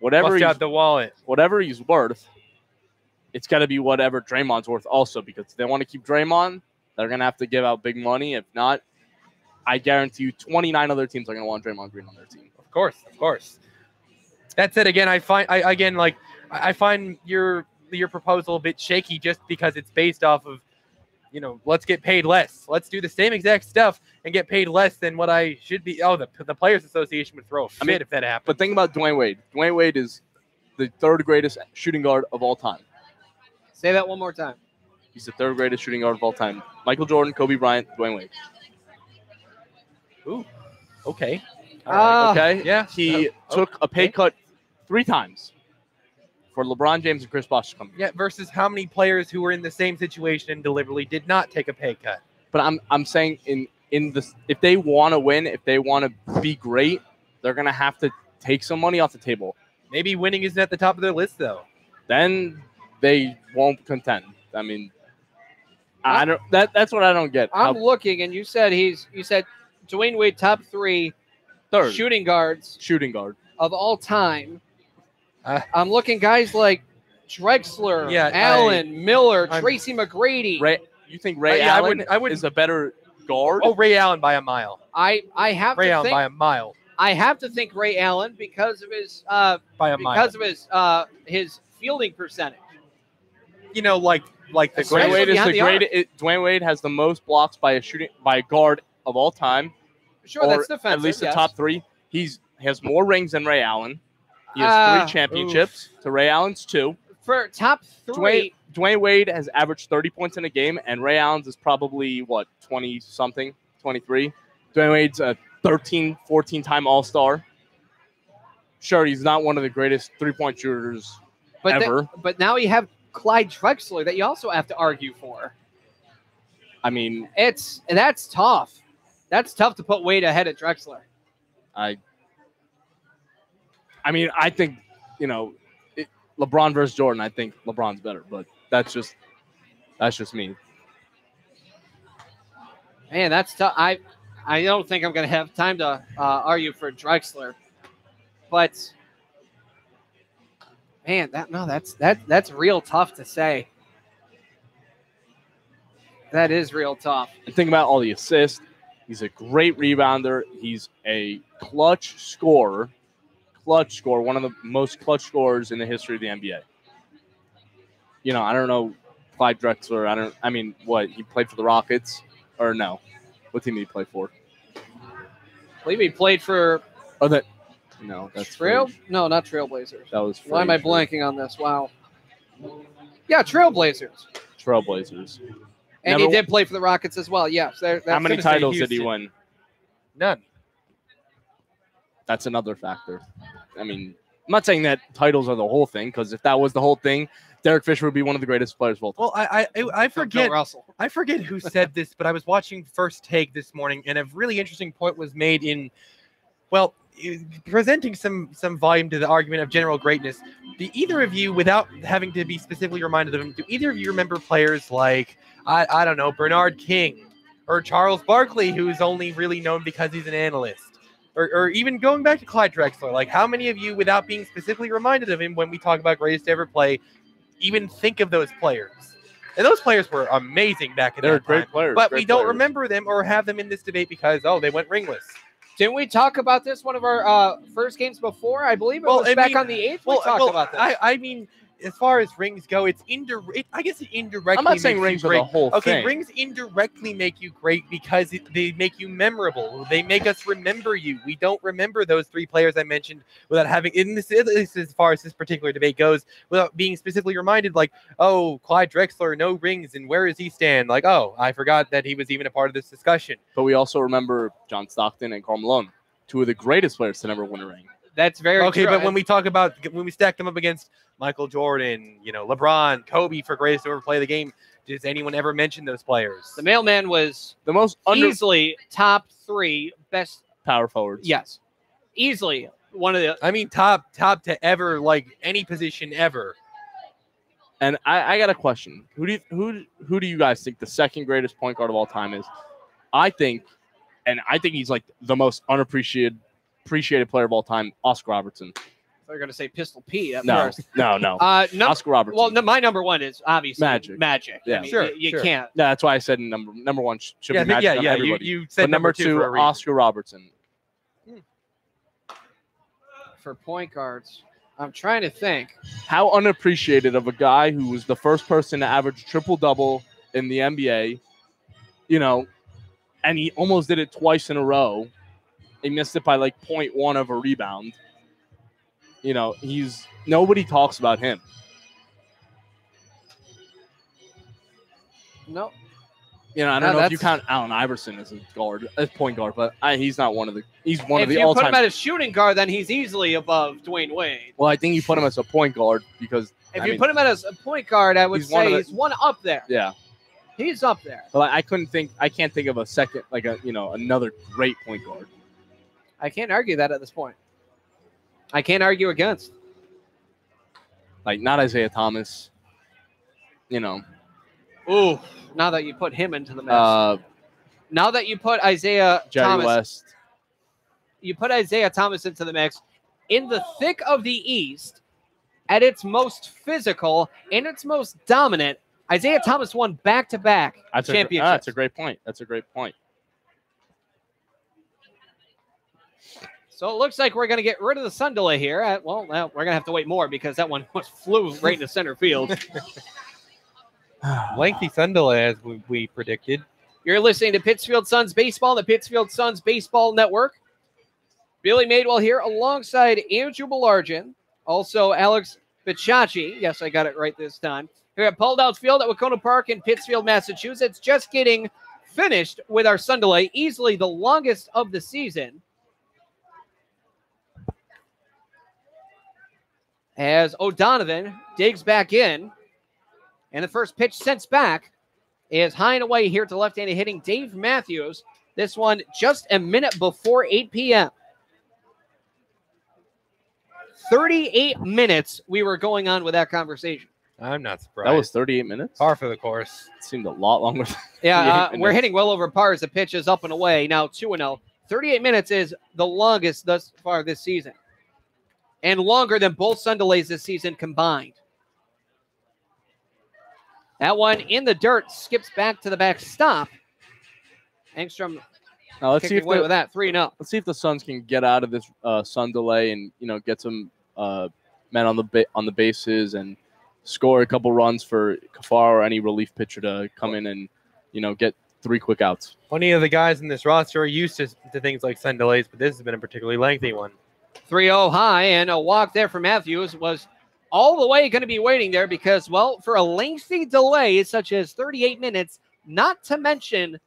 whatever he's worth, it's got to be whatever Draymond's worth also, because if they want to keep Draymond, they're going to have to give out big money. If not, I guarantee you 29 other teams are going to want Draymond Green on their team. Of course. That said, again, I find your proposal a bit shaky just because it's based off of, let's get paid less. Let's do the same exact stuff and get paid less than what I should be. Oh, the Players Association would throw a fit if that happened. But think about Dwayne Wade. Dwayne Wade is the third greatest shooting guard of all time. Say that one more time. He's the third greatest shooting guard of all time. Michael Jordan, Kobe Bryant, Dwayne Wade. Ooh, okay. Okay? Yeah. He took a pay cut 3 times for LeBron James and Chris Bosh to come. Yeah, versus how many players who were in the same situation and deliberately did not take a pay cut. But I'm saying in this, if they want to win, if they want to be great, they're going to have to take some money off the table. Maybe winning isn't at the top of their list, though. Then they won't contend. I mean, I don't. That's what I don't get. I'm looking, and you said Dwayne Wade top 3 third shooting guards of all time. I'm looking guys like Drexler, Allen, Miller, Tracy McGrady. You think Ray Allen is a better guard? Oh, Ray Allen by a mile. I have Ray to Allen think, by a mile. I have to think Ray Allen because of his his fielding percentage. Like the Dwayne Wade is the greatest. Dwayne Wade has the most blocks by a guard of all time. Sure, that's defensive. At least the top 3. He has more rings than Ray Allen. He has 3 championships to Ray Allen's 2. For top 3, Dwayne Wade has averaged 30 points in a game, and Ray Allen's is probably 20-something, 23. Dwayne Wade's a 13, 14-time All-Star. Sure, he's not one of the greatest 3-point shooters ever. But now you have Clyde Drexler that you also have to argue for. I mean, that's tough. That's tough to put Wade ahead of Drexler. I think, LeBron versus Jordan, I think LeBron's better, but that's just me. Man, that's tough. I don't think I'm going to have time to argue for Drexler, but man, that's real tough to say. That is real tough. And think about all the assists. He's a great rebounder. He's a clutch scorer, one of the most clutch scorers in the history of the NBA. I don't know Clyde Drexler. He played for the Rockets or no? What team did he play for? I believe he played for. No, that's No, not Trailblazers. That was. Why am I blanking on this? Wow. Yeah, Trailblazers. And he did play for the Rockets as well. Yes. How many titles did he win? None. That's another factor. I'm not saying that titles are the whole thing, because if that was the whole thing, Derek Fisher would be one of the greatest players of all time. Well, I forget. I forget who said this, but I was watching First Take this morning, and a really interesting point was made in, presenting some volume to the argument of general greatness. Do either of you, without having to be specifically reminded of them, do either of you remember players like, I don't know, Bernard King or Charles Barkley, who's only really known because he's an analyst? Or even going back to Clyde Drexler, like how many of you, without being specifically reminded of him when we talk about greatest to ever play, even think of those players? And those players were amazing back in that time. They're great players. But we don't remember them or have them in this debate because, they went ringless. Didn't we talk about this one of our first games before? I believe it was back on the 8th. We talked about this. As far as rings go, it's I guess it indirectly. I'm not saying rings are the whole thing. Okay, rings indirectly make you great because they make you memorable. They make us remember you. We don't remember those 3 players I mentioned without having, in this, at least as far as this particular debate goes, without being specifically reminded, like, Clyde Drexler, no rings, and where does he stand? Like, I forgot that he was even a part of this discussion. But we also remember John Stockton and Karl Malone, 2 of the greatest players to never win a ring. That's very true. Okay, but when we stack them up against Michael Jordan, LeBron, Kobe for greatest to ever play the game, does anyone ever mention those players? The mailman was the most easily top 3 best power forwards. Yes, easily one of the. Top to ever, like any position ever. And I got a question. Who do you guys think the second greatest point guard of all time is? I think he's like the most appreciated player of all time, Oscar Robertson. They're going to say Pistol Pete at No. first. No. Oscar Robertson. Well, my number 1 is obviously Magic. Yeah, you can't. No, that's why I said number 1 should be Magic. Yeah, everybody. you said but number 2, Oscar Robertson. For point guards, I'm trying to think. How unappreciated of a guy who was the first person to average triple-double in the NBA, and he almost did it twice in a row. He missed it by like 0.1 of a rebound. Nobody talks about him. No. I don't know if you count Allen Iverson as a guard, as point guard, but he's not one of the. He's one of the all-time. If you put him at a shooting guard, then he's easily above Dwayne Wade. Well, I think you put him as a point guard because if you put him as a point guard, I would say he's one up there. Yeah, he's up there. But I can't think of a second, another great point guard. I can't argue that at this point. I can't argue against. Like not Isaiah Thomas. Ooh. Now that you put him into the mix. Now that you put Isaiah Thomas. West. You put Isaiah Thomas into the mix. In the thick of the East, at its most physical, and its most dominant, Isaiah Thomas won back-to-back championships. That's a great point. So it looks like we're going to get rid of the sun delay here. Well, now we're going to have to wait more because that one flew right into center field. Lengthy sun delay, as we predicted. You're listening to Pittsfield Suns Baseball, the Pittsfield Suns Baseball Network. Billy Madewell here alongside Andrew Belargin, also Alex Bicacci. Yes, I got it right this time. Here at Paul Dowd Field at Wahconah Park in Pittsfield, Massachusetts. Just getting finished with our sun delay, easily the longest of the season. As O'Donovan digs back in. And the first pitch sent back is high and away here to left-handed hitting Dave Matthews. This one just a minute before 8 p.m. 38 minutes we were going on with that conversation. I'm not surprised. That was 38 minutes? Par for the course. It seemed a lot longer. Yeah, we're hitting well over par as the pitch is up and away. Now 2-0. 38 minutes is the longest thus far this season. And longer than both sun delays this season combined. That one in the dirt skips back to the backstop. Engstrom kicking away with that 3-0. Let's see if the Suns can get out of this sun delay and get some men on the bases and score a couple runs for Kafar or any relief pitcher to come in and get 3 quick outs. Plenty of the guys in this roster are used to things like sun delays, but this has been a particularly lengthy one. 3-0 high, and a walk there for Matthews was all the way going to be waiting there because, well, for a lengthy delay such as 38 minutes, not to mention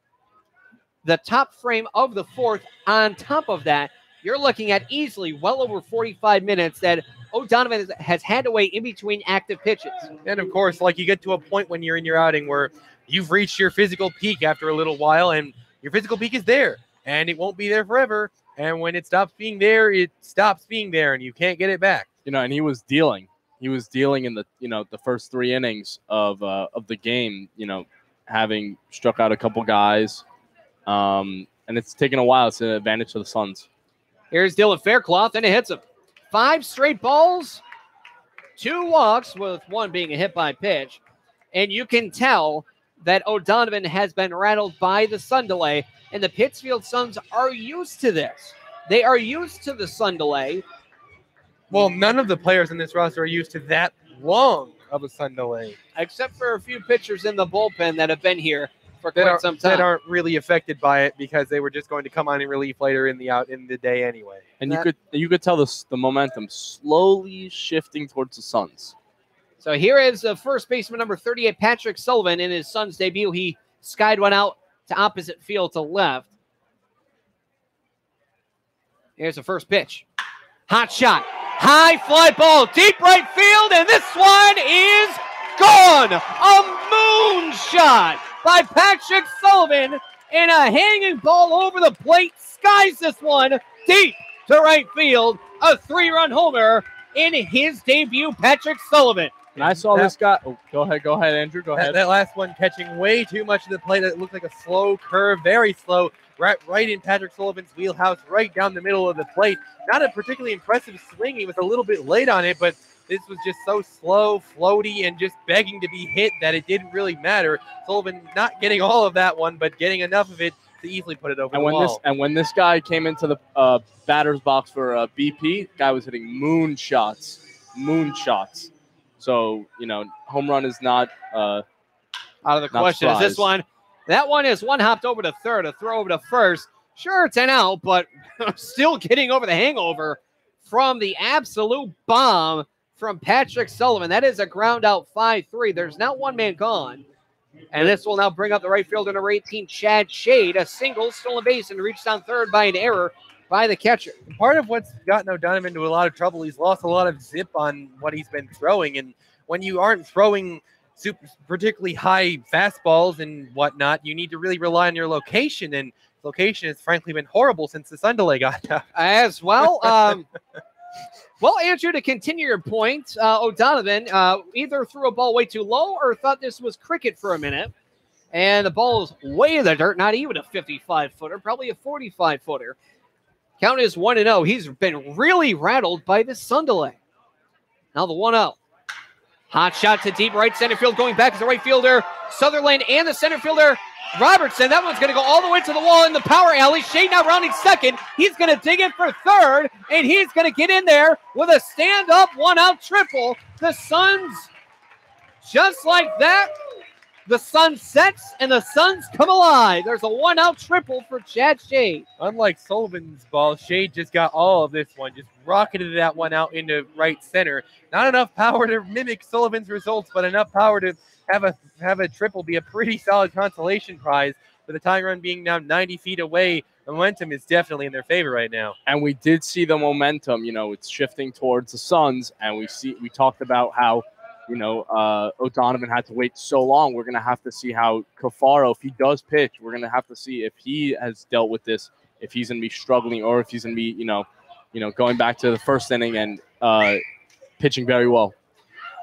the top frame of the fourth on top of that, you're looking at easily well over 45 minutes that O'Donovan has had to wait in between active pitches. And, of course, like you get to a point when you're in your outing where you've reached your physical peak after a little while, and your physical peak is there, and it won't be there forever. And when it stops being there, it stops being there, and you can't get it back. And he was dealing. He was dealing in the the first 3 innings of the game. Having struck out a couple guys, and it's taken a while. It's an advantage to the Suns. Here's Dylan Faircloth, and it hits him. 5 straight balls, 2 walks, with one being a hit by pitch, and you can tell that O'Donovan has been rattled by the sun delay, and the Pittsfield Suns are used to this. They are used to the sun delay. Well, none of the players in this roster are used to that long of a sun delay. Except for a few pitchers in the bullpen that have been here for quite some time. That aren't really affected by it because they were just going to come on in relief later in the day anyway. And you could tell the momentum slowly shifting towards the Suns. So here is the first baseman number 38, Patrick Sullivan, in his Suns debut. He skied one out to opposite field to left. Here's the first pitch. Hot shot. High fly ball, deep right field, and this one is gone. A moonshot by Patrick Sullivan, and a hanging ball over the plate skies this one deep to right field. A 3-run homer in his debut, Patrick Sullivan. And I saw this guy. Oh, go ahead, Andrew. Go ahead. That last one catching way too much of the plate. It looked like a slow curve, very slow, right in Patrick Sullivan's wheelhouse, right down the middle of the plate. Not a particularly impressive swing. He was a little bit late on it, but this was just so slow, floaty, and just begging to be hit that it didn't really matter. Sullivan not getting all of that one, but getting enough of it to easily put it over the wall. When this guy came into the batter's box for BP, the guy was hitting moonshots. So, home run is not a out of the question. Is this one? That one is one hopped over to third, a throw over to first. Sure, it's an out, but still getting over the hangover from the absolute bomb from Patrick Sullivan. That is a ground out 5-3. There's now one man gone. And this will now bring up the right fielder, number 18, Chad Shade. A single, stolen base, and reached on third by an error by the catcher. Part of what's gotten O'Donovan into a lot of trouble, he's lost a lot of zip on what he's been throwing. And when you aren't throwing particularly high fastballs and whatnot, you need to really rely on your location. And location has frankly been horrible since the sun delay got out. As well. Well, Andrew, to continue your point, O'Donovan either threw a ball way too low or thought this was cricket for a minute. And the ball is way in the dirt, not even a 55-footer, probably a 45-footer. Count is 1-0. He's been really rattled by this sun delay. Now the 1-0. Hot shot to deep right center field, going back to the right fielder, Sutherland, and the center fielder, Robertson. That one's going to go all the way to the wall in the power alley. Shade now rounding second. He's going to dig in for third, and he's going to get in there with a stand-up one-out triple. The Suns, just like that, the sun sets and the Suns come alive. There's a one-out triple for Chad Shade. Unlike Sullivan's ball, Shade just got all of this one, just rocketed that one out into right center. Not enough power to mimic Sullivan's results, but enough power to have a triple be a pretty solid consolation prize. With the tying run being now 90 feet away, the momentum is definitely in their favor right now. And we did see the momentum. It's shifting towards the Suns, and we talked about how O'Donovan had to wait so long. We're going to have to see how Cafaro, if he does pitch, we're going to have to see if he has dealt with this, if he's going to be struggling, or if he's going to be, going back to the first inning and pitching very well.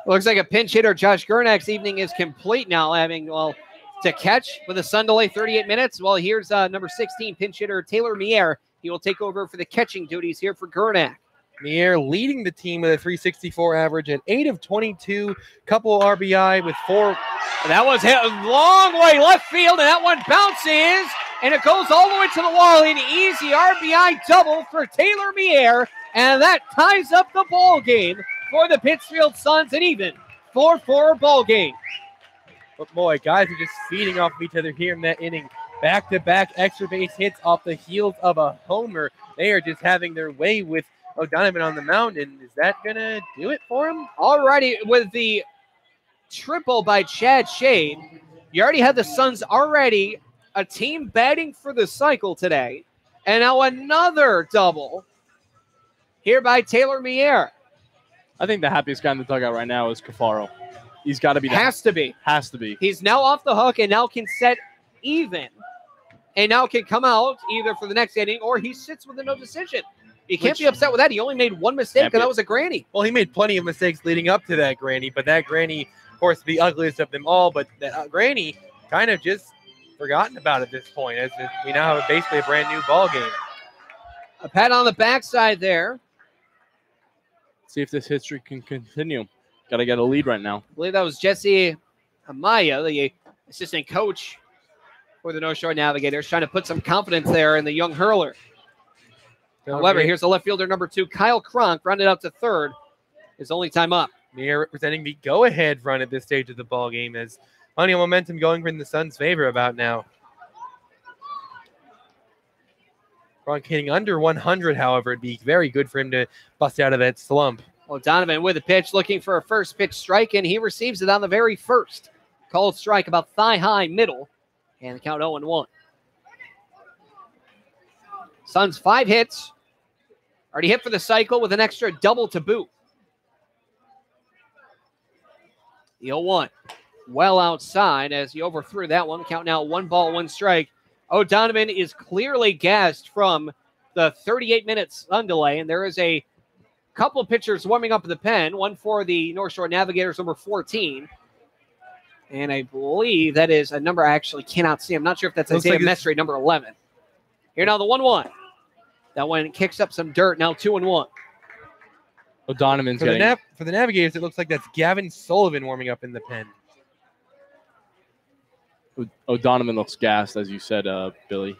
Looks like a pinch hitter. Josh Gernak's evening is complete now, having, to catch with a sun delay 38 minutes. Well, here's number 16, pinch hitter Taylor Mier. He will take over for the catching duties here for Gernak. Mier leading the team with a 364 average at 8 of 22, couple RBI with 4. And that one's hit a long way left field, and that one bounces, and it goes all the way to the wall. An easy RBI double for Taylor Mier, and that ties up the ball game for the Pittsfield Suns, an even 4-4 ball game. But boy, guys are just feeding off of each other here in that inning. Back-to-back extra base hits off the heels of a homer. They are just having their way with O'Donovan on the mound, and is that going to do it for him? Alrighty, with the triple by Chad Shade, you already had the Suns already a team batting for the cycle today, and now another double here by Taylor Mier. I think the happiest guy in the dugout right now is Cafaro. He's got to be. Has to be. He's now off the hook and now can set even, and now can come out either for the next inning or he sits with a no decision. You can't be upset with that. He only made one mistake, and that was a granny. Well, he made plenty of mistakes leading up to that granny, but that granny, of course, the ugliest of them all, but that granny kind of just forgotten about at this point, as we now have basically a brand new ball game. A pat on the backside there. See if this history can continue. Got to get a lead right now. I believe that was Jesse Amaya, the assistant coach for the North Shore Navigators, trying to put some confidence there in the young hurler. However, here's the left fielder, number 2, Kyle Cronk, rounded out to third. His only time up. Mier representing the go-ahead run at this stage of the ball game, as plenty of momentum going in the Suns' favor about now. Cronk hitting under 100, however, it'd be very good for him to bust out of that slump. O'Donovan with a pitch, looking for a first pitch strike, and he receives it on the very first. Called strike about thigh-high middle, and the count 0-1. Suns 5 hits. Already hit for the cycle with an extra double to boot. The 0-1. Well outside as he overthrew that one. Count now 1 ball, 1 strike. O'Donovan is clearly gassed from the 38 minutes sun delay, and there is a couple of pitchers warming up in the pen. One for the North Shore Navigators, number 14. And I believe that is a number I actually cannot see. I'm not sure if that's Isaiah Mestre, number 11. Here now the 1-1. That one kicks up some dirt. Now 2-1. O'Donovan's for the Navigators, it looks like that's Gavin Sullivan warming up in the pen. O'Donovan looks gassed, as you said, Billy.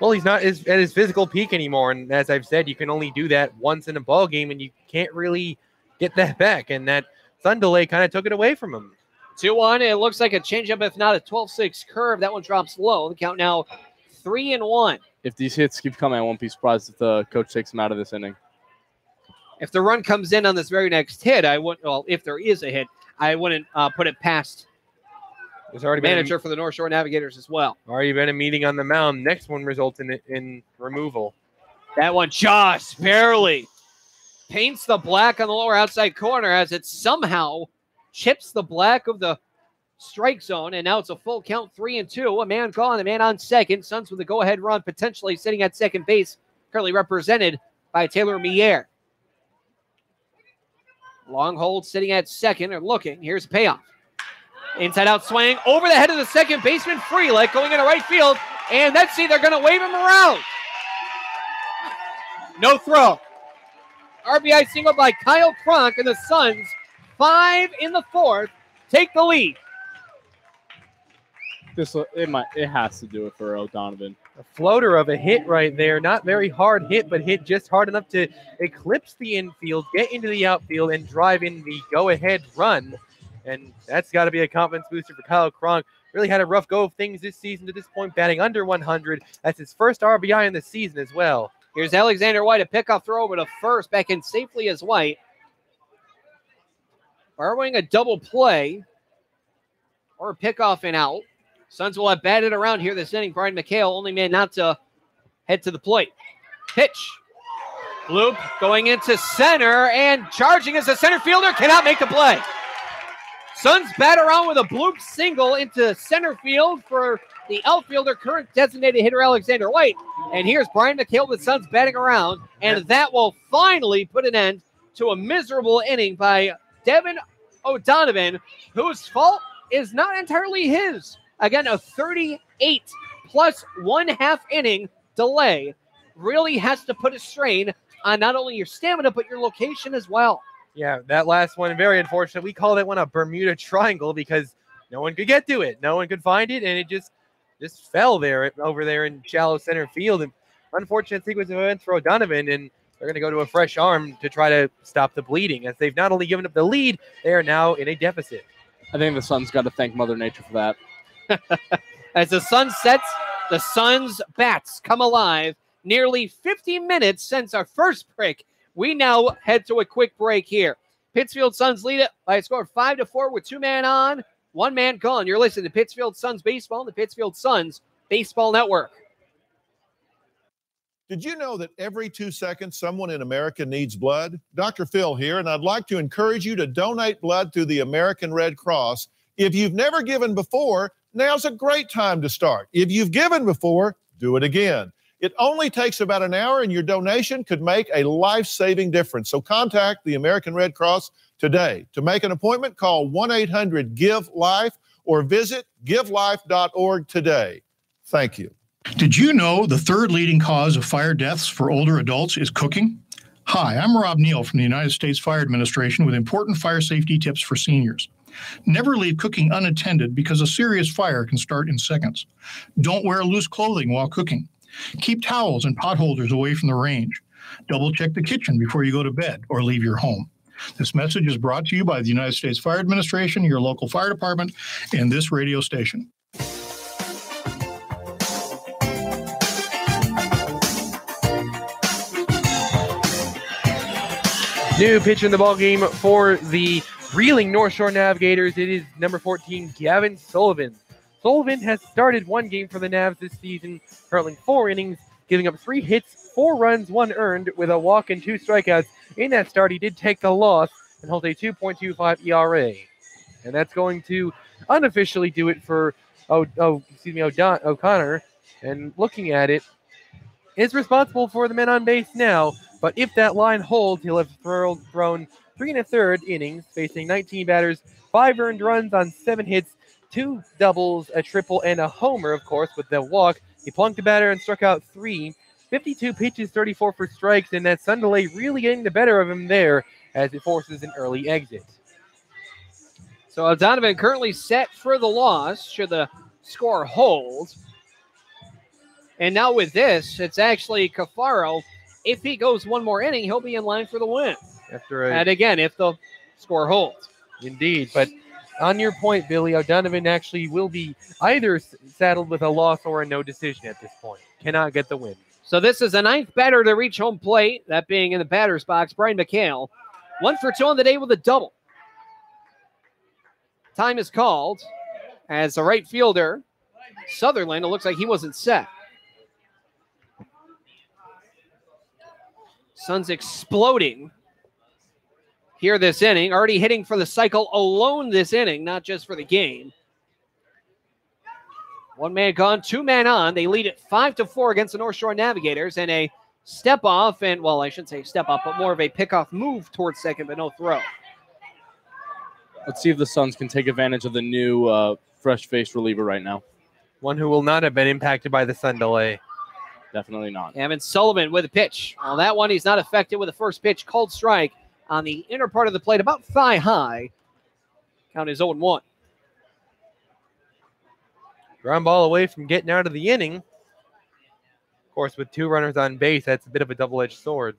Well, he's not at his physical peak anymore, and as I've said, you can only do that once in a ball game, and you can't really get that back, and that sun delay kind of took it away from him. 2-1. It looks like a changeup, if not a 12-6 curve. That one drops low. The count now 3-1. If these hits keep coming, I won't be surprised if the coach takes them out of this inning. If the run comes in on this very next hit, I wouldn't. Well, if there is a hit, I wouldn't put it past. There's already manager for the North Shore Navigators as well. Already been a meeting on the mound. Next one results in removal. That one just barely paints the black on the lower outside corner as it somehow chips the black of the strike zone, and now it's a full count, 3-2. A man gone, a man on second. Suns with a go-ahead run, potentially sitting at second base, currently represented by Taylor Mier. Long hold sitting at second or looking. Here's a payoff. Inside out swing over the head of the second baseman, Freelick going into right field, and let's see, they're going to wave him around. No throw. RBI single by Kyle Cronk, and the Suns, 5 in the fourth, take the lead. It has to do it for O'Donovan. A floater of a hit right there. Not very hard hit, but hit just hard enough to eclipse the infield, get into the outfield, and drive in the go-ahead run. And that's got to be a confidence booster for Kyle Cronk. Really had a rough go of things this season to this point, batting under 100. That's his first RBI in the season as well. Here's Alexander White, a pickoff throw over to first, back in safely as White. Borrowing a double play or a pickoff and out. Suns will have batted around here this inning. Brian McHale, only man not to head to the plate. Pitch. Bloop going into center and charging as a center fielder. Cannot make the play. Suns bat around with a bloop single into center field for the outfielder, current designated hitter Alexander White. And here's Brian McHale with Suns batting around. And that will finally put an end to a miserable inning by Devin O'Donovan, whose fault is not entirely his. Again, a 38 plus 1/2 inning delay really has to put a strain on not only your stamina, but your location as well. Yeah, that last one, very unfortunate. We call that one a Bermuda Triangle because no one could get to it. No one could find it, and it just fell there over there in shallow center field. And unfortunate sequence of events for O'Donovan, and they're going to go to a fresh arm to try to stop the bleeding. As they've not only given up the lead, they are now in a deficit. I think the Suns got to thank Mother Nature for that. As the sun sets, the Suns' bats come alive. Nearly 50 minutes since our first break. We now head to a quick break here. Pittsfield Suns lead it by a score of 5-4 with 2 man on, 1 man gone. You're listening to Pittsfield Suns Baseball on the Pittsfield Suns Baseball Network. Did you know that every 2 seconds someone in America needs blood? Dr. Phil here, and I'd like to encourage you to donate blood through the American Red Cross. If you've never given before, now's a great time to start. If you've given before, do it again. It only takes about an hour, and your donation could make a life-saving difference. So contact the American Red Cross today. To make an appointment, call 1-800-GIVE-LIFE or visit givelife.org today. Thank you. Did you know the third leading cause of fire deaths for older adults is cooking? Hi, I'm Rob Neal from the United States Fire Administration with important fire safety tips for seniors. Never leave cooking unattended because a serious fire can start in seconds. Don't wear loose clothing while cooking. Keep towels and pot holders away from the range. Double check the kitchen before you go to bed or leave your home. This message is brought to you by the United States Fire Administration, your local fire department, and this radio station. New pitch in the ballgame for the reeling North Shore Navigators. It is number 14, Gavin Sullivan. Sullivan has started 1 game for the Navs this season, hurling 4 innings, giving up 3 hits, 4 runs, 1 earned, with a walk and 2 strikeouts. In that start, he did take the loss and holds a 2.25 ERA. And that's going to unofficially do it for Wahconah. And looking at it, is responsible for the men on base now. But if that line holds, he'll have thrown 3 1/3 innings, facing 19 batters, 5 earned runs on 7 hits, 2 doubles, a triple, and a homer, of course, with the walk. He plunked a batter and struck out 3. 52 pitches, 34 for strikes, and that sun delay really getting the better of him there as it forces an early exit. So O'Donovan currently set for the loss should the score hold. And now with this, it's actually Cafaro. If he goes 1 more inning, he'll be in line for the win. And again, if the score holds. Indeed, but on your point, Billy, O'Donovan actually will be either saddled with a loss or a no decision at this point. Cannot get the win. So this is the 9th batter to reach home plate, that being in the batter's box, Brian McHale. 1 for 2 on the day with a double. Time is called as the right fielder, Sutherland, it looks like he wasn't set. Suns exploding here this inning, already hitting for the cycle alone this inning, not just for the game. 1 man gone, 2 men on. They lead it 5-4 against the North Shore Navigators, and a step off, and well, I shouldn't say step off, but more of a pickoff move towards second, but no throw. Let's see if the Suns can take advantage of the new fresh-faced reliever right now. One who will not have been impacted by the sun delay. Definitely not. Evan Sullivan with a pitch. On that one, he's not affected with the first pitch, called strike on the inner part of the plate, about thigh high. Count is 0-1. Ground ball away from getting out of the inning. Of course, with 2 runners on base, that's a bit of a double-edged sword.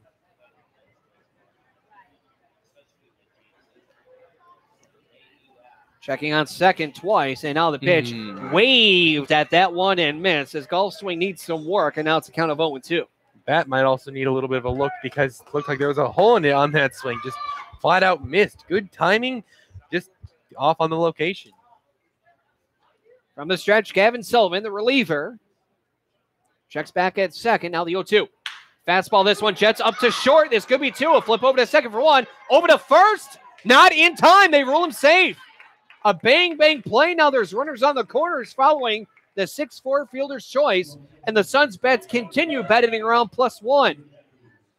Checking on second twice, and now the pitch waved at that one and missed. His golf swing needs some work, and now it's a count of 0-2. Bat might also need a little bit of a look because it looked like there was a hole in it on that swing. Just flat out missed. Good timing, just off on the location. From the stretch, Gavin Sullivan, the reliever, checks back at second. Now the 0-2. Fastball, this one jets up to short. This could be 2. A flip over to second for 1. Over to first. Not in time. They rule him safe. A bang play. Now there's runners on the corners following the 6-4 fielder's choice, and the Suns bets continue batting around +1.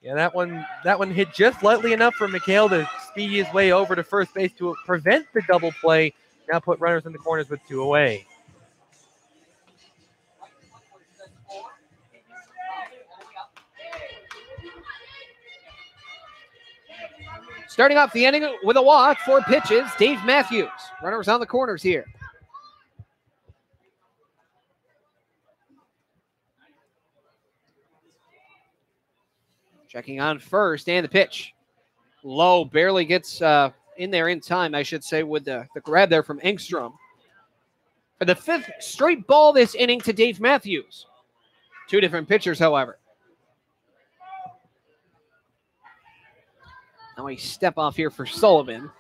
Yeah, that one hit just lightly enough for McHale to speed his way over to first base to prevent the double play. Now put runners in the corners with 2 away. Starting off the inning with a walk, 4 pitches, Dave Matthews. Runners on the corners here. Checking on first, and the pitch. Low, barely gets in there in time, I should say, with the grab there from Engstrom. For the 5th straight ball this inning to Dave Matthews. 2 different pitchers, however. Now a step off here for Sullivan.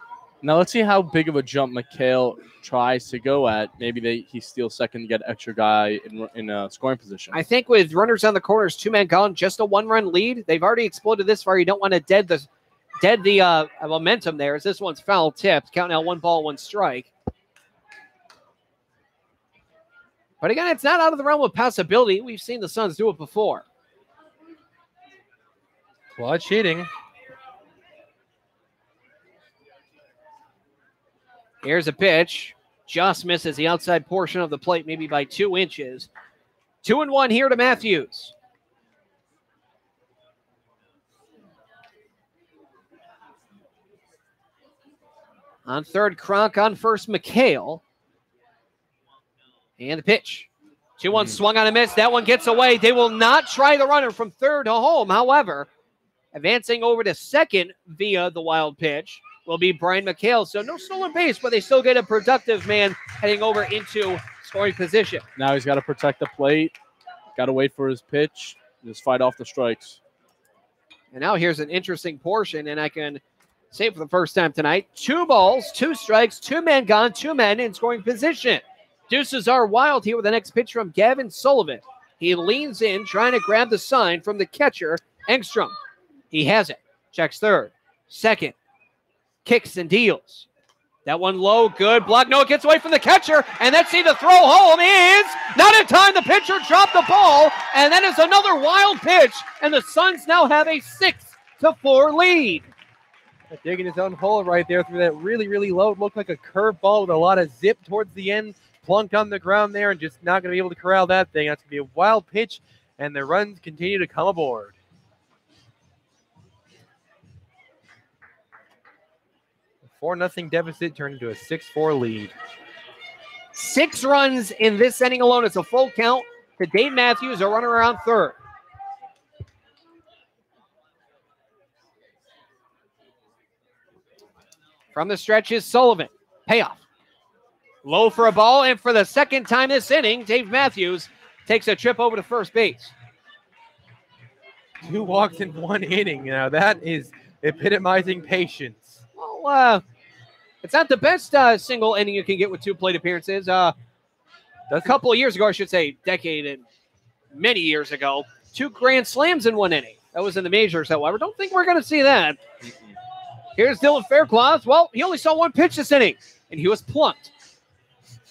Now let's see how big of a jump McHale tries to go at. Maybe he steals second to get an extra guy in scoring position. I think with runners on the corners, 2 men gone, just a 1-run lead. They've already exploded this far. You don't want to dead the momentum there, as this one's foul tipped. Count now 1 ball, 1 strike. But again, it's not out of the realm of possibility. We've seen the Suns do it before. Clutch hitting. Here's a pitch. Just misses the outside portion of the plate, maybe by 2 inches. 2-1 here to Matthews. On third, Kronk. On first, McHale. And the pitch. 2-1 swung on a miss. That one gets away. They will not try the runner from third to home. However, advancing over to second via the wild pitch will be Brian McHale. So no stolen base, but they still get a productive man heading over into scoring position. Now he's got to protect the plate. Got to wait for his pitch. Just fight off the strikes. And now here's an interesting portion, and I can say it for the first time tonight. 2 balls, 2 strikes, 2 men gone, 2 men in scoring position. Deuces are wild here with the next pitch from Gavin Sullivan. He leans in, trying to grab the sign from the catcher, Engstrom. He has it. Checks third. Second. Kicks and deals. That one low, good. Block, no, it gets away from the catcher, and let's see the throw home is not in time. The pitcher dropped the ball, and that is another wild pitch, and the Suns now have a 6-4 lead. Digging his own hole right there through that really low. It looked like a curve ball with a lot of zip towards the end. Plunked on the ground there and just not going to be able to corral that thing. That's going to be a wild pitch, and the runs continue to come aboard. A 4-0 deficit turned into a 6-4 lead. 6 runs in this inning alone. It's a full count to Dave Matthews, a runner around third. From the stretch is Sullivan. Payoff. Low for a ball, and for the second time this inning, Dave Matthews takes a trip over to first base. 2 walks in 1 inning. Now, that is epitomizing patience. Well, it's not the best single inning you can get with 2 plate appearances. A couple of years ago, I should say, decade and many years ago, 2 grand slams in 1 inning. That was in the majors, however. Don't think we're going to see that. Here's Dylan Faircloth. Well, he only saw 1 pitch this inning, and he was plunked.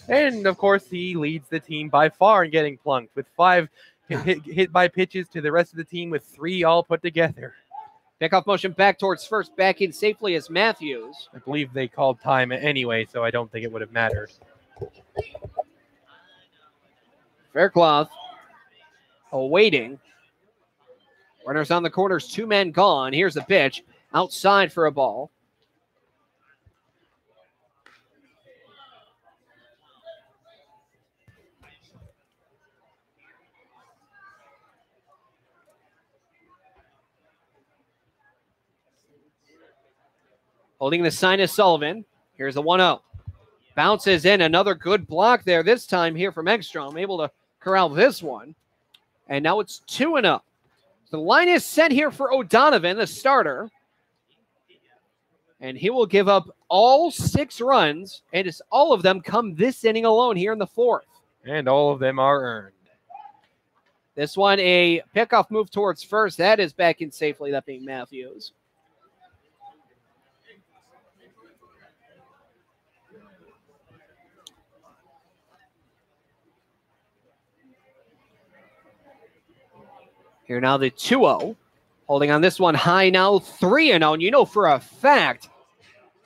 And, of course, he leads the team by far in getting plunked with 5 hit by pitches to the rest of the team with 3 all put together. Pickoff motion back towards first, back in safely as Matthews. I believe they called time anyway, so I don't think it would have mattered. Faircloth awaiting. Runners on the corners, 2 men gone. Here's the pitch. Outside for a ball. Holding the sign is Sullivan. Here's the 1-0. Bounces in. Another good block there. This time here from Ekstrom. Able to corral this one. And now it's 2-0. So the line is set here for O'Donovan, the starter. And he will give up all 6 runs. And it's all of them come this inning alone here in the 4th. And all of them are earned. This one, a pickoff move towards first. That is back in safely, that being Matthews. Here now the 2-0. Holding on this one high now, 3-0. And you know for a fact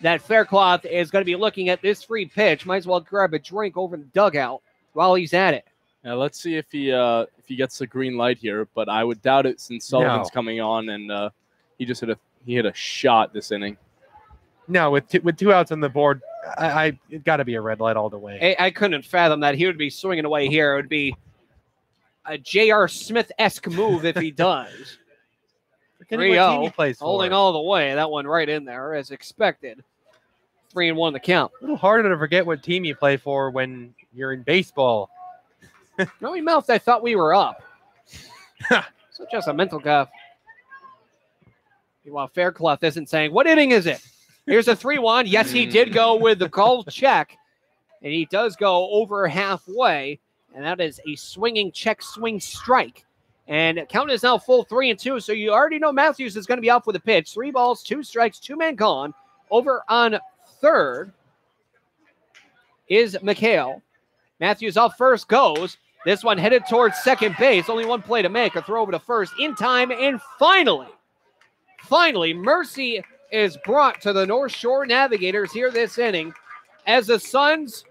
that Faircloth is going to be looking at this free pitch. Might as well grab a drink over in the dugout while he's at it. Yeah, let's see if he gets the green light here, but I would doubt it since Sullivan's coming on and he just hit a shot this inning. No, with 2 outs on the board, it got to be a red light all the way. I couldn't fathom that. He would be swinging away here. It would be a J.R. Smith-esque move if he does. 3-0, holding all the way. That one right in there as expected. 3-1 the count. A little harder to forget what team you play for when you're in baseball. No, he mouthed, I thought we were up. So just a mental gaff. Meanwhile, Faircloth isn't saying, what inning is it? Here's a 3-1. Yes, he did go with the call check, and he does go over halfway, and that is a swinging check swing strike. And count is now full 3-2, so you already know Matthews is going to be out for the pitch. 3 balls, 2 strikes, 2 men gone. Over on third is McHale. Matthews off first goes. This one headed towards second base. Only 1 play to make. A throw over to first in time. And finally, mercy is brought to the North Shore Navigators here this inning. As the Suns,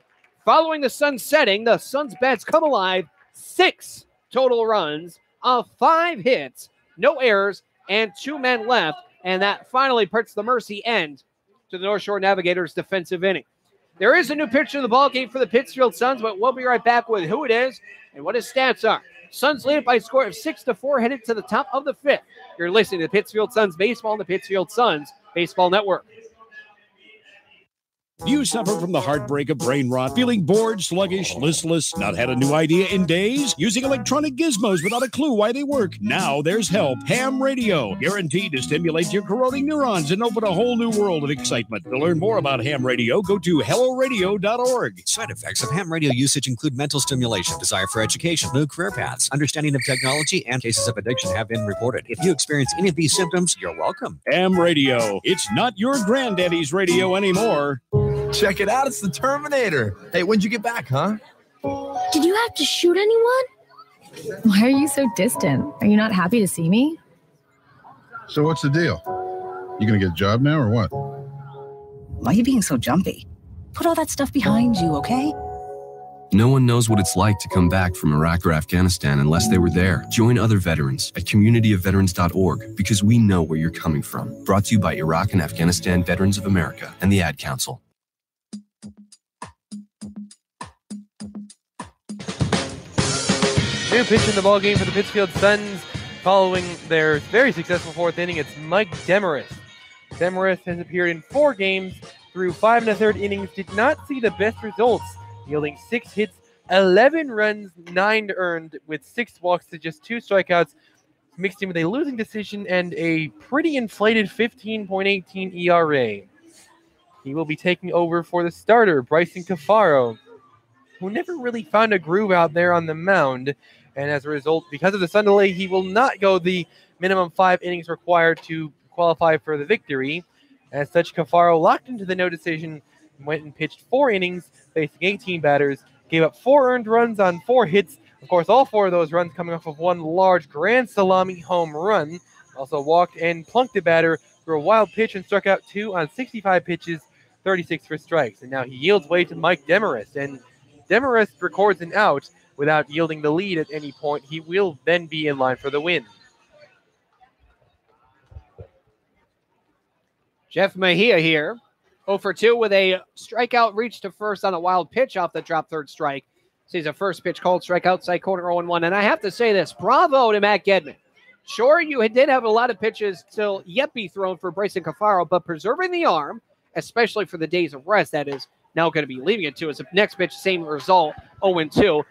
following the sun setting, the Suns bats come alive. 6 total runs of 5 hits, no errors, and 2 men left. And that finally puts the mercy end to the North Shore Navigators defensive inning. There is a new pitcher in the ballgame for the Pittsfield Suns, but we'll be right back with who it is and what his stats are. Suns lead by a score of 6-4, headed to the top of the 5th. You're listening to Pittsfield Suns Baseball on the Pittsfield Suns Baseball Network. Do you suffer from the heartbreak of brain rot, feeling bored, sluggish, listless, not had a new idea in days, using electronic gizmos without a clue why they work? Now there's help. Ham radio, guaranteed to stimulate your corroding neurons and open a whole new world of excitement. To learn more about ham radio, go to helloradio.org. Side effects of ham radio usage include mental stimulation, desire for education, new career paths, understanding of technology, and cases of addiction have been reported. If you experience any of these symptoms, you're welcome. Ham radio. It's not your granddaddy's radio anymore. Check it out, it's the Terminator. Hey, when'd you get back, huh? Did you have to shoot anyone? Why are you so distant? Are you not happy to see me? So what's the deal? You gonna get a job now or what? Why are you being so jumpy? Put all that stuff behind you, okay? No one knows what it's like to come back from Iraq or Afghanistan unless they were there. Join other veterans at communityofveterans.org because we know where you're coming from. Brought to you by Iraq and Afghanistan Veterans of America and the Ad Council. New pitch in the ballgame for the Pittsfield Suns following their very successful 4th inning. It's Mike Demarest. Demarest has appeared in 4 games through 5 1/3 innings. Did not see the best results yielding 6 hits, 11 runs, 9 earned, with 6 walks to just 2 strikeouts, mixed in with a losing decision and a pretty inflated 15.18 ERA. He will be taking over for the starter, Bryson Cafaro, who never really found a groove out there on the mound. And as a result, because of the sun delay, he will not go the minimum 5 innings required to qualify for the victory. As such, Cafaro locked into the no decision, went and pitched 4 innings, facing 18 batters, gave up 4 earned runs on 4 hits. Of course, all 4 of those runs coming off of 1 large grand salami home run. Also walked and plunked a batter through a wild pitch and struck out 2 on 65 pitches, 36 for strikes. And now he yields way to Mike Demarest. And Demarest records an out without yielding the lead at any point. He will then be in line for the win. Jeff Mejia here, 0 for 2 with a strikeout, reach to first on a wild pitch off the drop third strike. Sees a first pitch called, strike outside corner 0-1. And I have to say this, bravo to Matt Gedman. Sure, you did have a lot of pitches still yet be thrown for Bryson Cafaro, but preserving the arm, especially for the days of rest, that is now going to be leaving it to us. Next pitch, same result, 0-2.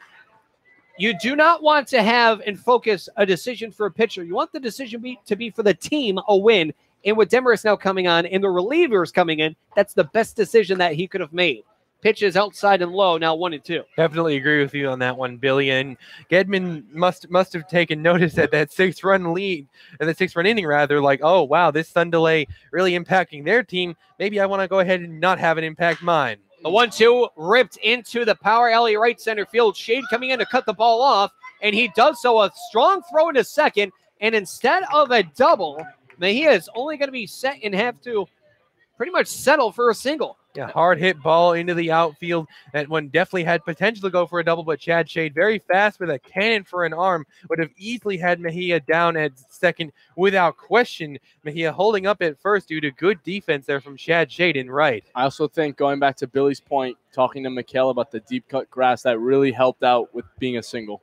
You do not want to have and focus a decision for a pitcher. You want the decision to be for the team, a win. And with Demarest now coming on and the relievers coming in, that's the best decision that he could have made. Pitches outside and low, now 1-2. Definitely agree with you on that one, Billy. And Gedman must have taken notice at that 6-run lead, and the 6-run inning rather, like, oh, wow, this sun delay really impacting their team. Maybe I want to go ahead and not have it impact mine. The 1-2 ripped into the power alley right center field. Shade coming in to cut the ball off, and he does so. A strong throw into second, and instead of a double, Mejia is only going to be set and have to pretty much settle for a single. Yeah, hard hit ball into the outfield. That one definitely had potential to go for a double, but Chad Shade, very fast with a cannon for an arm, would have easily had Mejia down at second without question. Mejia holding up at first due to good defense there from Chad Shade in right. I also think, going back to Billy's point, talking to Mikhail about the deep cut grass, that really helped out with being a single.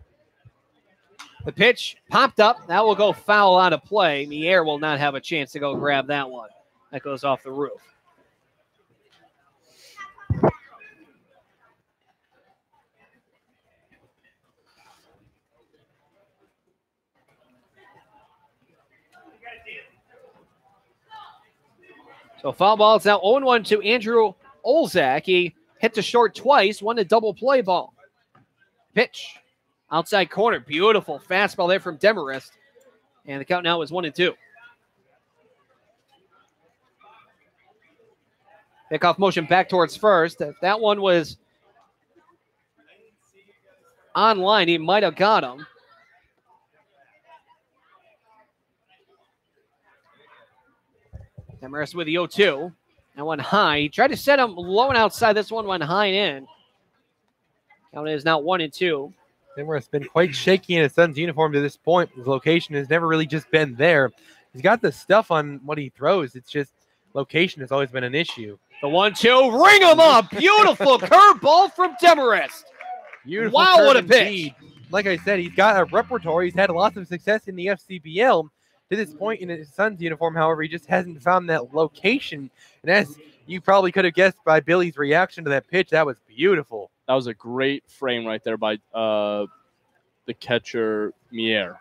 The pitch popped up. That will go foul out of play. Mier will not have a chance to go grab that one. That goes off the roof. So foul ball. It's now 0-1 to Andrew Olzak. He hit the short twice, won a double play ball. Pitch. Outside corner. Beautiful fastball there from Demarest. And the count now is 1-2. Pickoff motion back towards first. If that one was online, he might have got him. Demarest with the 0-2. That one high. He tried to set him low and outside. This one went high and in. Count is now 1-2. Demarest been quite shaky in his son's uniform to this point. His location has never really just been there. He's got the stuff on what he throws. It's just location has always been an issue. The 1-2, ring him up. Beautiful curveball from Demarest. Beautiful. Wow, what a indeed. pitch. Like I said, he's got a repertoire. He's had lots of success in the FCBL. To this point in his son's uniform, however, he just hasn't found that location. And as you probably could have guessed by Billy's reaction to that pitch, that was beautiful. That was a great frame right there by the catcher, Mier.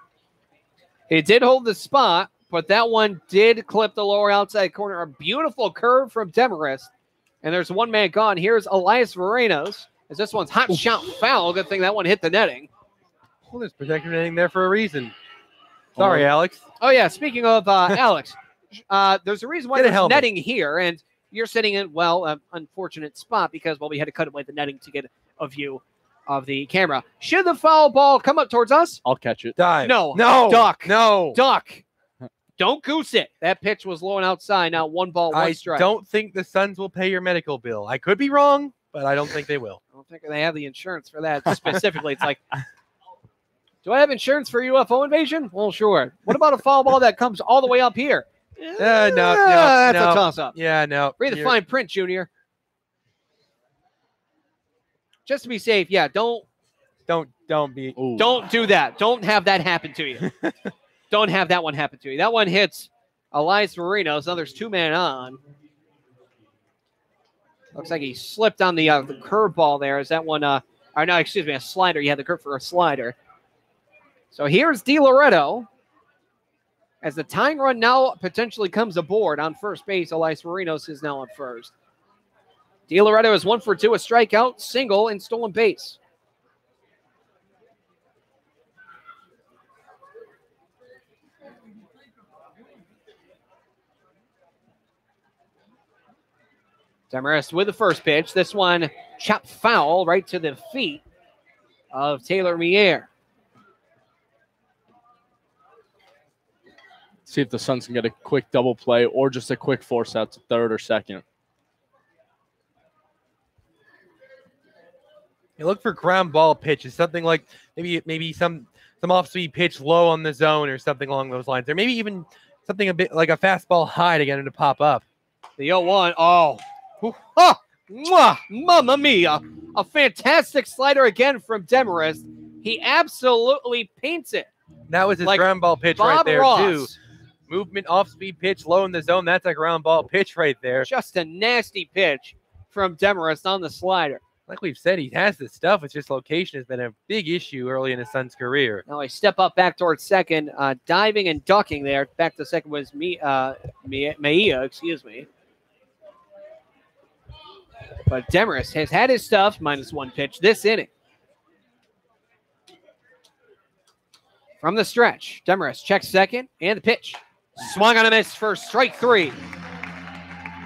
He did hold the spot, but that one did clip the lower outside corner. A beautiful curve from Demarest. And there's one man gone. Here's Elias Varenos. As this one's hot shot foul. Good thing that one hit the netting. Well, there's protective netting there for a reason. Sorry, Alex. Oh, yeah. Speaking of Alex, there's a reason why there's netting here. And you're sitting in, well, an unfortunate spot because, well, we had to cut away the netting to get a view of the camera. Should the foul ball come up towards us? I'll catch it. Dive. No. Duck. No. Duck. Don't goose it. That pitch was low and outside. Now 1 ball, 1 strike. I don't think the Suns will pay your medical bill. I could be wrong, but I don't think they will. I don't think they have the insurance for that specifically. It's like, do I have insurance for UFO invasion? Well, sure. What about a foul ball that comes all the way up here? No, that's a toss-up. Yeah, no. Read the fine print, Junior. Just to be safe, yeah, don't do that. Don't have that happen to you. Don't have that one happen to you. That one hits Elias Varenos. Now there's 2 men on. Looks like he slipped on the curveball there. Is that one? Or no, excuse me, a slider. You had the curve for a slider. So here's DiLoretto. As the tying run now potentially comes aboard on first base, Elias Marinos is now on first. DiLoretto is 1 for 2, a strikeout, single, and stolen base. Demarest with the first pitch. This one chopped foul right to the feet of Taylor Mier. See if the Suns can get a quick double play or just a quick force out to third or second. You look for ground ball pitches, something like maybe some off-speed pitch low on the zone or something along those lines. Or maybe even something a bit like a fastball high to get him to pop up. The 0-1. Oh. Oh, mwah, mamma mia. A fantastic slider again from Demarest. He absolutely paints it. That was his like ground ball pitch Bob right there, Ross. too. Movement, off-speed pitch, low in the zone. That's a ground ball pitch right there. Just a nasty pitch from Demarest on the slider. Like we've said, he has the stuff. It's just location has been a big issue early in his son's career. Now I step up back towards second, diving and ducking there. Back to second was Mejia, excuse me. But Demarest has had his stuff, -1 pitch this inning. From the stretch, Demarest checks second, and the pitch. Swung on a miss for strike 3.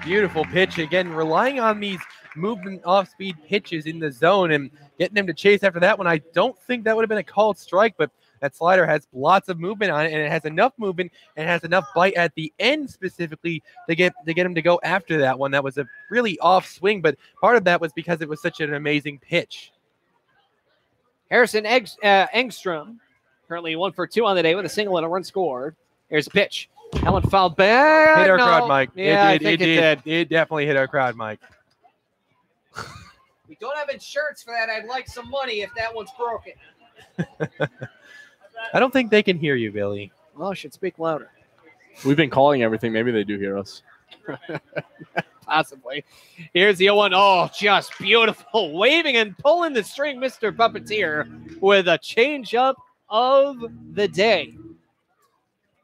Beautiful pitch. Again, relying on these movement off-speed pitches in the zone and getting him to chase after that one. I don't think that would have been a called strike, but that slider has lots of movement on it, and it has enough movement and has enough bite at the end specifically to get him to go after that one. That was a really off swing, but part of that was because it was such an amazing pitch. Harrison Engstrom, currently 1 for 2 on the day with a single and a run scored. Here's a pitch. That one fouled back. Hit our crowd, Mike. Yeah, it did. It definitely hit our crowd, Mike. We don't have insurance for that. I'd like some money if that one's broken. I don't think they can hear you, Billy. Well, I should speak louder. We've been calling everything. Maybe they do hear us. Possibly. Here's the 0-1. Oh, just beautiful. Waving and pulling the string, Mr. Puppeteer, with a changeup of the day.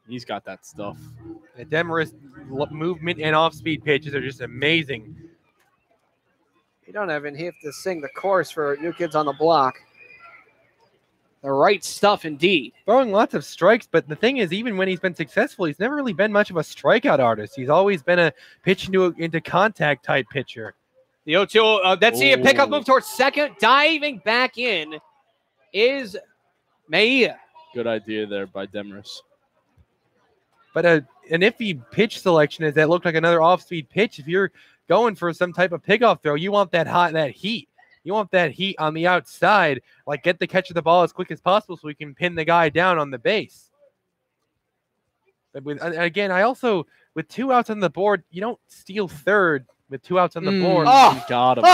He's got that stuff. The Demarest movement and off-speed pitches are just amazing. You don't even have to sing the chorus for New Kids on the Block. The right stuff indeed. Throwing lots of strikes, but the thing is, even when he's been successful, he's never really been much of a strikeout artist. He's always been a pitch into contact type pitcher. The 0-2, let's see a pickup move towards second. Diving back in is Mejia. Good idea there by Demarest. But an iffy pitch selection is that looked like another off-speed pitch. If you're going for some type of pickoff throw, you want that heat. You want that heat on the outside, like get the catch of the ball as quick as possible so we can pin the guy down on the base. But again, I also, with 2 outs on the board, you don't steal third with 2 outs on the board. Oh. You got him.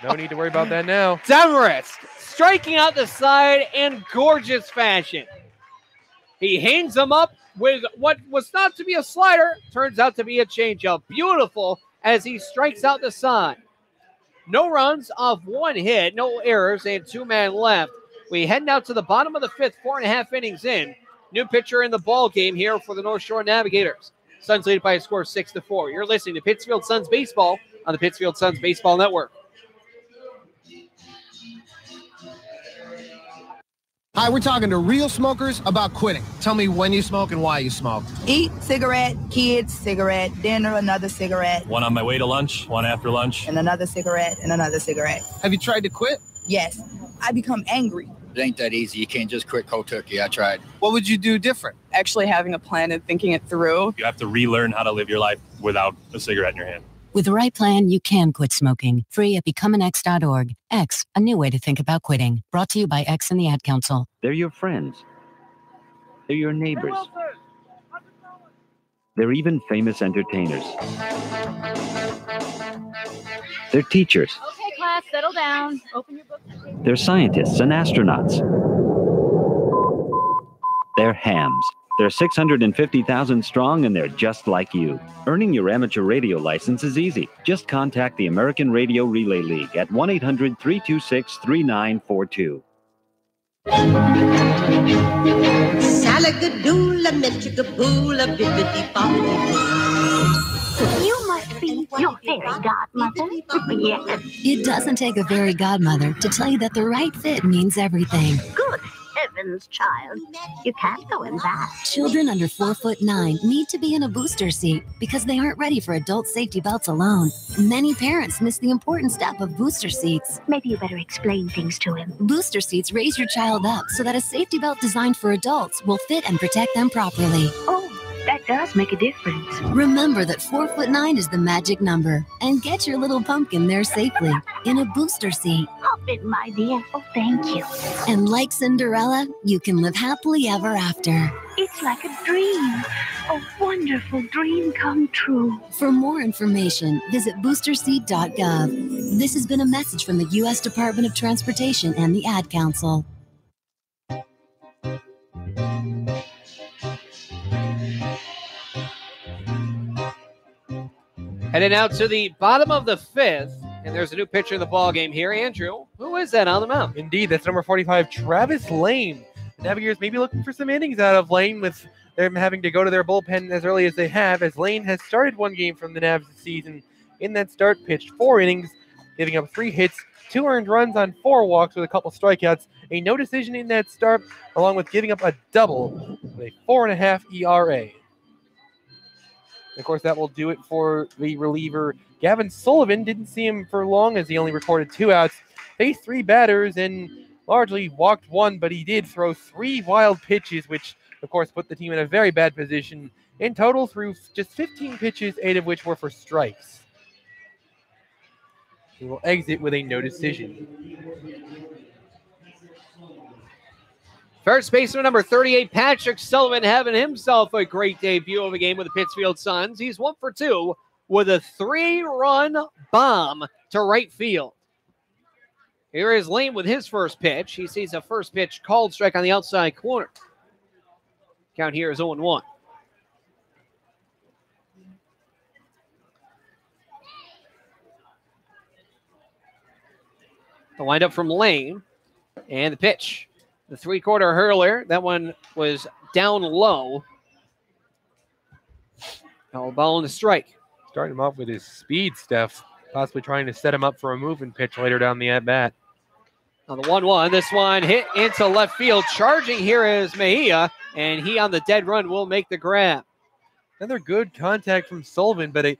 No need to worry about that now. Demarest striking out the side in gorgeous fashion. He hangs him up with what was not to be a slider, turns out to be a changeup. Beautiful as he strikes out the side. No runs off 1 hit, no errors, and 2 men left. We head now to the bottom of the 5th, 4.5 innings in. New pitcher in the ball game here for the North Shore Navigators. Suns lead by a score of 6-4. You're listening to Pittsfield Suns Baseball on the Pittsfield Suns Baseball Network. Hi, we're talking to real smokers about quitting. Tell me when you smoke and why you smoke. Eat, cigarette, kids, cigarette, dinner, another cigarette. One on my way to lunch, one after lunch. And another cigarette, and another cigarette. Have you tried to quit? Yes. I become angry. It ain't that easy. You can't just quit cold turkey. I tried. What would you do different? Actually having a plan and thinking it through. You have to relearn how to live your life without a cigarette in your hand. With the right plan, you can quit smoking. Free at becomeanx.org. X, a new way to think about quitting. Brought to you by X and the Ad Council. They're your friends. They're your neighbors. They're even famous entertainers. They're teachers. Okay, class, settle down. Open your book. They're scientists and astronauts. They're hams. They're 650,000 strong, and they're just like you. Earning your amateur radio license is easy. Just contact the American Radio Relay League at 1-800-326-3942. Salagadoola, metchigaboola, bibbidi-bobbidi-boo. You must be your fairy godmother. Yes. It doesn't take a fairy godmother to tell you that the right fit means everything. Good heavens, child. You can't go in that. Children under 4'9" need to be in a booster seat because they aren't ready for adult safety belts alone. Many parents miss the important step of booster seats. Maybe you better explain things to him. Booster seats raise your child up so that a safety belt designed for adults will fit and protect them properly. Oh, that does make a difference. Remember that 4'9" is the magic number, and get your little pumpkin there safely in a booster seat. Hop in, my dear. Oh, thank you. And like Cinderella, you can live happily ever after. It's like a dream. A wonderful dream come true. For more information, visit boosterseat.gov. This has been a message from the U.S. Department of Transportation and the Ad Council. Heading out to the bottom of the fifth, and there's a new pitcher in the ball game here. Andrew, who is that on the mound? Indeed, that's number 45, Travis Lane. The Navigators may be looking for some innings out of Lane with them having to go to their bullpen as early as they have, as Lane has started one game from the Navs this season. In that start, pitched 4 innings, giving up 3 hits, 2 earned runs on 4 walks with a couple strikeouts, a no decision in that start, along with giving up a double with a 4.5 ERA. Of course, that will do it for the reliever. Gavin Sullivan didn't see him for long as he only recorded 2 outs, faced 3 batters, and largely walked 1, but he did throw 3 wild pitches, which, of course, put the team in a very bad position. In total, threw just 15 pitches, 8 of which were for strikes. He will exit with a no decision. First baseman number 38, Patrick Sullivan, having himself a great debut of a game with the Pittsfield Suns. He's 1 for 2 with a 3-run bomb to right field. Here is Lane with his first pitch. He sees a first pitch called strike on the outside corner. Count here is 0-1. The windup from Lane, and the pitch. The 3-quarter hurler, that one was down low. Now a ball on the strike. Starting him off with his speed, Steph. Possibly trying to set him up for a moving pitch later down the at-bat. On the 1-1, this one hit into left field. Charging here is Mejia, and he on the dead run will make the grab. Another good contact from Sullivan, but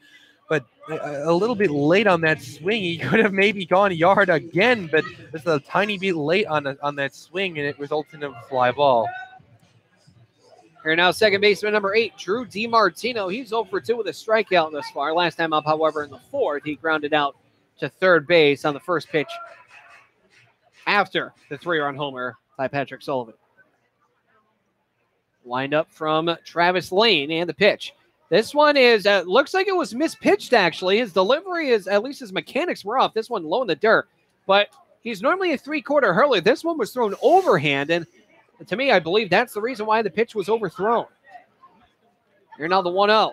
a little bit late on that swing. He could have maybe gone yard again, but just a tiny bit late on that swing, and it results in a fly ball. Here now, second baseman number 8, Drew DiMartino. He's 0 for 2 with a strikeout thus far. Last time up, however, in the 4th, he grounded out to third base on the first pitch after the 3-run homer by Patrick Sullivan. Lined up from Travis Lane, and the pitch. This one is, looks like it was mispitched, actually. His delivery is, at least his mechanics were off. This one low in the dirt. But he's normally a 3-quarter hurler. This one was thrown overhand, and to me, I believe that's the reason why the pitch was overthrown. Here now the 1-0.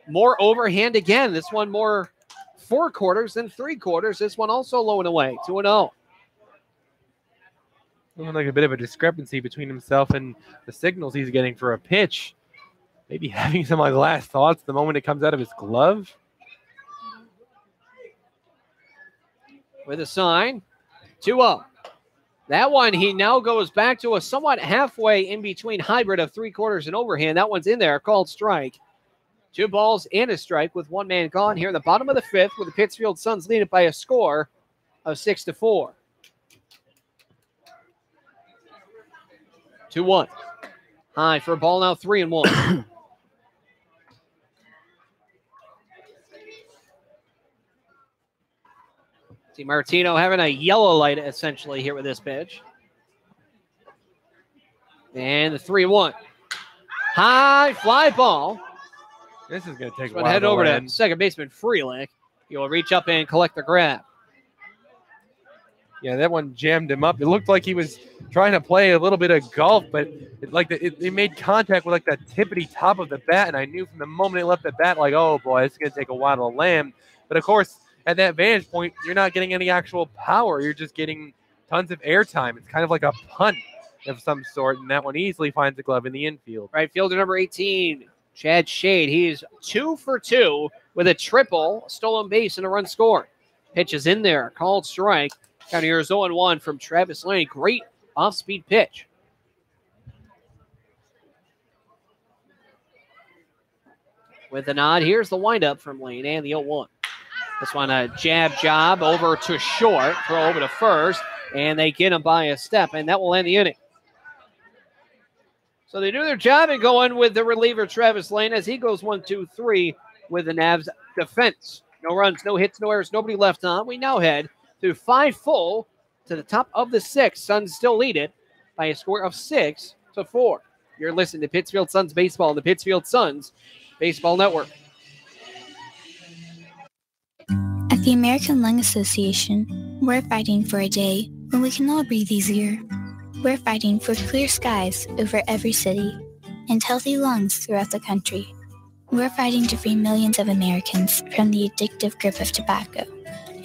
More overhand again. This one more 4 quarters than 3 quarters. This one also low and away. 2-0. Looking like a bit of a discrepancy between himself and the signals he's getting for a pitch. Maybe having some last thoughts the moment it comes out of his glove. With a sign, 2-0. That one, he now goes back to a somewhat halfway in between hybrid of 3 quarters and overhand. That one's in there, called strike. 2 balls and a strike with 1 man gone here in the bottom of the 5th, with the Pittsfield Suns leading by a score of 6-4. 2-1. High for a ball now, 3-1. DiMartino having a yellow light essentially here with this pitch. And the 3-1. High fly ball. This is going to take a while. while. Head over land. to second baseman Freelick. He will reach up and collect the grab. Yeah, that one jammed him up. It looked like he was trying to play a little bit of golf, but it made contact with like the tippity top of the bat, and I knew from the moment it left the bat, like, oh boy, it's going to take a while to land. But of course, at that vantage point, you're not getting any actual power. You're just getting tons of airtime. It's kind of like a punt of some sort, and that one easily finds a glove in the infield. Right fielder number 18, Chad Shade. He's 2 for 2 with a triple, stolen base, and a run scored. Pitch is in there, called strike. Down here is 0-1 from Travis Lane. Great off-speed pitch. With a nod, here's the windup from Lane and the 0-1. This one a jab job over to short, throw over to first, and they get him by a step, and that will end the inning. So they do their job and go in with the reliever Travis Lane as he goes 1-2-3 with the Navs defense. No runs, no hits, no errors, nobody left on. We now head through 5 full to the top of the 6th. Suns still lead it by a score of 6-4. You're listening to Pittsfield Suns Baseball on the Pittsfield Suns Baseball Network. At the American Lung Association, we're fighting for a day when we can all breathe easier. We're fighting for clear skies over every city and healthy lungs throughout the country. We're fighting to free millions of Americans from the addictive grip of tobacco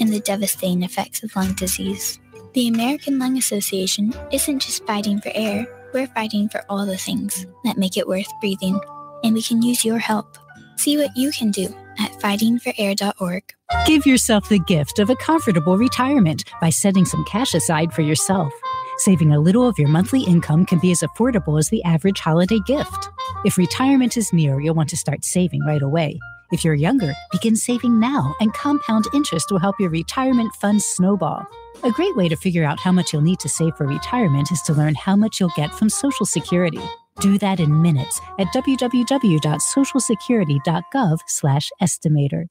and the devastating effects of lung disease. The American Lung Association isn't just fighting for air, we're fighting for all the things that make it worth breathing, and we can use your help. See what you can do at fightingforair.org. Give yourself the gift of a comfortable retirement by setting some cash aside for yourself. Saving a little of your monthly income can be as affordable as the average holiday gift. If retirement is near, you'll want to start saving right away. If you're younger, begin saving now, and compound interest will help your retirement funds snowball. A great way to figure out how much you'll need to save for retirement is to learn how much you'll get from Social Security. Do that in minutes at www.socialsecurity.gov/estimator.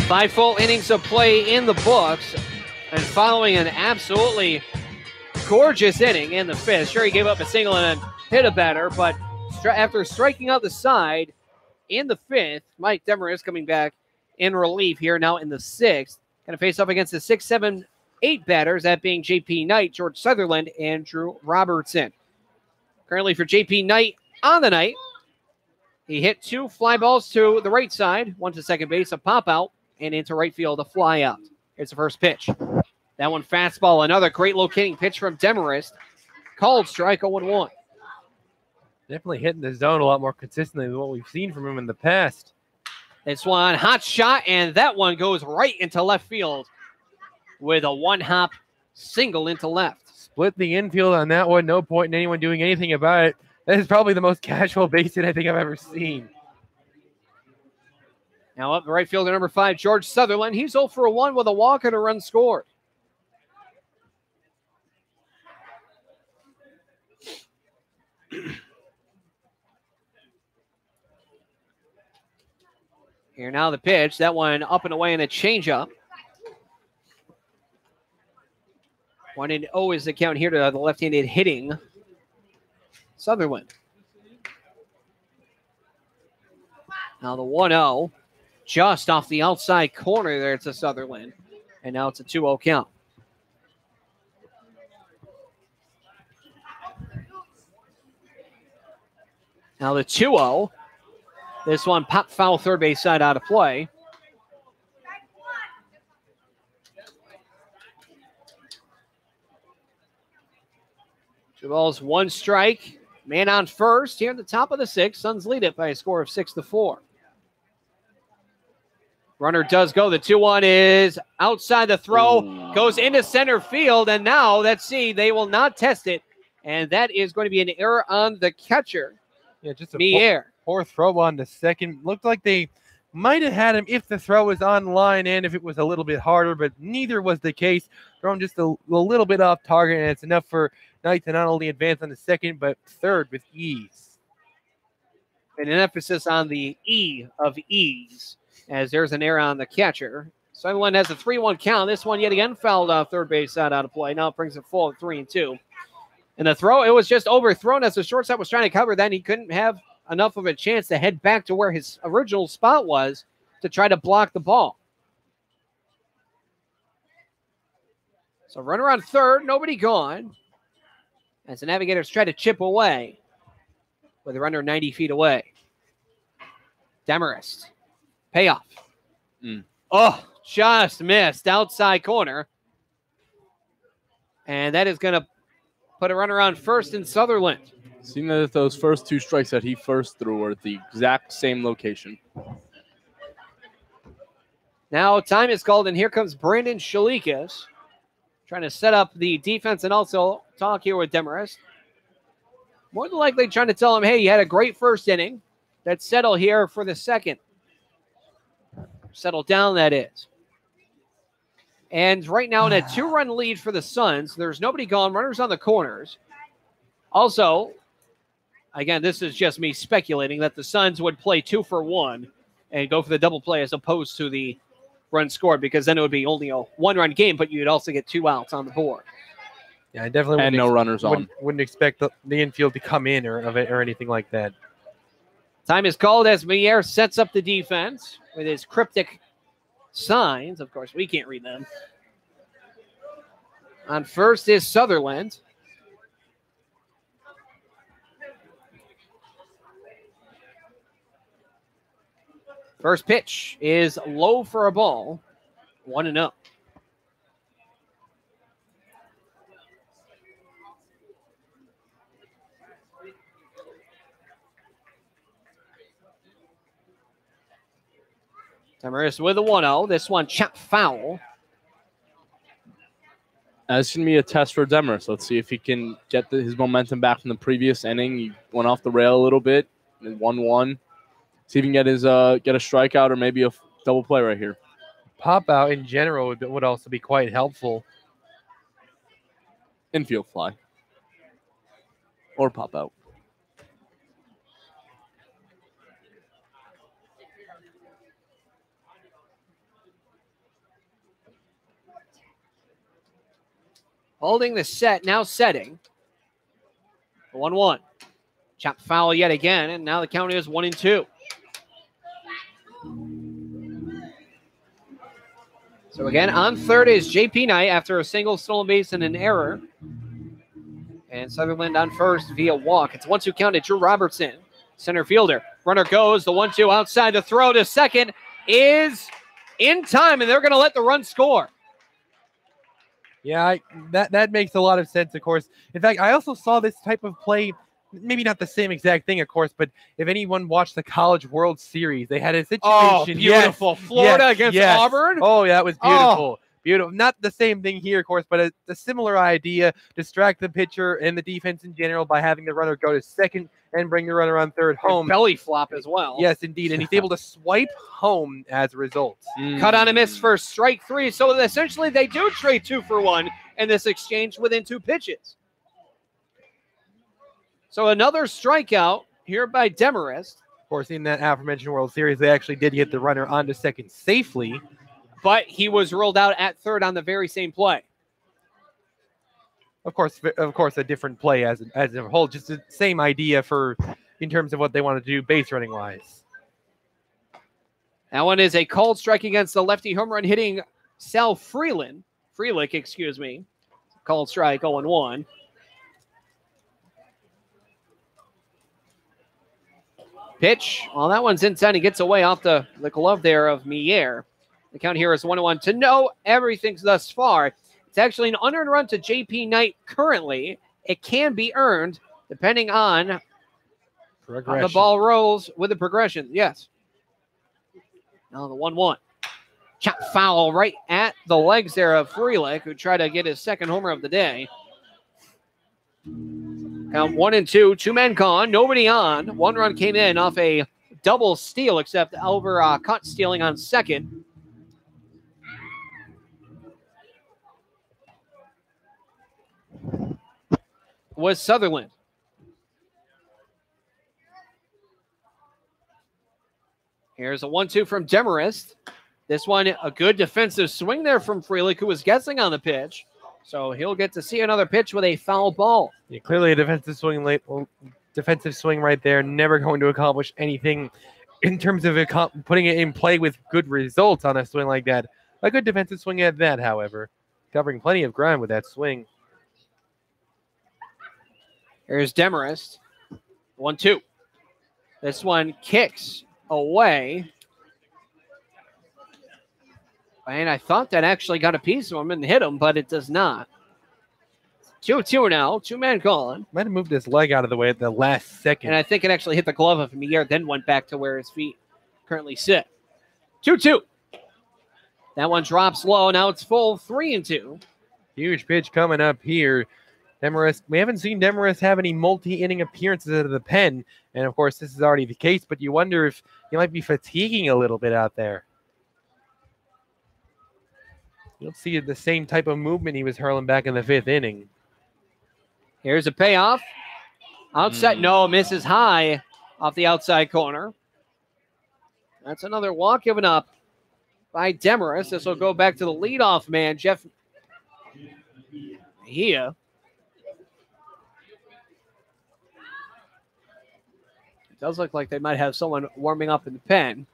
Five full innings of play in the books, and following an absolutely gorgeous inning in the 5th. Sure, he gave up a single and hit a batter, but after striking out the side in the 5th, Mike Demarest coming back in relief here now in the 6th. Going to face up against the 6, 7, 8 batters, that being J.P. Knight, George Sutherland, and Drew Robertson. Currently for J.P. Knight on the night, he hit 2 fly balls to the right side, 1 to second base, a pop out, and into right field, a fly out. Here's the first pitch. That one fastball, another great locating pitch from Demarest. Called strike, 0-1. Definitely hitting the zone a lot more consistently than what we've seen from him in the past. This one, hot shot, and that one goes right into left field with a one-hop single into left. Split the infield on that one. No point in anyone doing anything about it. That is probably the most casual base hit I think I've ever seen. Now up the right fielder number 5, George Sutherland. He's 0 for 1 with a walk and a run scored. Here now the pitch. That one up and away in a changeup. 1-0 is the count here to the left-handed hitting Sutherland. Now the 1-0. Just off the outside corner there to Sutherland. And now it's a 2-0 count. Now the 2-0. This one pop foul third base side out of play. Two balls, one strike. Man on first here at the top of the 6th. Suns lead it by a score of 6-4. Runner does go. The 2-1 is outside the throw. Goes into center field. And now, let's see, they will not test it. And that is going to be an error on the catcher. Yeah, just a poor throw on the second. Looked like they might have had him if the throw was on line and if it was a little bit harder, but neither was the case. Thrown just a little bit off target, and it's enough for Knight to not only advance on the second, but third with ease. And an emphasis on the E of ease, as there's an error on the catcher. Sutherland has a 3-1 count. This one yet again fouled off third base side out of play. Now it brings it full at 3-2. And the throw, it was just overthrown as the shortstop was trying to cover. Then he couldn't have enough of a chance to head back to where his original spot was to try to block the ball. So runner on third, nobody gone. As the Navigators try to chip away with a runner 90 feet away. Demarest. Payoff. Oh, just missed. Outside corner. And that is going to put a runner on first in Sutherland. Seeing that those first two strikes that he first threw were at the exact same location. Now time is called, and here comes Brandon Shalikas, trying to set up the defense and also talk here with Demarest. More than likely trying to tell him, hey, you had a great first inning. Let's settle here for the second. Settle down, that is. And right now in a 2-run lead for the Suns, there's nobody gone, runners on the corners. Also, again, this is just me speculating that the Suns would play 2 for 1 and go for the double play as opposed to the run scored, because then it would be only a 1-run game, but you'd also get 2 outs on the board. Yeah, I definitely and no runners on. Wouldn't expect the infield to come in or anything like that. Time is called as Mier sets up the defense with his cryptic signs. Of course, we can't read them. On first is Sutherland. First pitch is low for a ball. 1-0. Demarest with a 1-0. This one chopped foul. That's going to be a test for Demarest. Let's see if he can get his momentum back from the previous inning. He went off the rail a little bit. 1-1. See if he can get his get a strikeout or maybe a double play right here. Pop out in general would also be quite helpful. Infield fly. Or pop out. Holding the set, now setting. 1-1. Chop foul yet again, and now the count is 1-2. So again, on third is J.P. Knight after a single, stolen base, and an error. And Sutherland on first via walk. It's 1-2 count to Drew Robertson, center fielder. Runner goes, the 1-2 outside, the throw to second is in time, and they're going to let the run score. Yeah, that makes a lot of sense, of course. In fact, I also saw this type of play, maybe not the same exact thing, of course, but if anyone watched the College World Series, they had a situation. Oh, beautiful. Yes, Florida against Auburn. Oh, yeah, that was beautiful. Beautiful. Not the same thing here, of course, but a similar idea. Distract the pitcher and the defense in general by having the runner go to second and bring the runner on third home. Belly flop as well. Yes, indeed. And he's able to swipe home as a result. Cut on a miss for strike 3. So essentially they do trade 2 for 1 in this exchange within 2 pitches. So another strikeout here by Demarest. Of course, in that aforementioned World Series, they actually did get the runner onto second safely. But he was ruled out at third on the very same play. Of course, a different play as a whole. Just the same idea in terms of what they want to do base running wise. That one is a called strike against the lefty home run hitting Sal Freelick, excuse me. Called strike 0-1. Pitch. Well, that one's inside. He gets away off the glove there of Mier. The count here is 1-1. To know everything thus far, it's actually an unearned run to J.P. Knight currently. It can be earned depending on how the ball rolls with the progression. Yes. Now the 1-1. Chop foul right at the legs there of Freelick, who tried to get his second homer of the day. Count 1-2. 2 men gone. Nobody on. 1 run came in off a double steal, except Oliver caught stealing on second. Was Sutherland. Here's a 1-2 from Demarest. This one, a good defensive swing there from Freelick, who was guessing on the pitch. So he'll get to see another pitch with a foul ball. Yeah, clearly a defensive swing late defensive swing right there. Never going to accomplish anything in terms of putting it in play with good results on a swing like that. A good defensive swing at that, however. Covering plenty of ground with that swing. Here's Demarest. 1-2. This one kicks away. And I thought that actually got a piece of him and hit him, but it does not. 2-2 now. Two-man calling. Might have moved his leg out of the way at the last second. And I think it actually hit the glove of Mier, then went back to where his feet currently sit. 2-2. That one drops low. Now it's full 3-2. Huge pitch coming up here. Demarest, we haven't seen Demarest have any multi-inning appearances out of the pen. And, of course, this is already the case, but you wonder if he might be fatiguing a little bit out there. You don't see the same type of movement he was hurling back in the 5th inning. Here's a payoff. Outside, no, misses high off the outside corner. That's another walk given up by Demarest. This will go back to the leadoff man, Jeff Mejia. It does look like they might have someone warming up in the pen.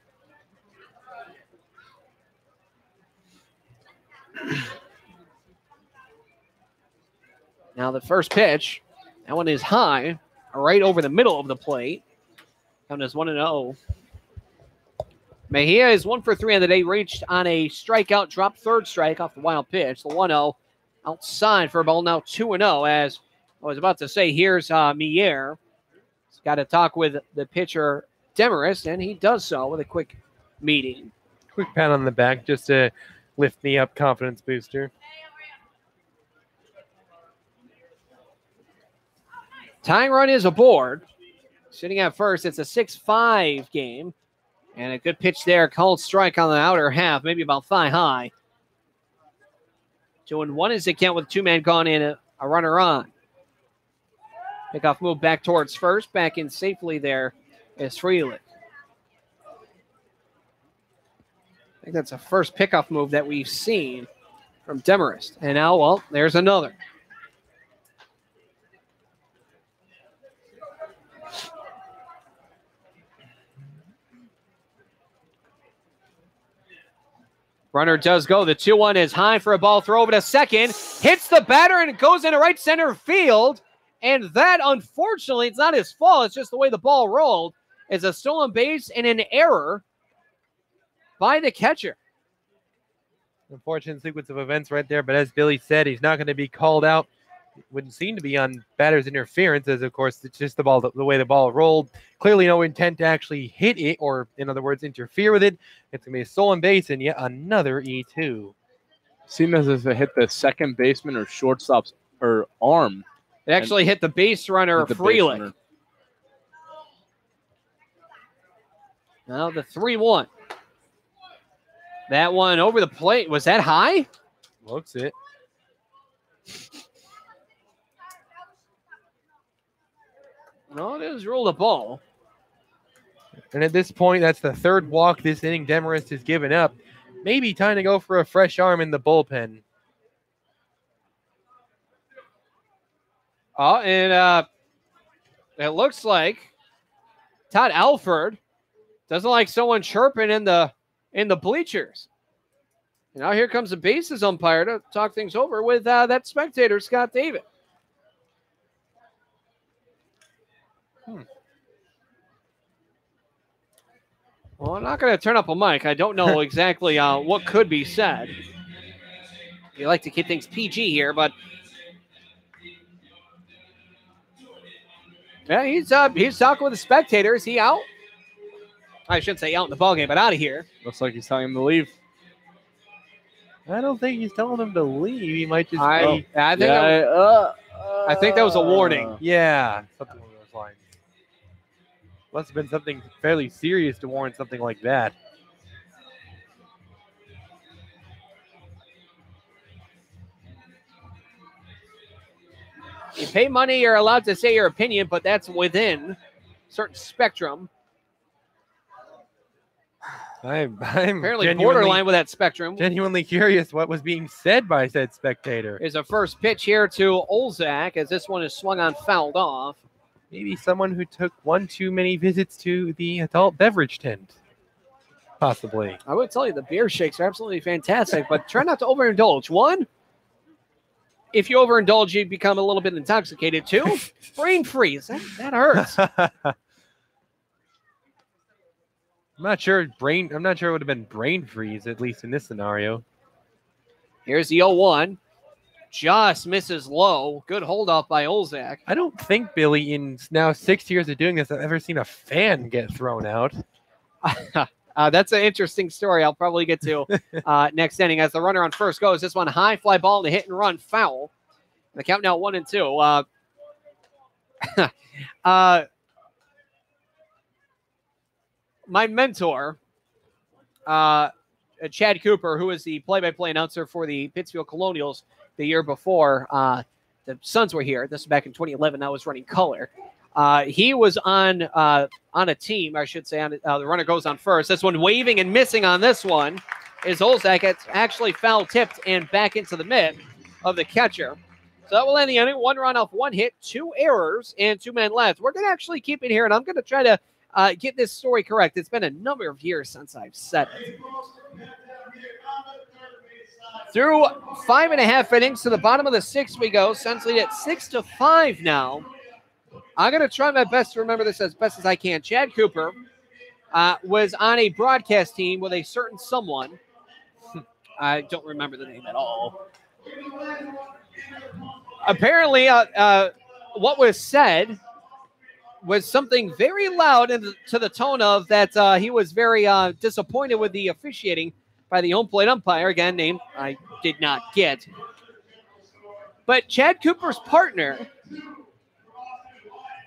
Now the first pitch, that one is high, right over the middle of the plate. Count as 1-0. Mejia is 1 for 3 on the day, reached on a strikeout, dropped third strike off the wild pitch. The 1-0 outside for a ball, now 2-0. As I was about to say, here's Mier. He's got to talk with the pitcher Demarest, and he does so with a quick meeting. Quick pat on the back just to lift me up, confidence booster. Tying run is aboard. Sitting at first, it's a 6-5 game. And a good pitch there, called strike on the outer half, maybe about thigh high. 2-1 is the count with two-man gone in, a runner on. Pickoff move back towards first, back in safely there is Freeland. I think that's the first pickoff move that we've seen from Demarest. And now, well, there's another. Runner does go. The 2-1 is high for a ball throw over to second. Hits the batter and it goes into right center field. And that, unfortunately, it's not his fault. It's just the way the ball rolled. It's a stolen base and an error by the catcher. Unfortunate sequence of events right there. But as Billy said, he's not going to be called out. Wouldn't seem to be on batter's interference, as of course it's just the way the ball rolled. Clearly no intent to actually hit it, or in other words, interfere with it. It's going to be a stolen base and yet another E2. Seemed as if it hit the second baseman or shortstop's or arm. It actually hit the base runner, Freeland. Now the 3-1. That one over the plate. Was that high? Looks it. No, it is ruled a ball. And at this point, that's the third walk this inning Demarest has given up. Maybe time to go for a fresh arm in the bullpen. Oh, and it looks like Todd Alford doesn't like someone chirping in the bleachers. Now here comes the bases umpire to talk things over with that spectator, Scott David. Well, I'm not going to turn up a mic. I don't know exactly what could be said. You like to keep things PG here, but yeah, he's talking with the spectators. He out? I shouldn't say out in the ballgame, but out of here. Looks like he's telling him to leave. I don't think he's telling him to leave. He might just. I think that was a warning. Yeah, something along those lines. Must have been something fairly serious to warrant something like that. You pay money, you're allowed to say your opinion, but that's within a certain spectrum. I'm apparently borderline with that spectrum. Genuinely curious what was being said by said spectator. Is a first pitch here to Olzak as this one is swung on, fouled off. Maybe someone who took one too many visits to the adult beverage tent. Possibly. I would tell you the beer shakes are absolutely fantastic, but try not to overindulge. One, if you overindulge, you become a little bit intoxicated. Two, brain freeze. That hurts. I'm not sure it would have been brain freeze, at least in this scenario. Here's the 0-1. Just misses low. Good hold off by Olzak. I don't think, Billy, in now 6 years of doing this, I've ever seen a fan get thrown out. That's an interesting story I'll probably get to next inning as the runner on first goes. This one high fly ball and a hit and run foul. The count now 1-2. My mentor, Chad Cooper, who is the play-by-play announcer for the Pittsfield Colonials the year before the Suns were here. This was back in 2011. I was running color. He was on a team, I should say. The runner goes on first. This one waving and missing on this one is Olzak. It's actually foul tipped and back into the mitt of the catcher. So that will end the inning. 1 run off 1 hit, 2 errors, and 2 men left. We're going to actually keep it here, and I'm going to try to get this story correct. It's been a number of years since I've said it. Through 5.5 innings to the bottom of the 6th we go. Suns lead at 6-5 now. I'm going to try my best to remember this as best as I can. Chad Cooper was on a broadcast team with a certain someone. I don't remember the name at all. Apparently, what was said was something very loud and to the tone of that he was very disappointed with the officiating by the home plate umpire, again, name I did not get. But Chad Cooper's partner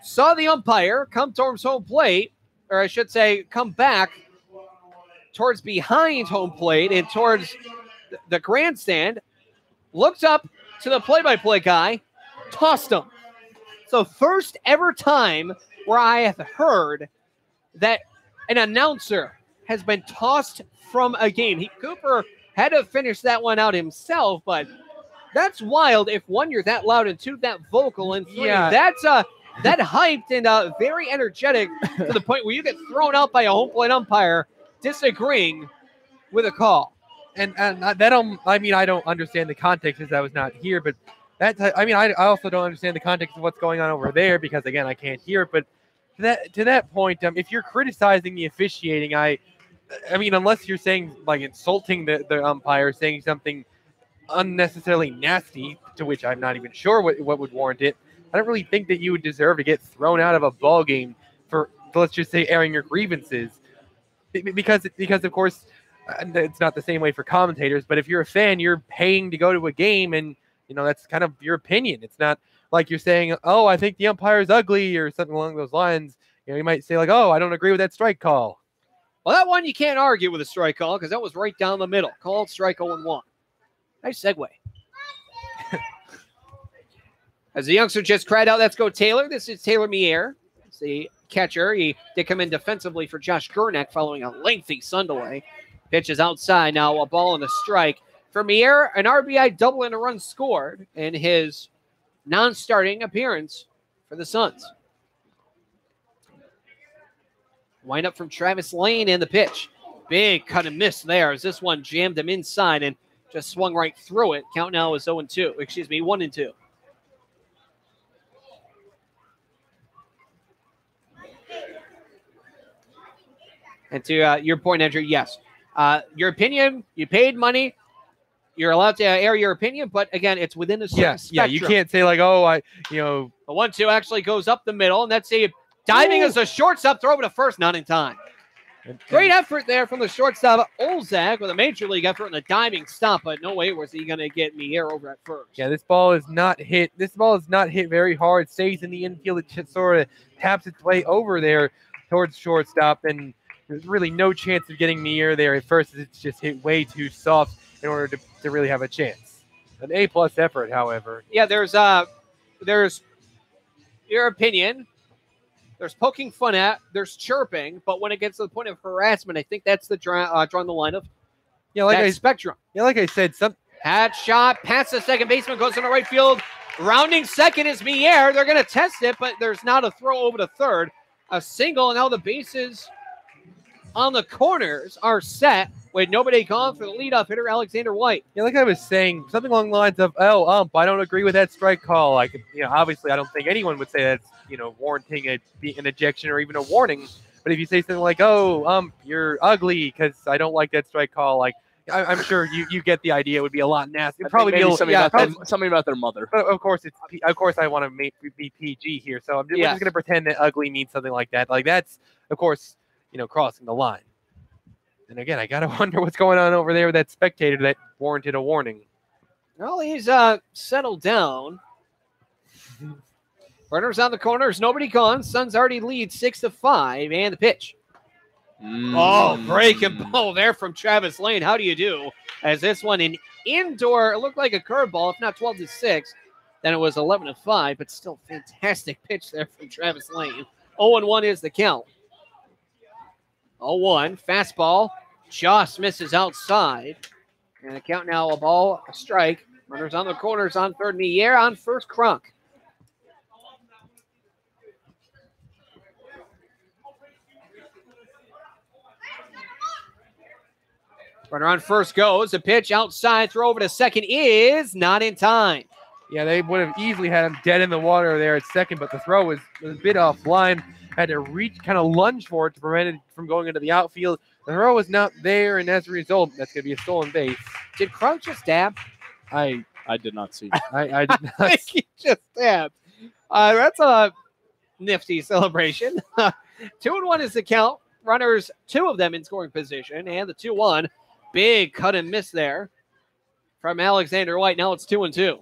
saw the umpire come towards home plate, or I should say come back towards behind home plate and towards the grandstand, looked up to the play-by-play guy, tossed him. So first ever time where I have heard that an announcer has been tossed from a game. Cooper had to finish that one out himself, but that's wild. If 1, you're that loud, and 2, that vocal, and 3, that's that hyped and very energetic to the point where you get thrown out by a home plate umpire disagreeing with a call. And I don't understand the context as I was not here, but I also don't understand the context of what's going on over there because, again, I can't hear it. But to that point, if you're criticizing the officiating, unless you're saying, like, insulting the umpire, saying something unnecessarily nasty, to which I'm not even sure what would warrant it, I don't really think that you would deserve to get thrown out of a ball game for, let's just say, airing your grievances. Because of course, it's not the same way for commentators, but if you're a fan, you're paying to go to a game, and, that's kind of your opinion. It's not like you're saying, oh, I think the umpire is ugly or something along those lines. You might say, like, oh, I don't agree with that strike call. Well, that one you can't argue with a strike call because that was right down the middle. Called strike 0-1. Nice segue. As the youngster just cried out, let's go Taylor. This is Taylor Mier. It's the catcher. He did come in defensively for Josh Gurnick following a lengthy sun delay. Pitch is outside now, a ball and a strike. For Mier, an RBI double and a run scored in his non-starting appearance for the Suns. Wind up from Travis Lane in the pitch. Big cut and miss there as this one jammed him inside and just swung right through it. Count now is 0-2. 1-2. And to your point, Andrew, yes. Your opinion, you paid money. You're allowed to air your opinion, but again, it's within a certain spectrum. Yeah, you can't say like, oh, The 1-2 actually goes up the middle, and that's a diving as a shortstop, throw to first, not in time. Great effort there from the shortstop, Olzak, with a major league effort and a diving stop, but no way was he going to get Mier over at first. Yeah, this ball is not hit. This ball is not hit very hard. Stays in the infield. It just sort of taps its way over there towards shortstop, and there's really no chance of getting Mier there at first. It's just hit way too soft in order to really have a chance. An A+ effort, however. Yeah, there's your opinion. There's poking fun at. There's chirping. But when it gets to the point of harassment, I think that's the drawing the line of spectrum. Yeah, like I said, Hat shot past the second baseman, goes into right field. Rounding second is Mier. They're going to test it, but there's not a throw over to third. A single, and now the bases on the corners are set with nobody gone for the leadoff hitter, Alexander White. Yeah, like I was saying, something along the lines of, I don't agree with that strike call. Obviously, I don't think anyone would say that's, warranting an ejection or even a warning. But if you say something like, you're ugly because I don't like that strike call, I'm sure you get the idea. It would be a lot nasty. It'd probably be something about their mother. But of course, I want to be PG here, so we're just going to pretend that ugly means something like that. That's, of course, crossing the line. And again, I gotta wonder what's going on over there with that spectator that warranted a warning. Well, he's settled down. Runners on the corners, nobody gone. Suns already lead 6-5, and the pitch. Breaking ball there from Travis Lane. How do you do? As this one an indoor, it looked like a curveball, if not 12-6. Then it was 11-5, but still fantastic pitch there from Travis Lane. 0-1 is the count. 0-1, fastball, just misses outside. And the count now, a ball, a strike. Runners on the corners, on third, Mier, on first, Crunk. Runner on first goes. The pitch outside. Throw over to second is not in time. Yeah, they would have easily had him dead in the water there at second, but the throw was a bit offline. Had to reach, kind of lunge for it to prevent it from going into the outfield. The throw was not there, and as a result, that's going to be a stolen base. Did Crunk just dab? I did not see. I did not. I think he just dabbed. That's a nifty celebration. 2-1 is the count. Runners, two of them in scoring position, and the 2-1. Big cut and miss there from Alexander White. Now it's 2-2.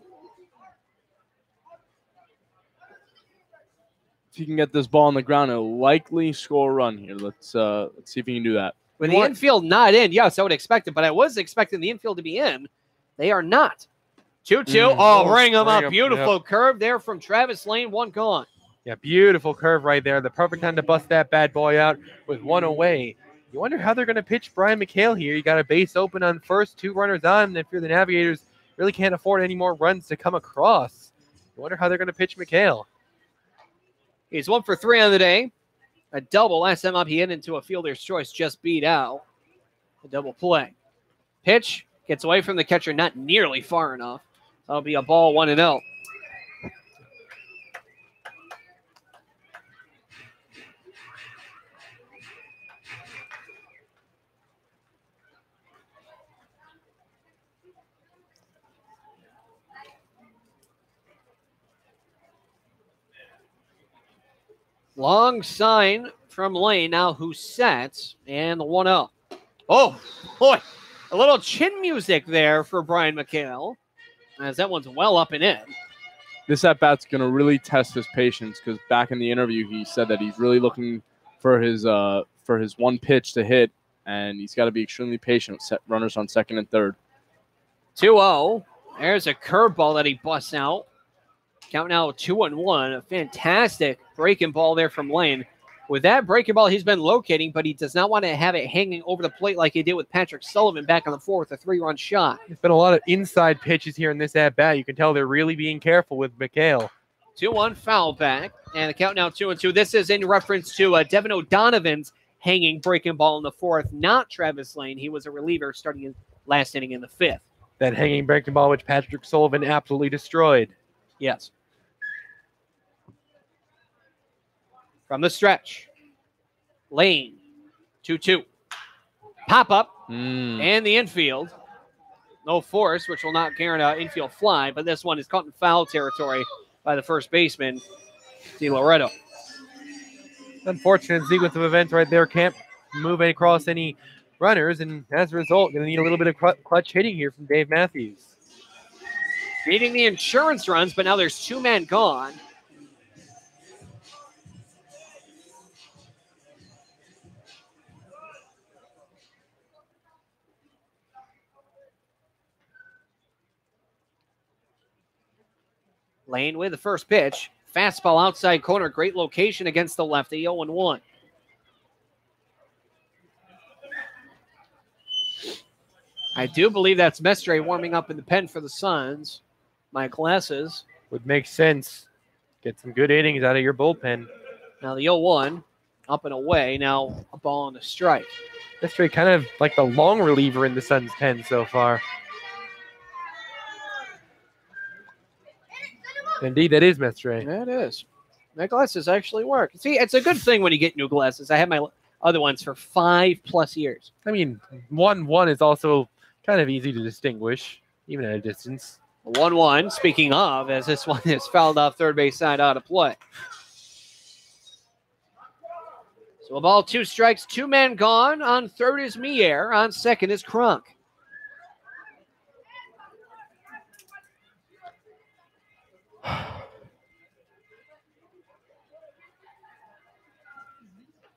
If you can get this ball on the ground, it'll likely score a run here. Let's see if you can do that. With the infield not in, yes, I would expect it, but I was expecting the infield to be in. They are not. 2-2. Ring them up. Beautiful curve there from Travis Lane. One gone. Yeah, beautiful curve right there. The perfect time to bust that bad boy out with one away. You wonder how they're going to pitch Brian McHale here. You got a base open on first, two runners on, and if you're the Navigators, really can't afford any more runs to come across. You wonder how they're going to pitch McHale. He's 1 for 3 on the day. A double. Last time up, he hit into a fielder's choice, just beat out. A double play. Pitch gets away from the catcher, not nearly far enough. That'll be a ball, 1-0. Long sign from Lane now who sets, and the 1-0. Oh, boy. A little chin music there for Brian McHale, as that one's well up and in. This at-bat's going to really test his patience because back in the interview he said that he's really looking for his one pitch to hit, and he's got to be extremely patient with runners on second and third. 2-0. There's a curveball that he busts out. Count now 2-1. A fantastic breaking ball there from Lane. With that breaking ball, he's been locating, but he does not want to have it hanging over the plate like he did with Patrick Sullivan back on the floor with a 3-run shot. There's been a lot of inside pitches here in this at-bat. You can tell they're really being careful with McHale. 2-1 foul back, and the count now 2-2. This is in reference to Devin O'Donovan's hanging breaking ball in the fourth, not Travis Lane. He was a reliever starting in last inning in the fifth. That hanging breaking ball, which Patrick Sullivan absolutely destroyed. Yes. From the stretch, Lane, 2-2. Pop up, and the infield. No force, which will not guarantee an infield fly, but this one is caught in foul territory by the first baseman, DiLoretto. Unfortunate sequence of events right there. Can't move across any runners, and as a result, going to need a little bit of clutch hitting here from Dave Matthews. Beating the insurance runs, but now there's two men gone. Lane with the first pitch. Fastball outside corner. Great location against the lefty. 0-1. I do believe that's Mestre warming up in the pen for the Suns. My glasses Would make sense. Get some good innings out of your bullpen. Now the 0-1, up and away. Now a ball on the strike. Mestre kind of like the long reliever in the Suns' pen so far. Indeed, that is Mestre. That is. My glasses actually work. See, it's a good thing when you get new glasses. I had my other ones for 5+ years. I mean, 1-1 is also kind of easy to distinguish, even at a distance. 1-1, speaking of, as this one is fouled off third base side out of play. So a ball, 2 strikes, 2 men gone. On third is Mier. On second is Kronk.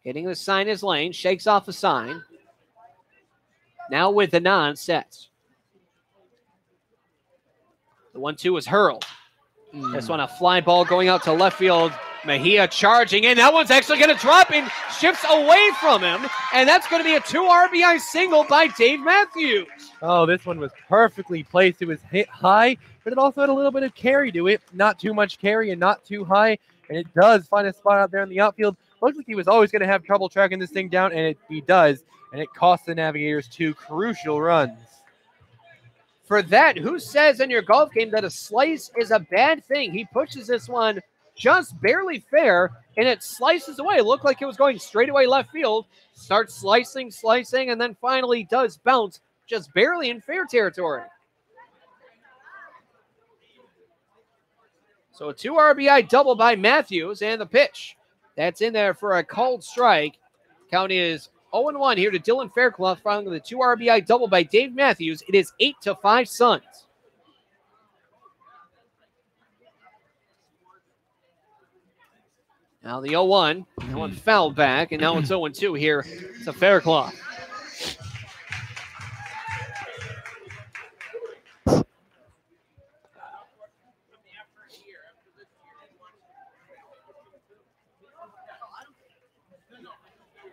Getting the sign is Lane. Shakes off the sign. Now with the non-sets. The 1-2 was hurled. This one, a fly ball going out to left field. Mejia charging in. That one's actually going to drop and shifts away from him. And that's going to be a 2 RBI single by Dave Matthews. Oh, this one was perfectly placed. It was hit high, but it also had a little bit of carry to it. Not too much carry and not too high. And it does find a spot out there in the outfield. Looks like he was always going to have trouble tracking this thing down, and he does. And it costs the Navigators 2 crucial runs. For that, who says in your golf game that a slice is a bad thing? He pushes this one just barely fair, and it slices away. It looked like it was going straight away left field. Starts slicing, and then finally does bounce just barely in fair territory. So a 2 RBI double by Matthews, and the pitch. That's in there for a called strike. Count is 0-1 here to Dylan Fairclough following the 2 RBI double by Dave Matthews. It is 8-5 Suns. Now the 0-1. That one fouled back, and now it's 0-2 here to Fairclough.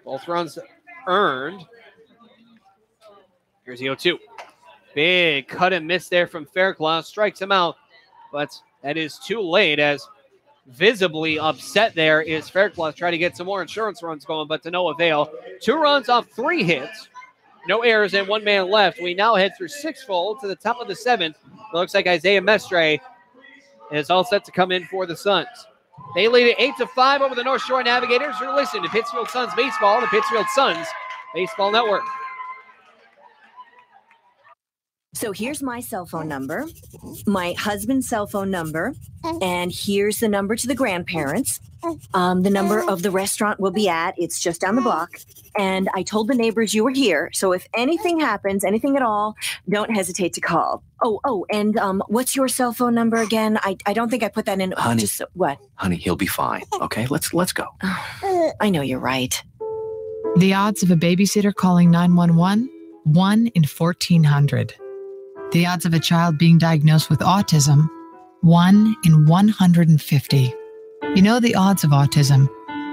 Both runs earned. Here's the 0-2. Big cut and miss there from Fairclough. Strikes him out, but that is too late as visibly upset there is Fairclough trying to get some more insurance runs going, but to no avail. 2 runs off 3 hits. No errors and 1 man left. We now head through 6 full to the top of the 7th. It looks like Isaiah Mestre is all set to come in for the Suns. They lead it 8-5 over the North Shore Navigators. You're listening to Pittsfield Suns Baseball, the Pittsfield Suns Baseball Network. So here's my cell phone number, my husband's cell phone number, and here's the number to the grandparents. The number of the restaurant we'll be at. It's just down the block. And I told the neighbors you were here. So if anything happens, anything at all, don't hesitate to call. And what's your cell phone number again? I don't think I put that in. Honey. What? Honey, he'll be fine. Okay, let's go. I know you're right. The odds of a babysitter calling 911, 1 in 1,400. The odds of a child being diagnosed with autism, 1 in 150. You know the odds of autism.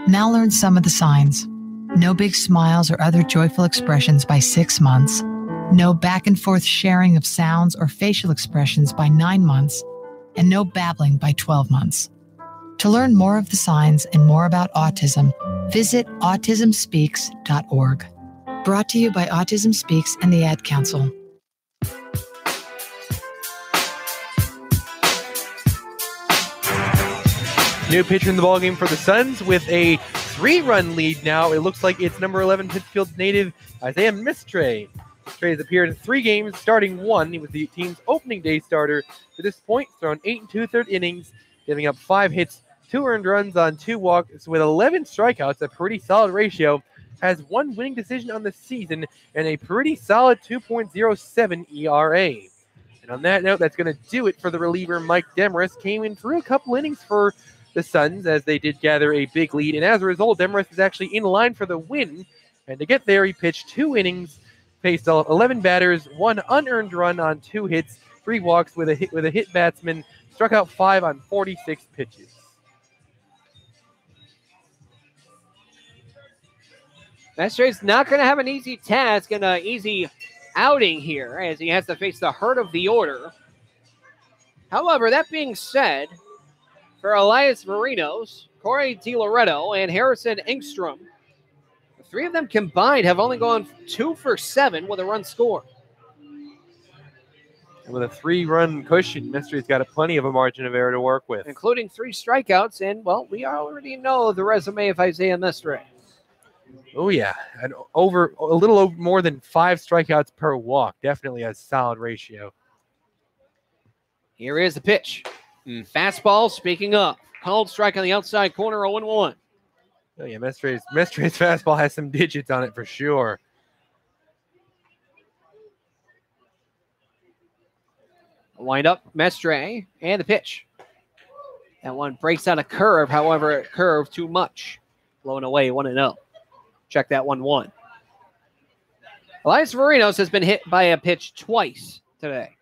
Now learn some of the signs. No big smiles or other joyful expressions by 6 months. No back and forth sharing of sounds or facial expressions by 9 months. And no babbling by 12 months. To learn more of the signs and more about autism, visit autismspeaks.org. Brought to you by Autism Speaks and the Ad Council. New pitcher in the ballgame for the Suns with a 3-run lead now. It looks like it's number 11 Pittsfield native Isaiah Mestre. Mestre has appeared in 3 games, starting 1. He was the team's opening day starter. To this point, thrown 8 2/3 innings, giving up 5 hits, 2 earned runs on 2 walks with 11 strikeouts, a pretty solid ratio. Has 1 winning decision on the season and a pretty solid 2.07 ERA. And on that note, that's going to do it for the reliever Mike Demarest. Came in through a couple innings for the Suns as they did gather a big lead. And as a result, Demarest is actually in line for the win. And to get there, he pitched 2 innings, faced 11 batters, 1 unearned run on 2 hits, 3 walks with a hit batsman, struck out 5 on 46 pitches. Mestre's not going to have an easy task and an easy outing here as he has to face the hurt of the order. However, that being said, for Elias Marinos, Corey DiLoretto, and Harrison Engstrom, the three of them combined have only gone 2 for 7 with a run score. And with a 3-run cushion, Mystery's got plenty of a margin of error to work with. Including 3 strikeouts, and, well, we already know the resume of Isaiah Mystery. Oh, yeah. And a little over more than 5 strikeouts per walk. Definitely a solid ratio. Here is the pitch. Fastball, speaking up. Called strike on the outside corner, 0-1. Oh, yeah, Mystery's fastball has some digits on it for sure. Wind up, Mestre, and the pitch. That one breaks out a curve, however, it curved too much. Blown away, 1-0. Check that 1-1. Elias Marinos has been hit by a pitch twice today.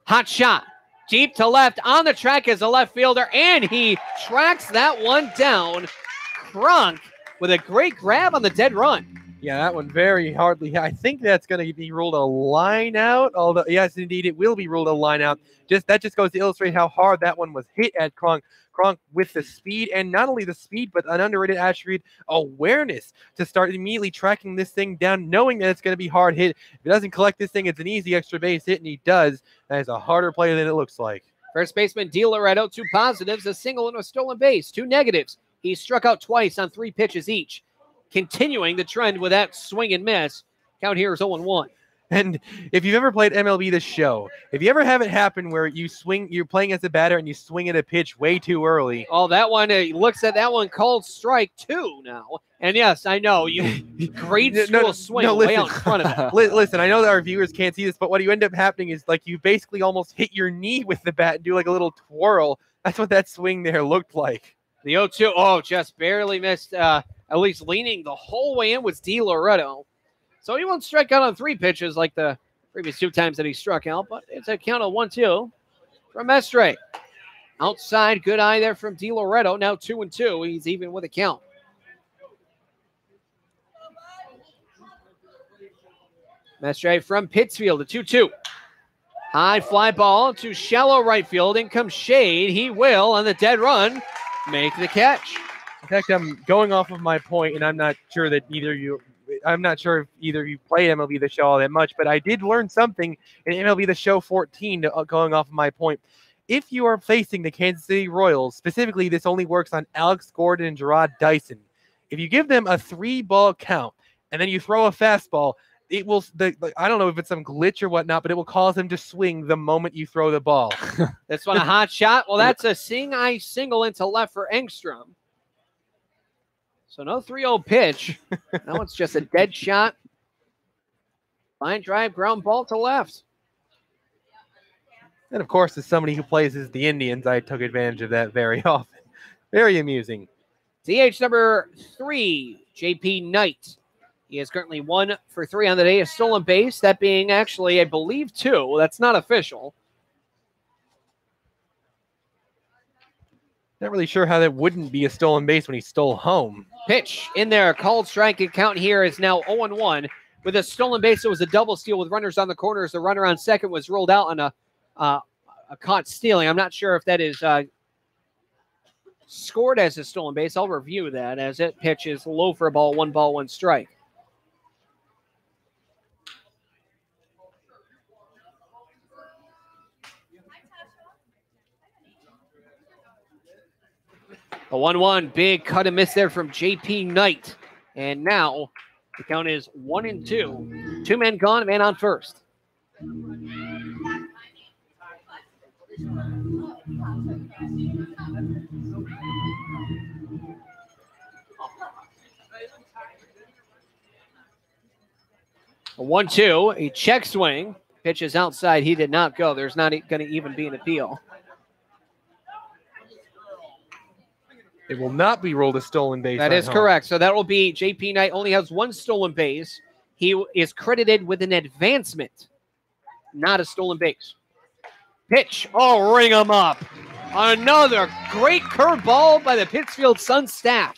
Hot shot. Deep to left, on the track is a left fielder, and he tracks that one down. Kronk with a great grab on the dead run. Yeah, that one very hardly. I think that's going to be ruled a line out. Although, yes, indeed, it will be ruled a line out. That just goes to illustrate how hard that one was hit at Kronk. Kronk with the speed, and not only the speed, but an underrated attribute, awareness, to start immediately tracking this thing down, knowing that it's going to be hard hit. If he doesn't collect this thing, it's an easy extra base hit, and he does. That is a harder play than it looks like. First baseman DiLoretto, 2 positives, a single and a stolen base. 2 negatives. He struck out twice on 3 pitches each. Continuing the trend with that swing and miss. Count here is 0-1. And if you've ever played MLB The Show, if you ever have it happen where you're playing as a batter and you swing at a pitch way too early. Oh, that one, he looks at that one, called strike 2 now. And yes, I know, you grade school swing way out in front of it. Listen, I know that our viewers can't see this, but what you end up happening is like you basically almost hit your knee with the bat and do like a little twirl. That's what that swing there looked like. The 0-2, just barely missed, at least leaning the whole way in was DiLoretto. So he won't strike out on 3 pitches like the previous 2 times that he struck out, but it's a count of 1-2 from Mestre. Outside, good eye there from DiLoretto. Now 2-2. He's even with a count. Mestre from Pittsfield, a 2-2. High fly ball to shallow right field. In comes Shade. He will, on the dead run, make the catch. In fact, I'm going off of my point, and I'm not sure if either of you play MLB The Show all that much, but I did learn something in MLB The Show 14, going off of my point. If you are facing the Kansas City Royals, specifically this only works on Alex Gordon and Gerard Dyson. If you give them a 3-ball count and then you throw a fastball, it will, I don't know if it's some glitch or whatnot, but it will cause them to swing the moment you throw the ball. This one a hot shot. Well, that's a seeing-eye single into left for Engstrom. So no 3-0 pitch. Now it's just a dead shot. Line drive, ground ball to left. And, of course, as somebody who plays as the Indians, I took advantage of that very often. Very amusing. DH number 3, J.P. Knight. He is currently 1 for 3 on the day. A stolen base, that being actually, I believe, 2. That's not official. Not really sure how that wouldn't be a stolen base when he stole home. Pitch in there. Called strike. And count here is now 0-1. With a stolen base, it was a double steal with runners on the corners. The runner on second was ruled out on a caught stealing. I'm not sure if that is scored as a stolen base. I'll review that as it pitches low for a ball, 1 strike. A 1-1, big cut and miss there from J.P. Knight. And now the count is 1-2. 2 men gone, a man on first. A 1-2, a check swing. Pitch is outside. He did not go. There's not going to even be an appeal. It will not be ruled a stolen base. That is correct. So that will be J.P. Knight only has 1 stolen base. He is credited with an advancement, not a stolen base. Pitch. Oh, ring him up. Another great curveball by the Pittsfield Suns staff.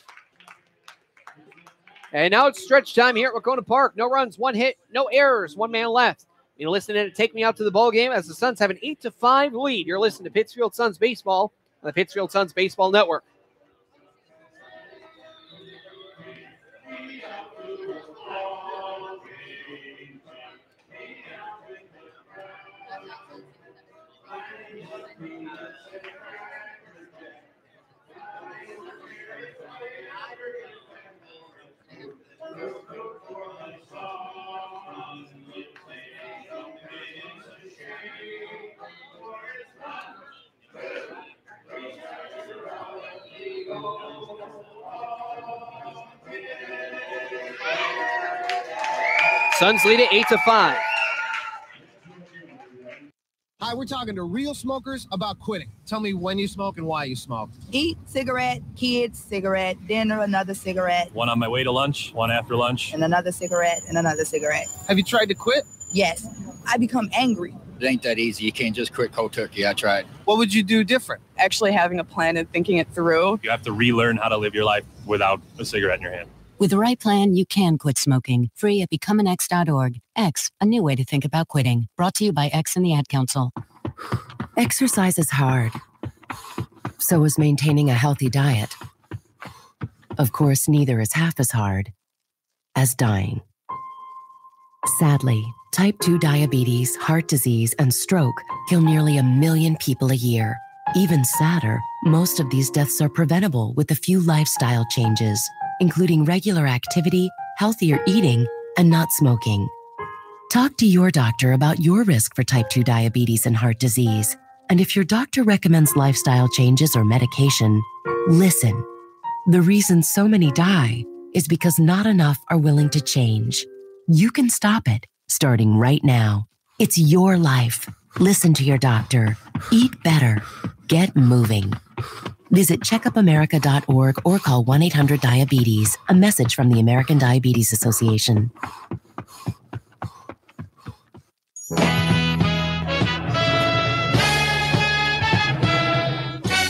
And now it's stretch time here at Wahconah Park. No runs, 1 hit, no errors, 1 man left. You're listening to Take Me Out to the Ball Game as the Suns have an 8-5 lead. You're listening to Pittsfield Suns Baseball on the Pittsfield Suns Baseball Network. Suns lead it 8-5. Hi, we're talking to real smokers about quitting. Tell me when you smoke and why you smoke. Eat, cigarette, kids, cigarette, dinner, another cigarette. One on my way to lunch, one after lunch. And another cigarette, and another cigarette. Have you tried to quit? Yes. I become angry. It ain't that easy. You can't just quit cold turkey. I tried. What would you do different? Actually having a plan and thinking it through. You have to relearn how to live your life without a cigarette in your hand. With the right plan, you can quit smoking. Free at becomeanx.org. X, a new way to think about quitting. Brought to you by X and the Ad Council. Exercise is hard. So is maintaining a healthy diet. Of course, neither is half as hard as dying. Sadly, type 2 diabetes, heart disease, and stroke kill nearly 1 million people a year. Even sadder, most of these deaths are preventable with a few lifestyle changes, including regular activity, healthier eating, and not smoking. Talk to your doctor about your risk for type 2 diabetes and heart disease. And if your doctor recommends lifestyle changes or medication, listen. The reason so many die is because not enough are willing to change. You can stop it, starting right now. It's your life. Listen to your doctor. Eat better. Get moving. Visit checkupamerica.org or call 1-800-DIABETES. A message from the American Diabetes Association.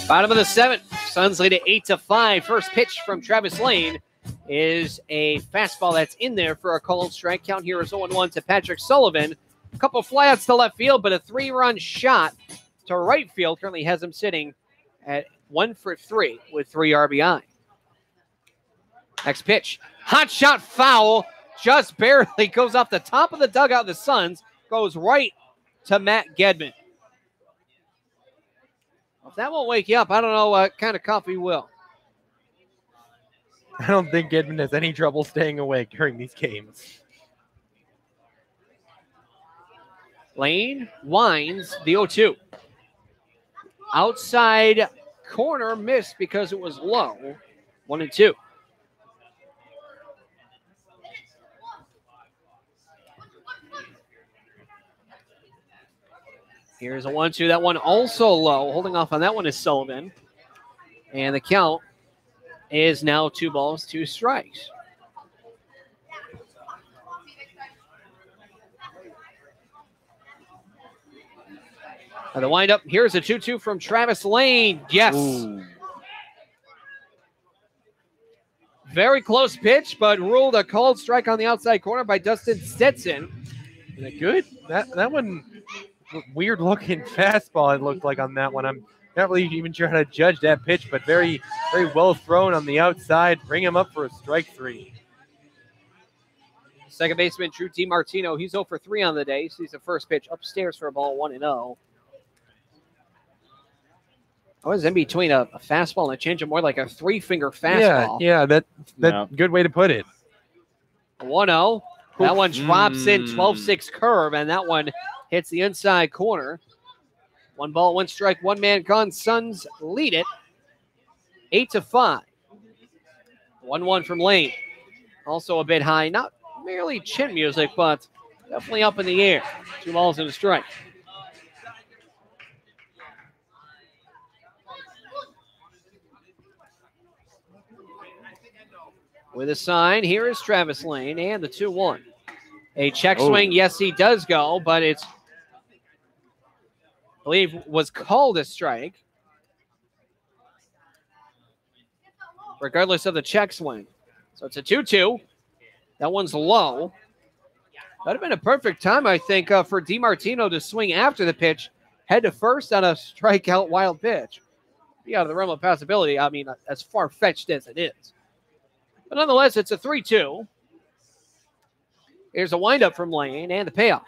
Bottom of the 7th. Suns lead at 8-5. First pitch from Travis Lane is a fastball that's in there for a called strike. Count here is 0-1 to Patrick Sullivan. A couple flyouts to left field, but a 3-run shot to right field currently has him sitting at 1 for 3 with 3 RBI. Next pitch. Hot shot foul. Just barely goes off the top of the dugout of the Suns. Goes right to Matt Gedman. If that won't wake you up, I don't know what kind of coffee will. I don't think Gedman has any trouble staying awake during these games. Lane winds the 0-2. Outside corner missed because it was low. 1-2. Here's a 1-2. That one also low. Holding off on that one is Sullivan. And the count is now 2 balls, 2 strikes. And the windup, here's a 2-2 from Travis Lane. Yes. Ooh. Very close pitch, but ruled a called strike on the outside corner by Dustin Stetson. Is it good? That one, weird looking fastball it looked like on that one. I'm not really even sure how to judge that pitch, but very, very well thrown on the outside. Bring him up for a strike 3. Second baseman Drew DiMartino, he's 0 for 3 on the day. Sees the first pitch upstairs for a ball 1-0. I was in between a fastball and a changeup, more like a 3-finger fastball. Yeah, that's good way to put it. 1-0. That one drops in 12-6 curve, and that one hits the inside corner. 1 ball, 1 strike, 1 man gone. Suns lead it 8-5. 1-1 from Lane. Also a bit high, not merely chin music, but definitely up in the air. 2 balls and a strike. With a sign, here is Travis Lane and the 2-1. A check swing, yes, he does go, but it's, I believe, was called a strike. Regardless of the check swing. So it's a 2-2. That one's low. That would have been a perfect time, I think, for DiMartino to swing after the pitch, head to first on a strikeout wild pitch. Be out of the realm of possibility. I mean, as far-fetched as it is. But nonetheless, it's a 3-2. Here's a windup from Lane and the payoff.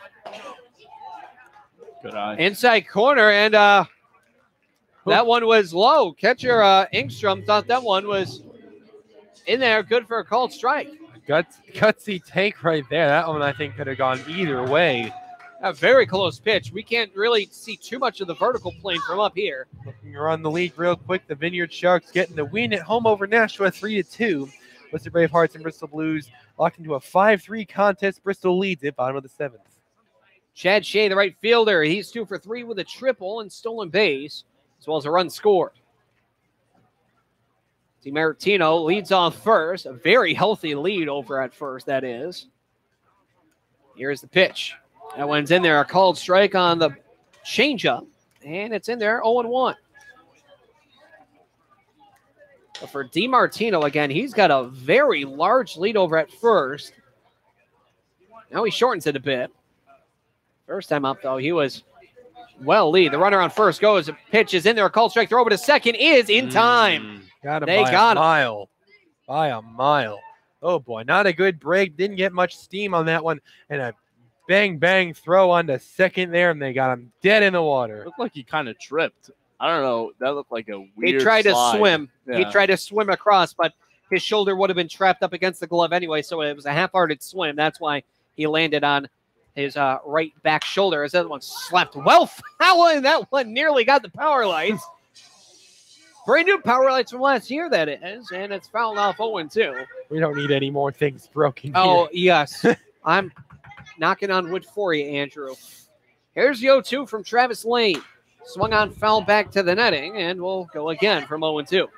Good eye. Inside corner, and that one was low. Catcher Ingstrom thought that one was in there, good for a called strike. Gutsy take right there. That one, I think, could have gone either way. A very close pitch. We can't really see too much of the vertical plane from up here. Looking around the league real quick, the Vineyard Sharks getting the win at home over Nashua 3-2. Worcester Bravehearts and Bristol Blues locked into a 5-3 contest. Bristol leads it, bottom of the 7th. Chad Shea, the right fielder, he's 2 for 3 with a triple and stolen base, as well as a run scored. DiMartino leads off first. A very healthy lead over at first, that is. Here's the pitch. That one's in there. A called strike on the changeup, and it's in there 0-1. But for DiMartino, again, he's got a very large lead over at first. Now he shortens it a bit. First time up, though, he was well lead. The runner on first goes. The pitch is in there. A called strike throw over to second is in time. Got him They by got a him. mile. By a mile. Oh, boy. Not a good break. Didn't get much steam on that one. And a bang throw onto second there, and they got him dead in the water. Looked like he kind of tripped. I don't know. That looked like a weird He tried slide. to swim. Yeah. He tried to swim across, but his shoulder would have been trapped up against the glove anyway, so it was a half-hearted swim. That's why he landed on his right back shoulder, as that one slapped well foul, and that one nearly got the power lights. Brand new power lights from last year, that is, and it's fouled off 0-2. We don't need any more things broken Oh, here. yes. I'm knocking on wood for you, Andrew. Here's the 0-2 from Travis Lane. Swung on foul back to the netting, and we'll go again from 0-2.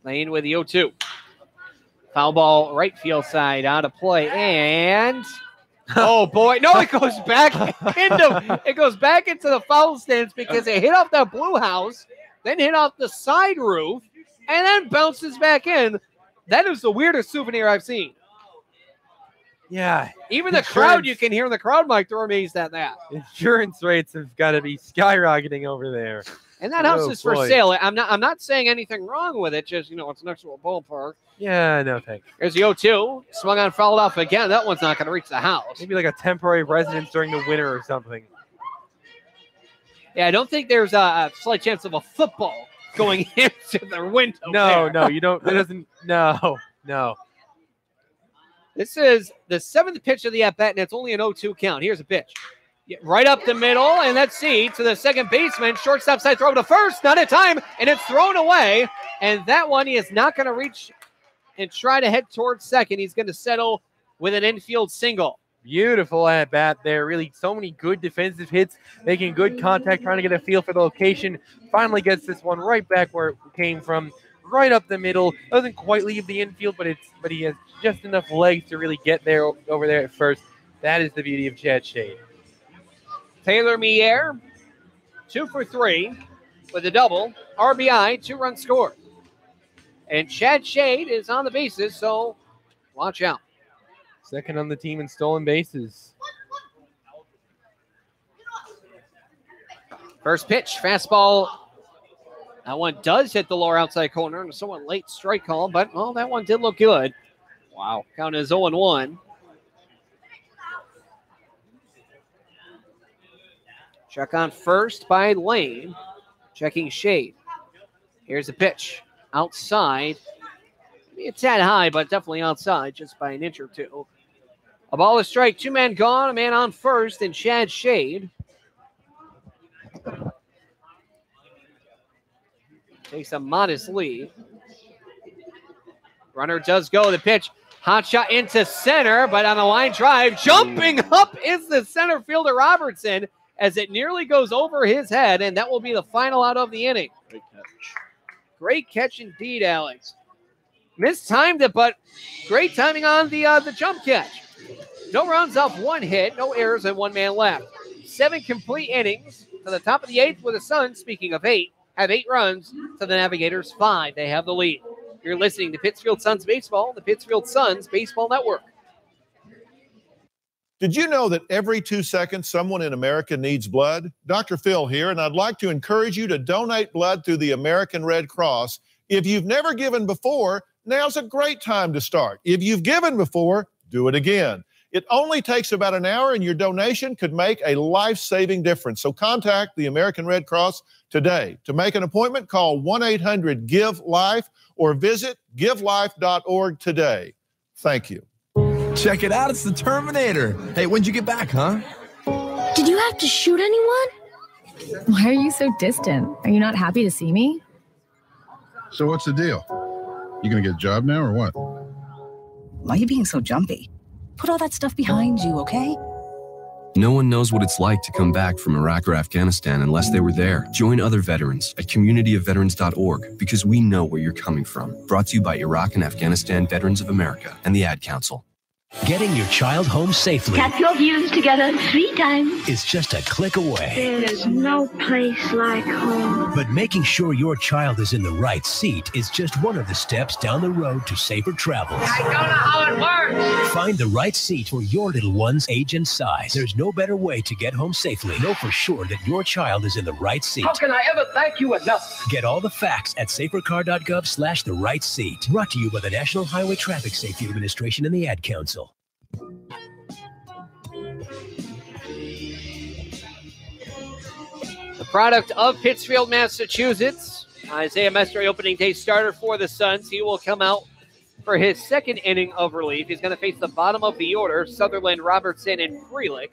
Lane with the 0-2. Foul ball right field side out of play, and oh boy, no, it goes back into the foul stance because it hit off that blue house, then hit off the side roof, and then bounces back in. That is the weirdest souvenir I've seen. Yeah. Even the crowd, you can hear the crowd mic, they're amazed at that. Insurance rates have got to be skyrocketing over there. And that house is for boy. sale. I'm not saying anything wrong with it. Just, it's next to a ballpark. Yeah, no thanks. Here's the 0-2. Swung on, fouled off again. That one's not going to reach the house. Maybe like a temporary residence during the winter or something. Yeah, I don't think there's a slight chance of a football going into the window. No, you don't. It doesn't. No. This is the 7th pitch of the at-bat, and it's only an 0-2 count. Here's a pitch. Right up the middle, and let's see, to the second baseman. Shortstop side throw to first, not in time, and it's thrown away. And that one, he is not going to reach and try to head towards second. He's going to settle with an infield single. Beautiful at bat there. Really, so many good defensive hits, making good contact, trying to get a feel for the location. Finally gets this one right back where it came from, right up the middle. Doesn't quite leave the infield, but he has just enough legs to really get there over there at first. That is the beauty of Chad Shade. Taylor Mier, 2 for 3 with a double, RBI, 2-run score. And Chad Shade is on the bases, so watch out. Second on the team in stolen bases. First pitch, fastball. That one does hit the lower outside corner, and a somewhat late strike call, but, well, that one did look good. Wow. Count is 0-1. Check on first by Lane. Checking Shade. Here's a pitch. Outside. Maybe a tad high, but definitely outside, just by an inch or two. A ball is strike. 2 men gone. A man on first, and Chad Shade takes a modest lead. Runner does go. The pitch. Hot shot into center, but on a line drive. Jumping up is the center fielder Robertson, as it nearly goes over his head, and that will be the final out of the inning. Great catch. Great catch indeed, Alex. Mistimed it, but great timing on the jump catch. No runs off 1 hit, no errors, and 1 man left. 7 complete innings to the top of the 8th, with the Suns, speaking of 8, have 8 runs to the Navigators 5. They have the lead. You're listening to Pittsfield Suns Baseball, the Pittsfield Suns Baseball Network. Did you know that every 2 seconds someone in America needs blood? Dr. Phil here, and I'd like to encourage you to donate blood through the American Red Cross. If you've never given before, now's a great time to start. If you've given before, do it again. It only takes about an hour, and your donation could make a life-saving difference. So contact the American Red Cross today. To make an appointment, call 1-800-GIVE-LIFE or visit givelife.org today. Thank you. Check it out, it's the Terminator. Hey, when'd you get back, huh? Did you have to shoot anyone? Why are you so distant? Are you not happy to see me? So what's the deal? You gonna get a job now or what? Why are you being so jumpy? Put all that stuff behind you, okay? No one knows what it's like to come back from Iraq or Afghanistan unless they were there. Join other veterans at communityofveterans.org because we know where you're coming from. Brought to you by Iraq and Afghanistan Veterans of America and the Ad Council. Getting your child home safely Tap your views together 3 times. is just a click away. There is no place like home. But making sure your child is in the right seat is just one of the steps down the road to safer travels. I don't know how it works. Find the right seat for your little one's age and size. There's no better way to get home safely. Know for sure that your child is in the right seat. How can I ever thank you enough? Get all the facts at safercar.gov/the right seat. Brought to you by the National Highway Traffic Safety Administration and the Ad Council. The product of Pittsfield, Massachusetts. Isaiah Mestre, opening day starter for the Suns. He will come out for his 2nd inning of relief. He's going to face the bottom of the order, Sutherland, Robertson, and Freelick.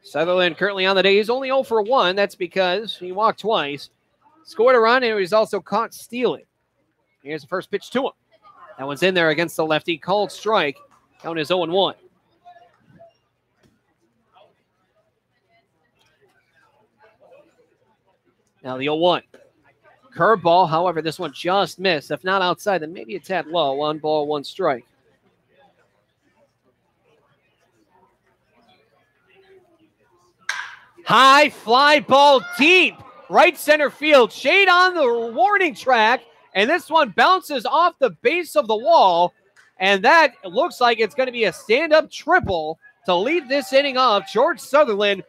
Sutherland currently on the day. He's only 0 for 1. That's because he walked twice. Scored a run, and he was also caught stealing. Here's the first pitch to him. That one's in there against the lefty. Called strike. Count is 0-1. Now the 0-1. Curveball, however, this one just missed. If not outside, then maybe a tad low. 1 ball, 1 strike. High fly ball deep. Right center field. Shade on the warning track. And this one bounces off the base of the wall. And that looks like it's going to be a stand-up triple to lead this inning off. George Sutherland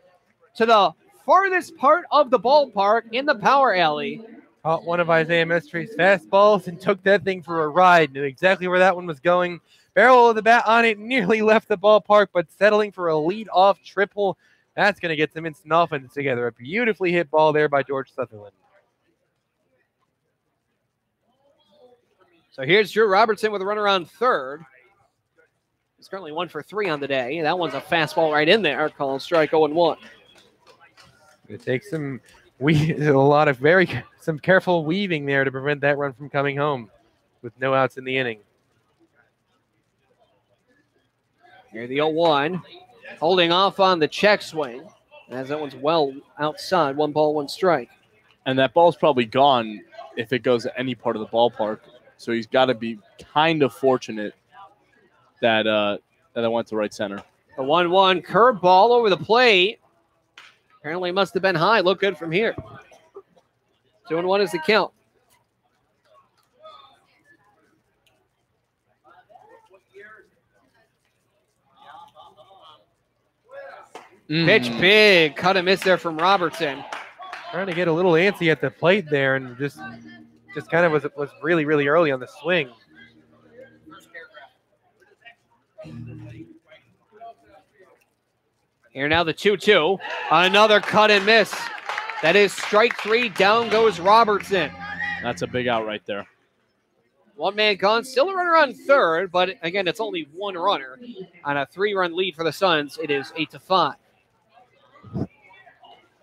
to the farthest part of the ballpark in the power alley. Caught one of Isaiah Mestre's fastballs and took that thing for a ride. Knew exactly where that one was going. Barrel of the bat on it, nearly left the ballpark, but settling for a lead-off triple. That's going to get some instant offense together. A beautifully hit ball there by George Sutherland. So here's Drew Robertson with a runner on third. He's currently 1 for 3 on the day. That one's a fastball right in there. Called strike 0-1. It takes some careful weaving there to prevent that run from coming home with no outs in the inning. Here the 0-1. Holding off on the check swing as that one's well outside. 1 ball, 1 strike. And that ball's probably gone if it goes to any part of the ballpark. So he's got to be kind of fortunate that that it went to right center. The 1-1 curveball over the plate. Apparently must have been high. Look good from here. 2-1 is the count. Pitch big. Cut and miss there from Robertson. Trying to get a little antsy at the plate there and just kind of was really, really early on the swing. Here now the 2-2. Another cut and miss. That is strike 3. Down goes Robertson. That's a big out right there. 1 man gone. Still a runner on third, but again, it's only 1 runner on a 3-run lead for the Suns. It is 8-5.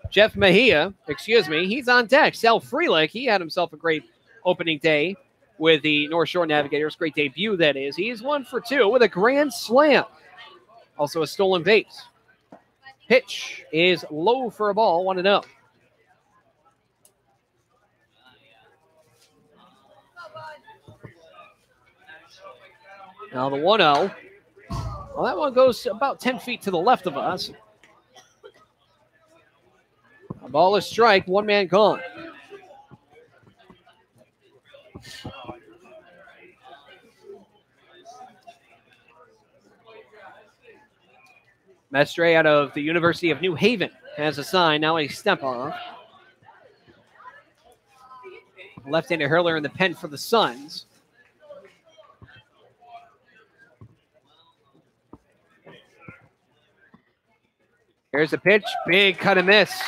Jeff Mejia, he's on deck. Sal Freelick, he had himself a great opening day with the North Shore Navigators. Great debut, that is. He's 1 for 2 with a grand slam. Also a stolen base. Pitch is low for a ball, 1-0. Now the 1-0. Well, that one goes about 10 feet to the left of us. A ball is strike, one man gone. Mestre out of the University of New Haven has a sign, now a step off. Left-handed hurler in the pen for the Suns. Here's a pitch, big cut and miss.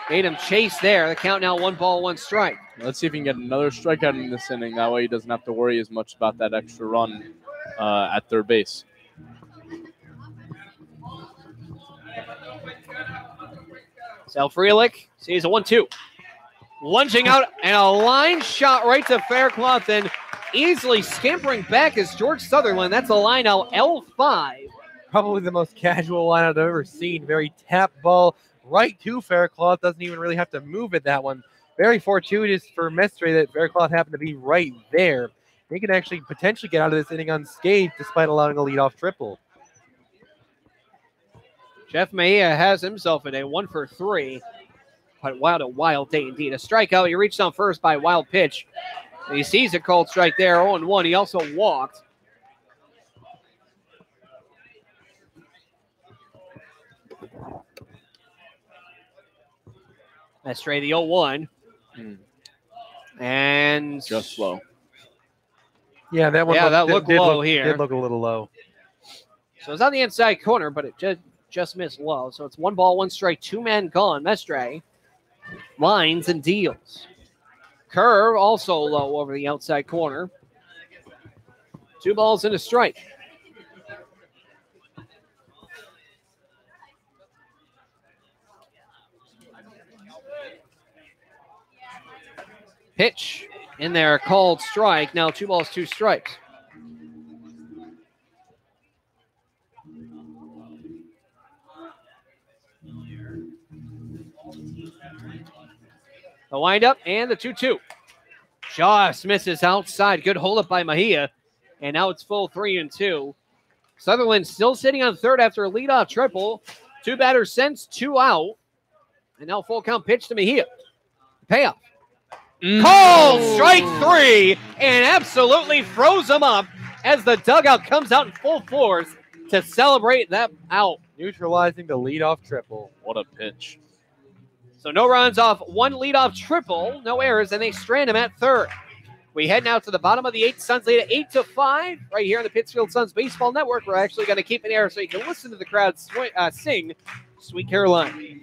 Made him chase there. The count now 1 ball, 1 strike. Let's see if he can get another strikeout in this inning. That way he doesn't have to worry as much about that extra run at third base. Self-Frelick sees a 1-2. Lunging out and a line shot right to Faircloth and easily scampering back is George Sutherland. That's a line out L5. Probably the most casual line I've ever seen. Very tap ball right to Faircloth. Doesn't even really have to move it, that one. Very fortuitous for Mestre that Faircloth happened to be right there. He can actually potentially get out of this inning unscathed despite allowing a leadoff triple. Jeff Mejia has himself in a 1 for 3. But a wild day indeed. A strikeout. He reached on first by a wild pitch. And he sees a called strike there, 0-1. He also walked. Mestre the 0-1. And just low. Yeah, that one looked low here. Did look a little low. So it's on the inside corner, but it just missed low. So it's 1 ball, 1 strike, 2 men gone. Mestre lines and deals. Curve also low over the outside corner. 2 balls and a strike. Pitch in there, called strike. Now 2 balls, 2 strikes. The windup and the 2-2. Just misses outside. Good hold up by Mejia. And now it's full 3-2. Sutherland still sitting on third after a leadoff triple. 2 batters since, 2 out. And now full count pitch to Mejia. Payoff. Called strike 3 and absolutely froze him up as the dugout comes out in full force to celebrate that out. Neutralizing the leadoff triple. What a pitch. So no runs off 1 leadoff triple, no errors, and they strand him at third. We head now to the bottom of the 8th. Suns lead at 8-5 right here on the Pittsfield Suns Baseball Network. We're actually going to keep an air so you can listen to the crowd sing Sweet Caroline.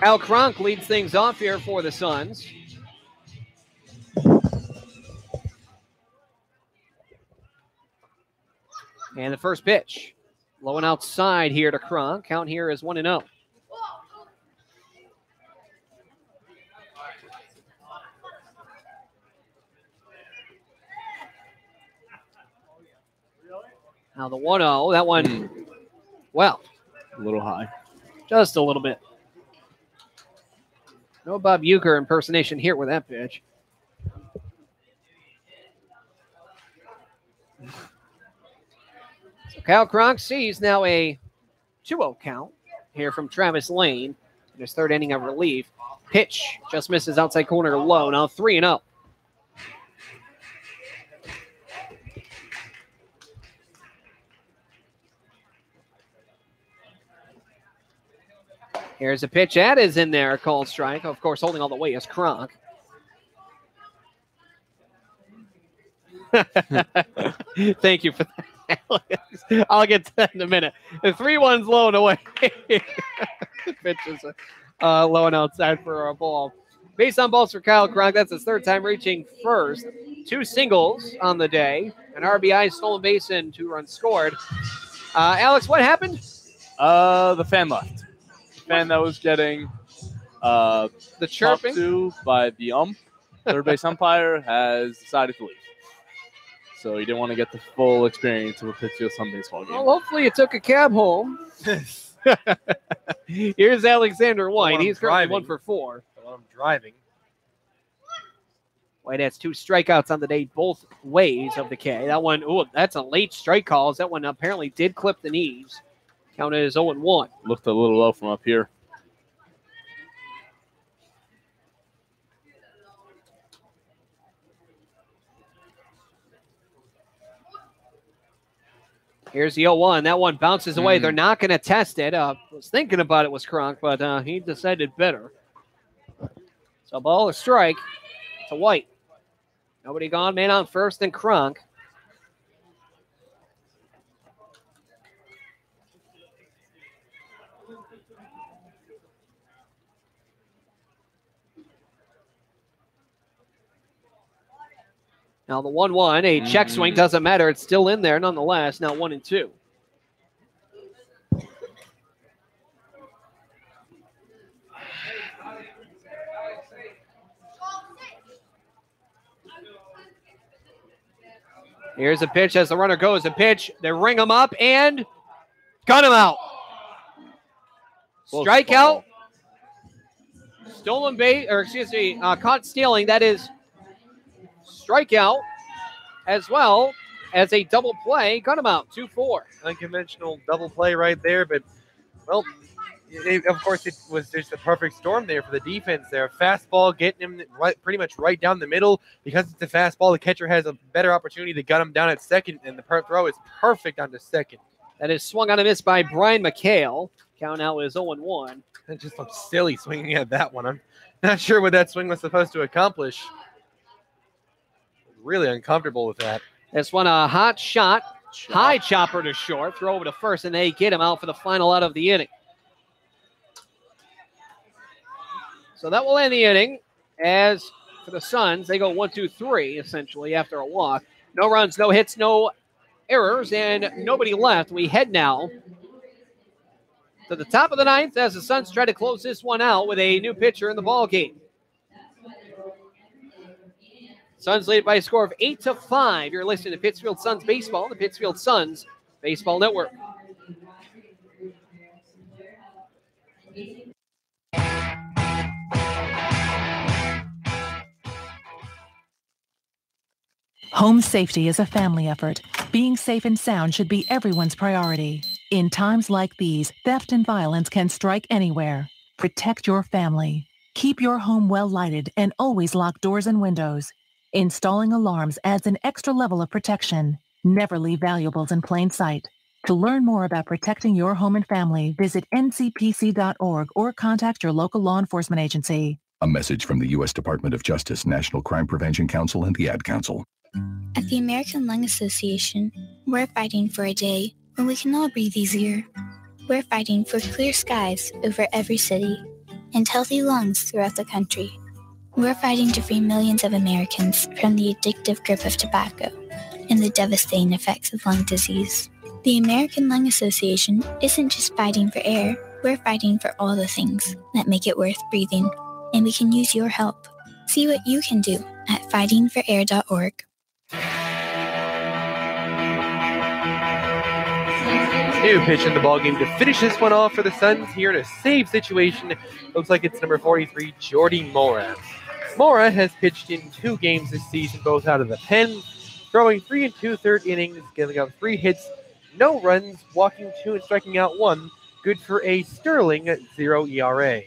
Al Cronk leads things off here for the Suns. And the first pitch. Low and outside here to Cronk. Count here is 1-0. Now the 1-0. That one, well, a little high. Just a little bit. No Bob Uecker impersonation here with that pitch. So Kyle Kronk sees now a 2-0 count here from Travis Lane in his third inning of relief. Pitch just misses outside corner low. Now 3-0. Here's a pitch. That is in there. Called strike. Of course, holding all the way is Kronk. Thank you for that, Alex. I'll get to that in a minute. The 3-1's low and away. Pitch is low and outside for a ball. Base on balls for Kyle Kronk. That's his third time reaching first. 2 singles on the day. An RBI, stolen base, and 2 runs scored. Alex, what happened? The fan left. The fan that was getting the chirping talked to by the third base umpire, has decided to leave. So he didn't want to get the full experience of a Pittsfield Sun baseball game. Well, hopefully it took a cab home. Here's Alexander White. He's currently 1 for 4. While I'm driving. White has 2 strikeouts on the day, both ways of the K. That one, that's a late strike call. That one apparently did clip the knees. Counted as 0-1. Looked a little low from up here. Here's the 0-1. That one bounces away. They're not going to test it. Was thinking about it was Kronk, but he decided better. So ball, a strike to White. Nobody gone. Man on first and Kronk. Now the 1-1, a check swing, doesn't matter. It's still in there nonetheless. Now 1-2. Here's a pitch as the runner goes. A pitch. They ring him up and gun him out. Strikeout. Stolen base, or excuse me, caught stealing. That is strikeout, as well as a double play. Gun him out. 2-4. Unconventional double play right there, but, well, of course, it was just a perfect storm there for the defense there. Fastball getting him pretty much right down the middle. Because it's a fastball, the catcher has a better opportunity to gun him down at second, and the throw is perfect onto second. That is swung on a miss by Brian McHale. Count out is 0-1. That just looked silly swinging at that one. I'm not sure what that swing was supposed to accomplish. Really uncomfortable with that. This one, a hot shot. High chopper to short. Throw over to first, and they get him out for the final out of the inning. So that will end the inning. As for the Suns, they go 1-2-3, essentially, after a walk. No runs, no hits, no errors, and nobody left. We head now to the top of the ninth as the Suns try to close this one out with a new pitcher in the ballgame. Suns lead by a score of 8-5. You're listening to Pittsfield Suns Baseball, the Pittsfield Suns Baseball Network. Home safety is a family effort. Being safe and sound should be everyone's priority. In times like these, theft and violence can strike anywhere. Protect your family. Keep your home well lighted and always lock doors and windows. Installing alarms adds an extra level of protection. Never leave valuables in plain sight. To learn more about protecting your home and family, visit ncpc.org or contact your local law enforcement agency. A message from the U.S. Department of Justice, National Crime Prevention Council, and the Ad Council. At the American Lung Association, we're fighting for a day when we can all breathe easier. We're fighting for clear skies over every city and healthy lungs throughout the country. We're fighting to free millions of Americans from the addictive grip of tobacco and the devastating effects of lung disease. The American Lung Association isn't just fighting for air, we're fighting for all the things that make it worth breathing, and we can use your help. See what you can do at fightingforair.org. New pitch in the ballgame to finish this one off for the Suns here in a save situation. Looks like it's number 43, Jordy Mora. Mora has pitched in 2 games this season, both out of the pen. throwing 3 2/3 innings, giving up 3 hits, no runs, walking 2 and striking out 1, good for a sterling 0 ERA.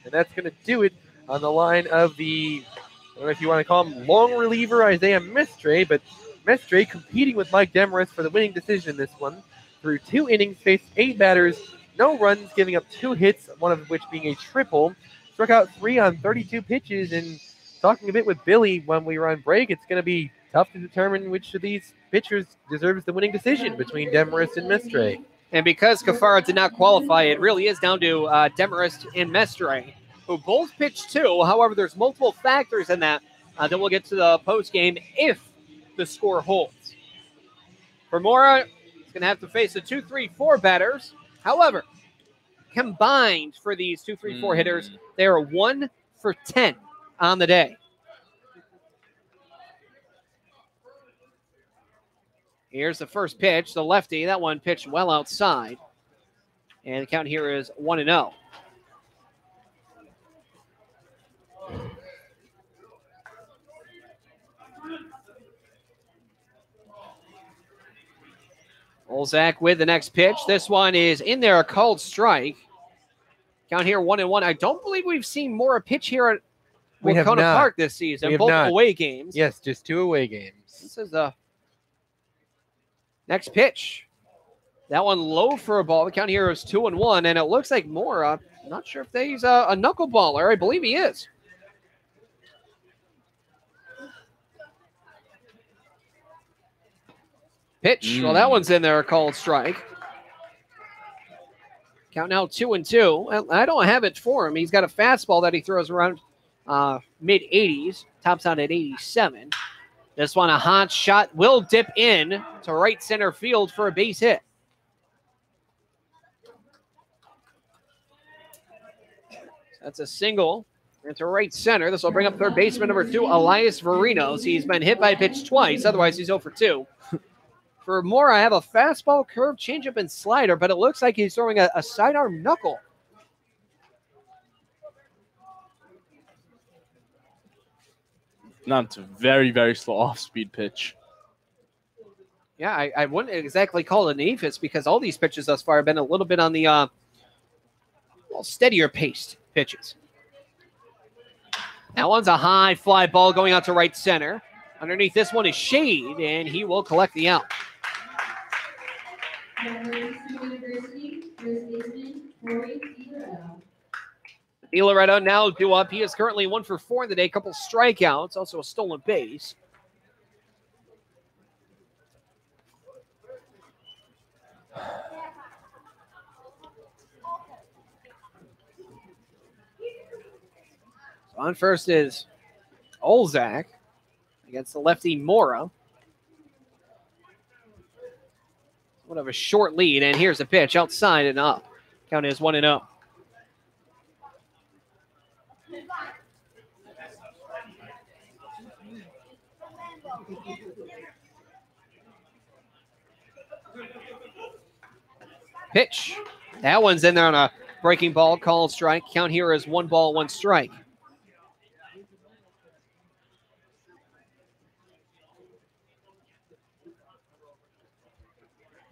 And that's going to do it on the line of the, I don't know if you want to call him long reliever Isaiah Mestre, but Mestre competing with Mike Demarest for the winning decision in this one. Through 2 innings, faced 8 batters, no runs, giving up 2 hits, one of which being a triple. Struck out 3 on 32 pitches, and talking a bit with Billy when we were on break, it's going to be tough to determine which of these pitchers deserves the winning decision between Demarest and Mestre. And because Kafara did not qualify, it really is down to Demarest and Mestre, who both pitched 2. However, there's multiple factors in that that we'll get to the postgame if the score holds. For Mora, he's going to have to face the 2-3-4 batters. However, combined for these 2-3-4 hitters, they are 1 for 10 on the day. Here's the first pitch, the lefty. That one pitched well outside. And the count here is 1-0. Olzak with the next pitch. This one is in there, a called strike. Count here 1-1. I don't believe we've seen more a pitch here at Wahconah Park this season. Both away games. Yes, just 2 away games. This is the next pitch. That one low for a ball. The count here is 2-1, and it looks like Mora. I'm not sure if he's a knuckleballer. I believe he is. Pitch. Well, that one's in there, a called strike. Count now 2-2. I don't have it for him. He's got a fastball that he throws around mid-80s. Tops out at 87. This one, a hot shot, will dip in to right center field for a base hit. That's a single into right center. This will bring up third baseman number 2, Elias Verinos. He's been hit by a pitch twice. Otherwise, he's 0 for 2. For Mora, I have a fastball, curve, changeup, and slider, but it looks like he's throwing a sidearm knuckle. Not a very, very slow off-speed pitch. Yeah, I wouldn't exactly call it an ephus because all these pitches thus far have been a little bit on the steadier paced pitches. That one's a high fly ball going out to right center. Underneath this one is Shade, and he will collect the out. Loretto now due up. He is currently 1 for 4 in the day. A couple strikeouts, also a stolen base. So on first is Olzak against the lefty Mora. Somewhat of a short lead, and here's a pitch outside and up. Count is 1-0. Pitch. That one's in there on a breaking ball, called strike. Count here is 1 ball, 1 strike.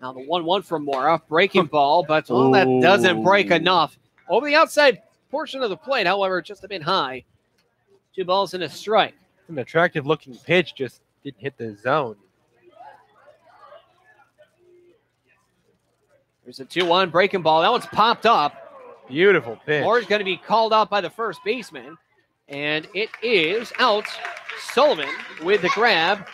Now the 1-1 from Mora. Breaking ball, but that doesn't break enough. Over the outside portion of the plate, however, just a bit high. 2 balls and a strike. An attractive looking pitch, just didn't hit the zone. There's a 2-1 breaking ball. That one's popped up. Beautiful pitch. Moore's going to be called out by the first baseman. And it is out. Sullivan with the grab.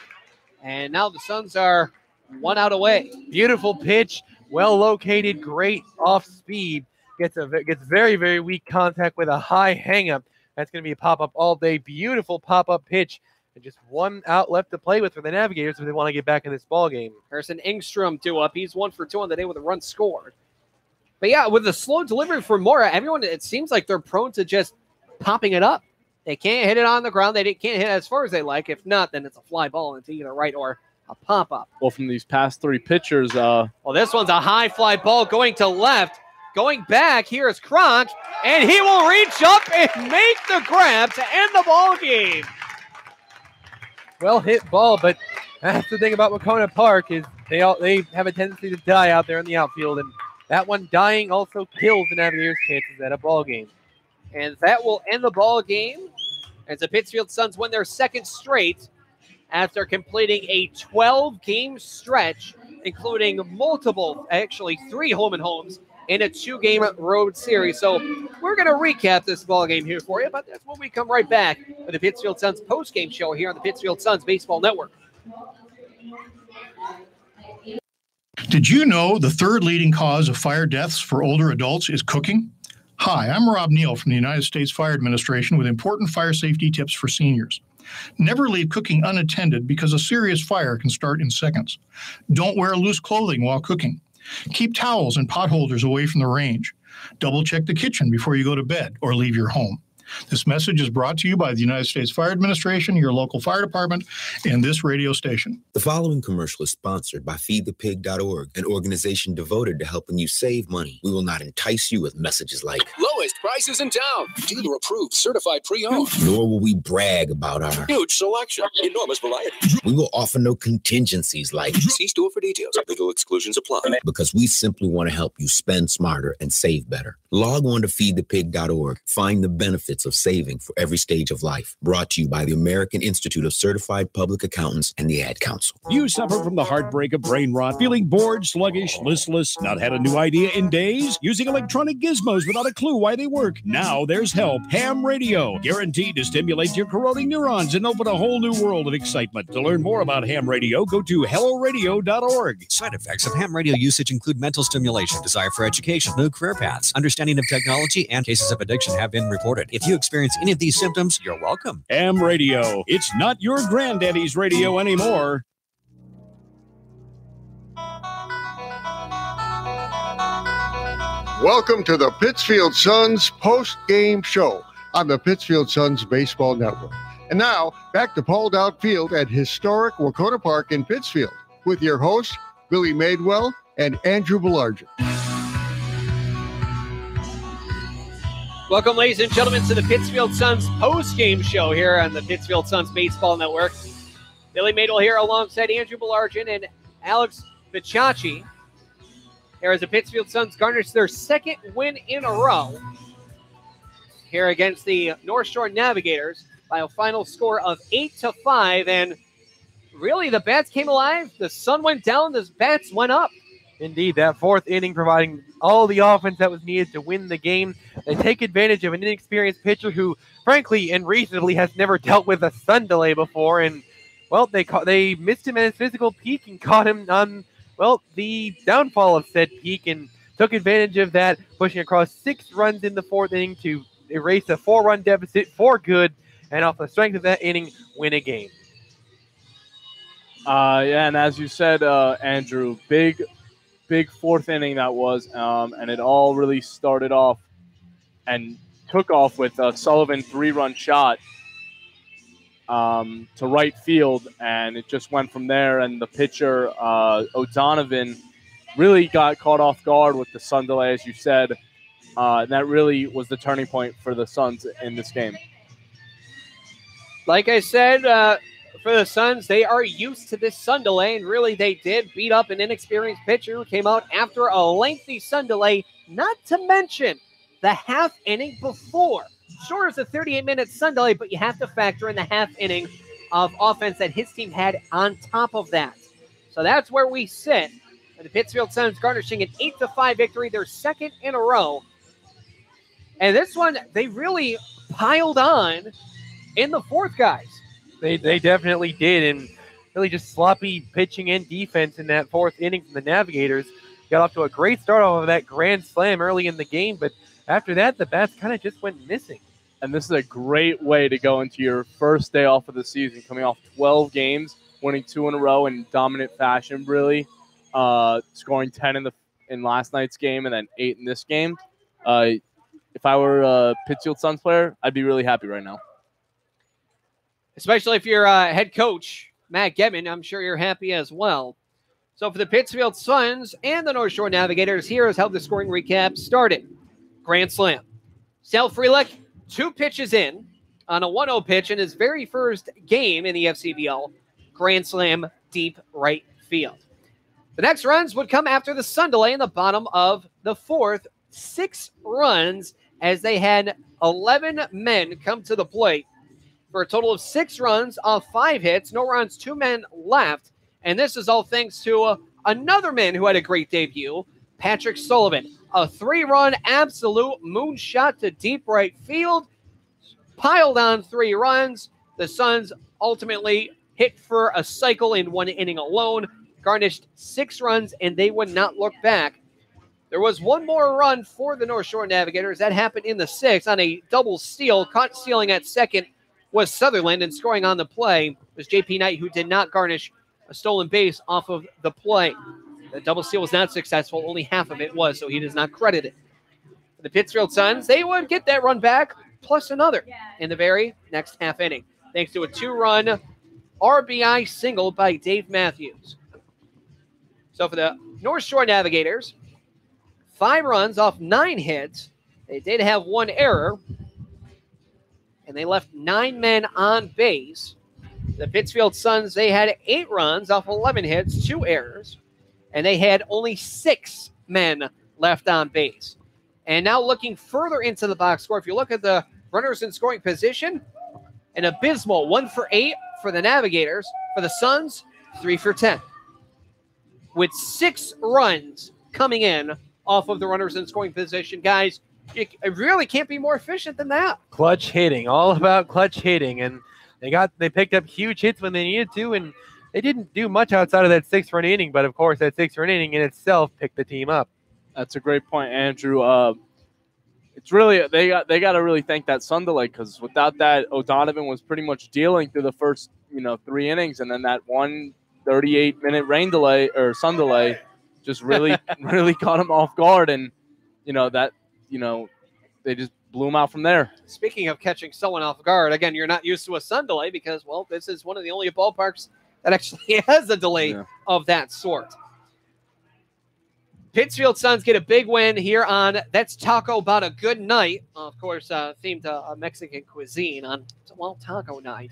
And now the Suns are 1 out away. Beautiful pitch. Well located. Great off speed. Gets very, very weak contact with a high hang up. That's going to be a pop-up all day. Beautiful pop-up pitch. And just 1 out left to play with for the Navigators if they want to get back in this ball game. Harrison Engstrom due up. He's 1 for 2 on the day with a run scored. But yeah, with the slow delivery for Mora, everyone, it seems like they're prone to just popping it up. They can't hit it on the ground. They can't hit it as far as they like. If not, then it's a fly ball into either right or a pop-up. Well, from these past 3 pitchers. Well, this one's a high fly ball going to left. Going back, here is Kronk, and he will reach up and make the grab to end the ball game. Well hit ball, but That's the thing about Wahconah Park is they have a tendency to die out there in the outfield, and that one dying also kills the Navigators' chances at a ball game. And that will end the ball game as the Pittsfield Suns win their second straight after completing a 12-game stretch, including actually 3 home and homes in a 2-game road series. So we're going to recap this ball game here for you, but that's when we come right back with the Pittsfield Suns post-game show here on the Pittsfield Suns Baseball Network. Did you know the third leading cause of fire deaths for older adults is cooking? Hi, I'm Rob Neal from the United States Fire Administration with important fire safety tips for seniors. Never leave cooking unattended because a serious fire can start in seconds. Don't wear loose clothing while cooking. Keep towels and pot holders away from the range. Double check the kitchen before you go to bed or leave your home. This message is brought to you by the United States Fire Administration, your local fire department, and this radio station. The following commercial is sponsored by feedthepig.org, an organization devoted to helping you save money. We will not entice you with messages like lowest prices in town, dealer approved, certified pre-owned. Nor will we brag about our huge selection, enormous variety. We will offer no contingencies like see store for details. Legal exclusions apply. Because we simply want to help you spend smarter and save better. Log on to feedthepig.org. Find the benefits of saving for every stage of life. Brought to you by the American Institute of Certified Public Accountants and the Ad Council. You suffer from the heartbreak of brain rot, feeling bored, sluggish, listless, not had a new idea in days, using electronic gizmos without a clue why they work. Now there's help. Ham Radio, guaranteed to stimulate your corroding neurons and open a whole new world of excitement. To learn more about Ham Radio, go to helloradio.org. Side effects of ham radio usage include mental stimulation, desire for education, new career paths, understanding of technology, and cases of addiction have been reported. If you experience any of these symptoms, you're welcome. Ham Radio. It's not your granddaddy's radio anymore. Welcome to the Pittsfield Suns post-game show on the Pittsfield Suns Baseball Network. And now, back to Paul Dowd Field at historic Wahconah Park in Pittsfield with your hosts, Billy Madewell and Andrew Belargent. Welcome, ladies and gentlemen, to the Pittsfield Suns post-game show here on the Pittsfield Suns Baseball Network. Billy Madewell here alongside Andrew Belargent and Alex Bicacci. Here as the Pittsfield Suns garnish their second win in a row here against the North Shore Navigators by a final score of 8-5. And really, the bats came alive. The sun went down. The bats went up. Indeed, that fourth inning providing all the offense that was needed to win the game. They take advantage of an inexperienced pitcher who, frankly and reasonably, has never dealt with a sun delay before. And, well, they missed him at his physical peak and caught him on, well, the downfall of said peak and took advantage of that, pushing across 6 runs in the fourth inning to erase a 4-run deficit for good, and off the strength of that inning, win a game. Yeah, and as you said, Andrew, big fourth inning that was, and it all really started off and took off with a Sullivan 3-run shot to right field, and it just went from there. And the pitcher, O'Donovan, really got caught off guard with the sun delay, as you said. And that really was the turning point for the Suns in this game. Like I said, for the Suns, they are used to this sun delay, and really they did beat up an inexperienced pitcher who came out after a lengthy sun delay, not to mention the half inning before. Sure, it's a 38-minute sun delay, but you have to factor in the half inning of offense that his team had on top of that. So that's where we sit. And the Pittsfield Suns garnishing an 8-5 victory, their second in a row. And this one, they really piled on in the fourth, guys. They definitely did, and really just sloppy pitching and defense in that fourth inning from the Navigators. Got off to a great start off of that grand slam early in the game, but after that, the bats kind of just went missing. And this is a great way to go into your first day off of the season, coming off 12 games, winning 2 in a row in dominant fashion, really. Scoring 10 in last night's game and then 8 in this game. If I were a Pittsfield Suns player, I'd be really happy right now. Especially if you're head coach, Matt Gedman, I'm sure you're happy as well. So for the Pittsfield Suns and the North Shore Navigators, here is how the scoring recap started. Grand slam. Sal Frelick, 2 pitches in on a 1-0 pitch in his very first game in the FCBL. Grand slam deep right field. The next runs would come after the sun delay in the bottom of the fourth. 6 runs as they had 11 men come to the plate for a total of 6 runs off 5 hits. No runs, 2 men left. And this is all thanks to another man who had a great debut, Patrick Sullivan. A 3-run absolute moonshot to deep right field. Piled on 3 runs. The Suns ultimately hit for a cycle in 1 inning alone. Garnished 6 runs, and they would not look back. There was 1 more run for the North Shore Navigators. That happened in the 6th on a double steal. Caught stealing at second was Sutherland, and scoring on the play was J.P. Knight, who did not garnish a stolen base off of the play. The double steal was not successful. Only half of it was, so he does not credit it. For the Pittsfield Suns, they would get that run back, plus another in the very next half inning, thanks to a 2-run RBI single by Dave Matthews. So for the North Shore Navigators, 5 runs off 9 hits. They did have 1 error, and they left 9 men on base. The Pittsfield Suns, they had 8 runs off 11 hits, 2 errors, and they had only 6 men left on base. And now looking further into the box score, if you look at the runners in scoring position, an abysmal 1 for 8 for the Navigators. For the Suns, 3 for 10. With 6 runs coming in off of the runners in scoring position. Guys, it really can't be more efficient than that. Clutch hitting, all about clutch hitting. And they picked up huge hits when they needed to, and they didn't do much outside of that 6-run inning. But, of course, that 6-run inning in itself picked the team up. That's a great point, Andrew. It's really they got to really thank that sun delay, because without that, O'Donovan was pretty much dealing through the first 3 innings, and then that 38-minute rain delay or sun delay just really really caught him off guard, and they just blew him out from there. Speaking of catching someone off guard, again, you're not used to a sun delay because, well, this is one of the only ballparks that actually has a delay of that sort. Pittsfield Suns get a big win here on That's Taco About a Good Night. Of course, themed to Mexican cuisine on, taco night.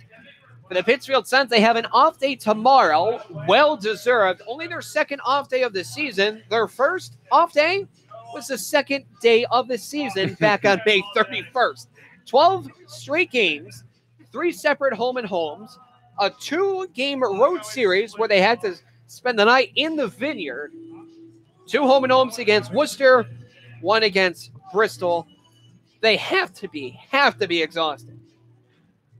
For the Pittsfield Suns, they have an off day tomorrow. Well-deserved. Only their second off day of the season. Their first off day was the second day of the season back on May 31st. 12 straight games, 3 separate home and homes, a 2-game road series where they had to spend the night in the Vineyard, 2 home and homes against Worcester, 1 against Bristol. They have to be exhausted.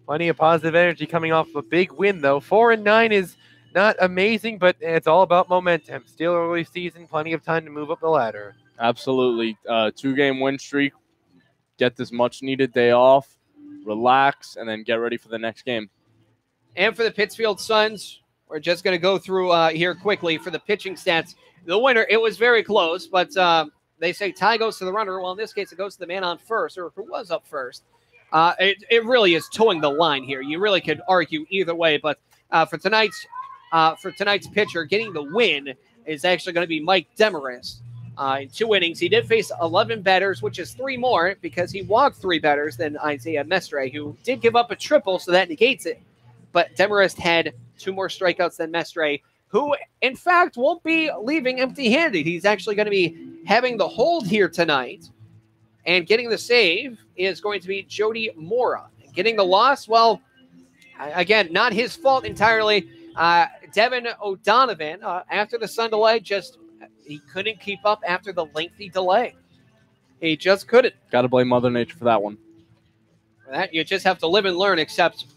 Plenty of positive energy coming off a big win, though. 4-9 is not amazing, but it's all about momentum. Still early season, plenty of time to move up the ladder. Absolutely. 2-game win streak. Get this much-needed day off, relax, and then get ready for the next game. And for the Pittsfield Suns, we're just going to go through here quickly for the pitching stats. The winner, it was very close, but they say tie goes to the runner. Well, in this case, it goes to the man on first, or who was up first. It really is towing the line here. You really could argue either way, but for tonight's pitcher, getting the win is actually going to be Mike Demarest. In 2 innings, he did face 11 batters, which is 3 more because he walked 3 batters than Isaiah Mestre, who did give up a triple, so that negates it. But Demarest had 2 more strikeouts than Mestre, who, in fact, won't be leaving empty-handed. He's actually going to be having the hold here tonight. And getting the save is going to be Jody Mora. Getting the loss, well, again, not his fault entirely. Devin O'Donovan, after the sun delay, he couldn't keep up after the lengthy delay. He just couldn't. Got to blame Mother Nature for that one. For that, you just have to live and learn, except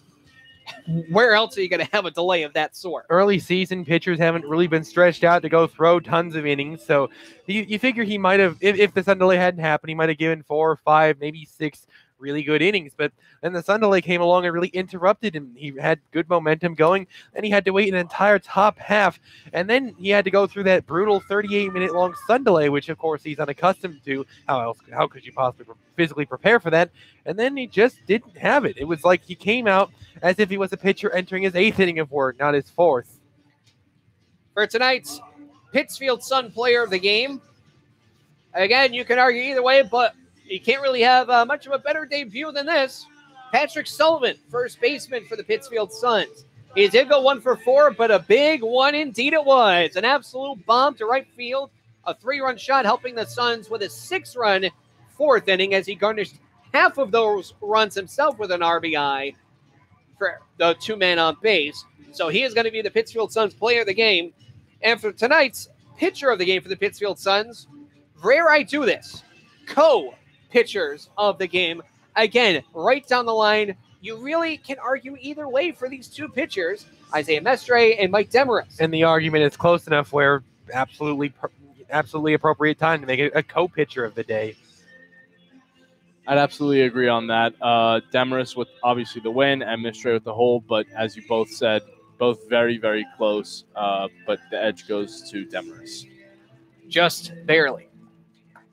where else are you going to have a delay of that sort? Early season pitchers haven't really been stretched out to go throw tons of innings. So you figure he might have, if the sun delay hadn't happened, he might have given 4 or 5, maybe 6 really good innings. But then the sun delay came along and really interrupted him. He had good momentum going, and he had to wait an entire top half. And then he had to go through that brutal 38-minute long sun delay, which, of course, he's unaccustomed to. How could you possibly physically prepare for that? And then he just didn't have it. It was like he came out as if he was a pitcher entering his 8th inning of work, not his 4th. For tonight's Pittsfield Sun player of the game, again, you can argue either way, but you can't really have much of a better debut than this. Patrick Sullivan, first baseman for the Pittsfield Suns. He did go 1 for 4, but a big one indeed it was. An absolute bomb to right field. A 3-run shot helping the Suns with a 6-run fourth inning as he garnished half of those runs himself with an RBI for the 2-man on base. So he is going to be the Pittsfield Suns player of the game. And for tonight's pitcher of the game for the Pittsfield Suns, rare I do this, co-pitchers of the game. Again, right down the line, you really can argue either way for these two pitchers, Isaiah Mestre and Mike Demarest. And the argument is close enough where absolutely appropriate time to make it a co-pitcher of the day. I'd absolutely agree on that. Demarest with obviously the win and Mestre with the hold, but as you both said, both very, very close, but the edge goes to Demarest. Just barely.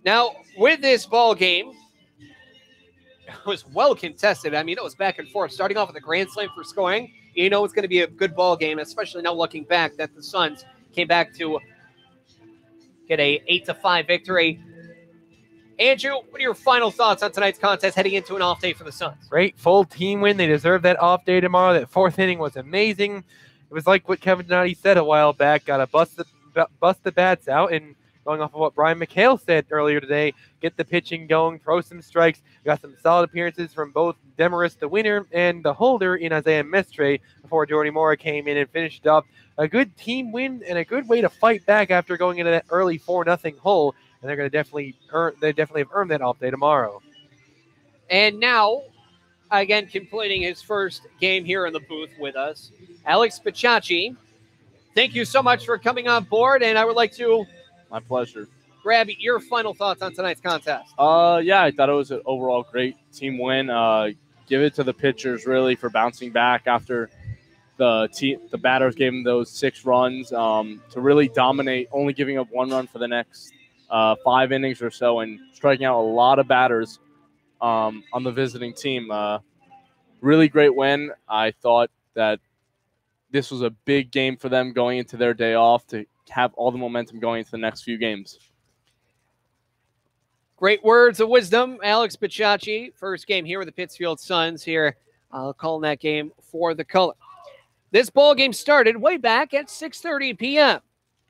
Now, with this ball game, it was well contested. I mean, it was back and forth, starting off with a grand slam for scoring. You know it's going to be a good ball game, especially now looking back that the Suns came back to get a 8-5 victory. Andrew, what are your final thoughts on tonight's contest heading into an off day for the Suns? Great full team win. They deserve that off day tomorrow. That fourth inning was amazing. It was like what Kevin Donati said a while back. Got to bust the bats out, and going off of what Brian McHale said earlier today, get the pitching going, throw some strikes. We got some solid appearances from both Demarest, the winner, and the holder in Isaiah Mestre before Jordy Mora came in and finished up. A good team win and a good way to fight back after going into that early 4-0 hole. And they're going to definitely have earned that off day tomorrow. And now, again, completing his first game here in the booth with us, Alex Pichacci. Thank you so much for coming on board, and I would like to... My pleasure. Grab your final thoughts on tonight's contest. Yeah, I thought it was an overall great team win. Give it to the pitchers, really, for bouncing back after the batters gave them those 6 runs to really dominate, only giving up 1 run for the next 5 innings or so, and striking out a lot of batters on the visiting team. Really great win. I thought that this was a big game for them going into their day off to have all the momentum going into the next few games. Great words of wisdom, Alex Pichacci. First game here with the Pittsfield Suns here. I'll call that game for the color. This ball game started way back at 6:30 p.m.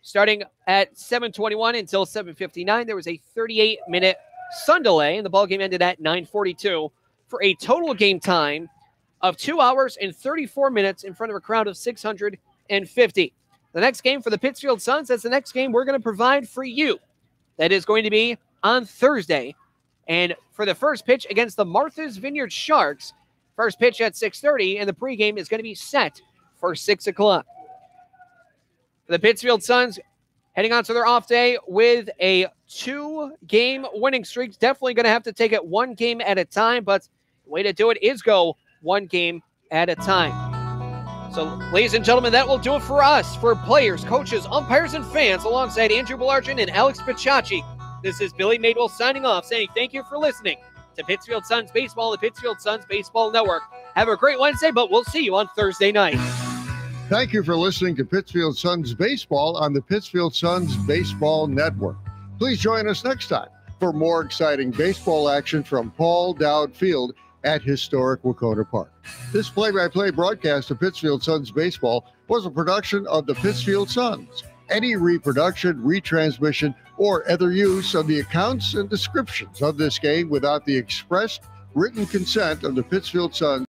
Starting at 7:21 until 7:59, there was a 38-minute sun delay, and the ball game ended at 9:42 for a total game time of 2 hours and 34 minutes in front of a crowd of 650. The next game for the Pittsfield Suns, that's the next game we're going to provide for you. That is going to be on Thursday. And for the first pitch against the Martha's Vineyard Sharks, first pitch at 6:30, and the pregame is going to be set for 6 o'clock. The Pittsfield Suns heading on to their off day with a 2-game winning streak. Definitely going to have to take it 1 game at a time, but the way to do it is go 1 game at a time. So, ladies and gentlemen, that will do it for us, for players, coaches, umpires, and fans, alongside Andrew Belargin and Alex Pichacci. This is Billy Madewell signing off, saying thank you for listening to Pittsfield Suns Baseball, the Pittsfield Suns Baseball Network. Have a great Wednesday, but we'll see you on Thursday night. Thank you for listening to Pittsfield Suns Baseball on the Pittsfield Suns Baseball Network. Please join us next time for more exciting baseball action from Paul Dowd Field at historic Wahconah Park. This play-by-play broadcast of Pittsfield Suns Baseball was a production of the Pittsfield Suns. Any reproduction, retransmission, or other use of the accounts and descriptions of this game without the expressed written consent of the Pittsfield Suns